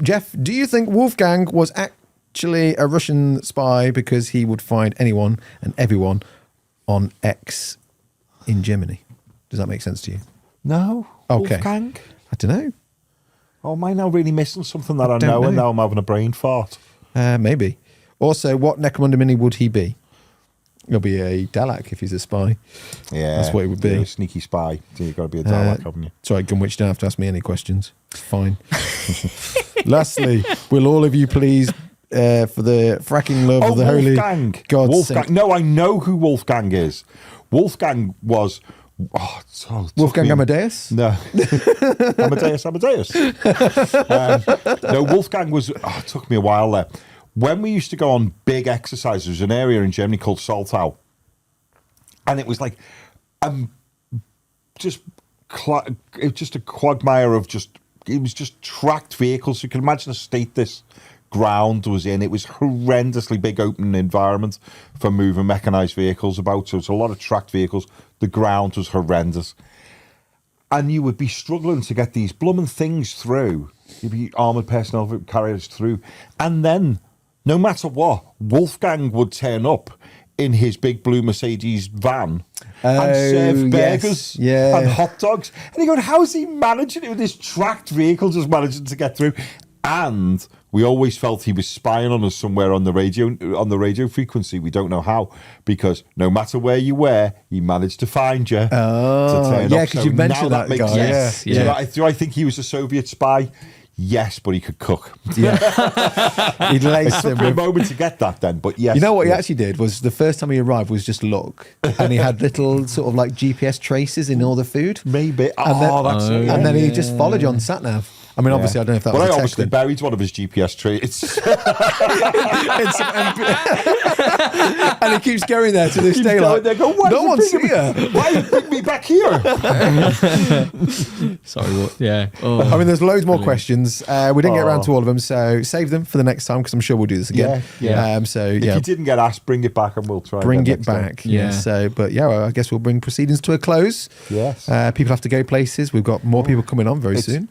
Speaker 1: Geoff, do you think Wolfgang was actually a Russian spy because he would find anyone and everyone on X in Germany? Does that make sense to you?
Speaker 3: No.
Speaker 1: Okay.
Speaker 3: Wolfgang?
Speaker 1: I don't know.
Speaker 3: Oh, am I now really missing something that I know and now I'm having a brain fart?
Speaker 1: Maybe. Also, what Necromunda Mini would he be? He'll be a Dalek if he's a spy.
Speaker 3: Yeah.
Speaker 1: That's what it would be.
Speaker 3: You're a sneaky spy. So you've got to be a Dalek, haven't you?
Speaker 1: Sorry, Gunwich, you don't have to ask me any questions. It's fine. Lastly, will all of you please, for the fracking love of the
Speaker 3: Wolfgang.
Speaker 1: holy God.
Speaker 3: Wolfgang. No, I know who Wolfgang is. Wolfgang was...
Speaker 1: Wolfgang Amadeus?
Speaker 3: No. Amadeus. No, Wolfgang was... it took me a while there. When we used to go on big exercises, there's an area in Germany called Saltau. And it was like... just a quagmire of just... It was just tracked vehicles. You can imagine the state this ground was in. It was horrendously big open environment for moving mechanised vehicles about. So it's a lot of tracked vehicles. The ground was horrendous. And you would be struggling to get these blooming things through. You'd be armoured personnel carriers through. And then, no matter what, Wolfgang would turn up in his big blue Mercedes van and serve burgers and hot dogs. And you go, how's he managing it with this tracked vehicle just managing to get through? And we always felt he was spying on us somewhere on the radio frequency. We don't know how, because no matter where you were, he managed to find you.
Speaker 1: Oh, yeah, because you mentioned that guy.
Speaker 2: Yes,
Speaker 1: yeah.
Speaker 3: Do I think he was a Soviet spy? Yes, but he could cook.
Speaker 1: Yeah. He laced
Speaker 3: It took
Speaker 1: them
Speaker 3: me a
Speaker 1: with...
Speaker 3: moment to get that then, but yes.
Speaker 1: You know what he actually did was the first time he arrived was just look, and he had little sort of like GPS traces in all the food.
Speaker 3: Maybe.
Speaker 1: And then he just followed you on SatNav. I mean, obviously, I don't know if that was
Speaker 3: I
Speaker 1: a
Speaker 3: obviously
Speaker 1: texting.
Speaker 3: buried one of his GPS traits.
Speaker 1: And he keeps going there to this day. Like, no one's here.
Speaker 3: Why you bring me back here?
Speaker 2: Sorry, what? Yeah.
Speaker 1: I mean, there's loads more questions. We didn't get around to all of them, so save them for the next time because I'm sure we'll do this again.
Speaker 3: Yeah. If you didn't get asked, bring it back and we'll try.
Speaker 1: Bring it back. Time. Yeah. So, but I guess we'll bring proceedings to a close.
Speaker 3: Yes.
Speaker 1: People have to go places. We've got more people coming on very soon.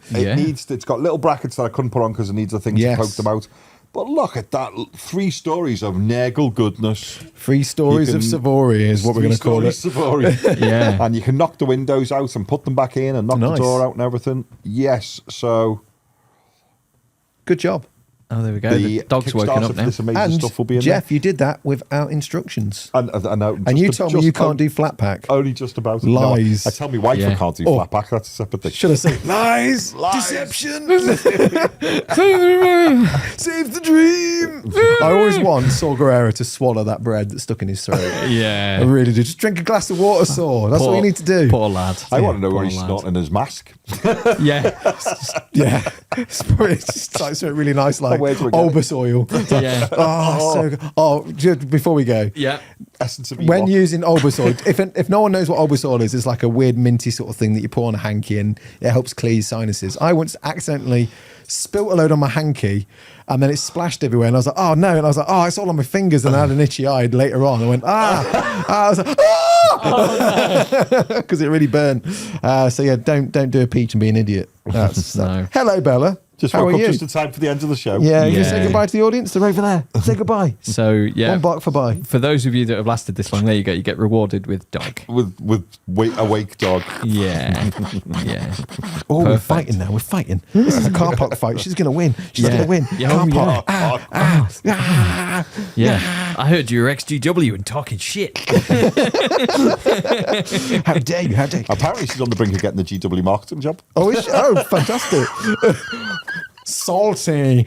Speaker 3: It's got little brackets that I couldn't put on because it needs a thing to poke them out. But look at that. 3 stories of Nagel goodness.
Speaker 1: 3 stories of Savory is what we're going to call it.
Speaker 3: Savory.
Speaker 2: Yeah.
Speaker 3: And you can knock the windows out and put them back in and knock the door out and everything. Yes. So.
Speaker 1: Good job.
Speaker 2: Oh, there we go. The dog's woken up now.
Speaker 3: This amazing stuff will be in
Speaker 1: Geoff,
Speaker 3: there.
Speaker 1: you did that without instructions.
Speaker 3: And
Speaker 1: you told me you can't do flat pack.
Speaker 3: Only just about.
Speaker 1: Lies.
Speaker 3: No, I tell me wife I can't do flat pack. That's a separate thing.
Speaker 1: Should I say lies? Deception. Save the dream. I always want Saw Gerrera to swallow that bread that's stuck in his throat.
Speaker 2: Yeah.
Speaker 1: I really do. Just drink a glass of water, Saw. That's what you need to do.
Speaker 2: Poor lad.
Speaker 3: I want to know where he's snorting his mask.
Speaker 2: Yeah.
Speaker 1: Yeah. It's just like something really nice, like Albus oil.
Speaker 2: Yeah.
Speaker 1: So good. Just before we go.
Speaker 2: Yeah.
Speaker 3: Essence of
Speaker 1: when using Albus oil, if no one knows what Albus oil is, it's like a weird minty sort of thing that you pour on a hanky and it helps clear your sinuses. I once accidentally spilt a load on my hanky and then it splashed everywhere and I was like, oh no, and I was like, oh, it's all on my fingers, and I had an itchy eye later on. I went, I was like, because it really burned. So yeah, don't do a peach and be an idiot. That's
Speaker 2: No.
Speaker 1: Hello, Bella.
Speaker 3: Just
Speaker 1: How
Speaker 3: woke
Speaker 1: are
Speaker 3: up
Speaker 1: you?
Speaker 3: just in time for the end of the show.
Speaker 1: Yeah, you
Speaker 2: Yeah.
Speaker 1: say goodbye to the audience. They're over there. Say goodbye.
Speaker 2: So yeah,
Speaker 1: One bark for bye.
Speaker 2: for those of you that have lasted this long, there you go. You get rewarded with dog.
Speaker 3: With awake dog.
Speaker 2: Yeah, yeah.
Speaker 1: Oh, we're
Speaker 2: Perfect.
Speaker 1: fighting now. We're fighting. This is a car park fight. She's going to win. She's
Speaker 2: Yeah.
Speaker 1: going to win.
Speaker 2: Yeah,
Speaker 1: Car
Speaker 2: oh,
Speaker 1: park.
Speaker 2: yeah. Yeah, I heard you're XGW and talking shit.
Speaker 1: How dare you? How dare you?
Speaker 3: Apparently, she's on the brink of getting the GW marketing job.
Speaker 1: Oh, is she? Oh, fantastic. Salty.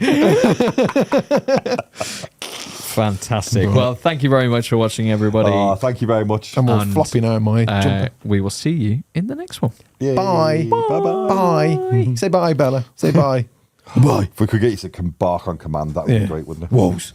Speaker 2: Fantastic. Well, thank you very much for watching, everybody.
Speaker 3: Thank you very much.
Speaker 1: I'm all
Speaker 2: And,
Speaker 1: floppy now, my jumper.
Speaker 2: We will see you in the next one.
Speaker 3: Yay.
Speaker 1: Bye.
Speaker 3: Bye-bye.
Speaker 1: Bye. Say bye, Bella. Say bye. Bye.
Speaker 3: If we could get you to bark on command, that would be great, wouldn't it?
Speaker 1: Woes.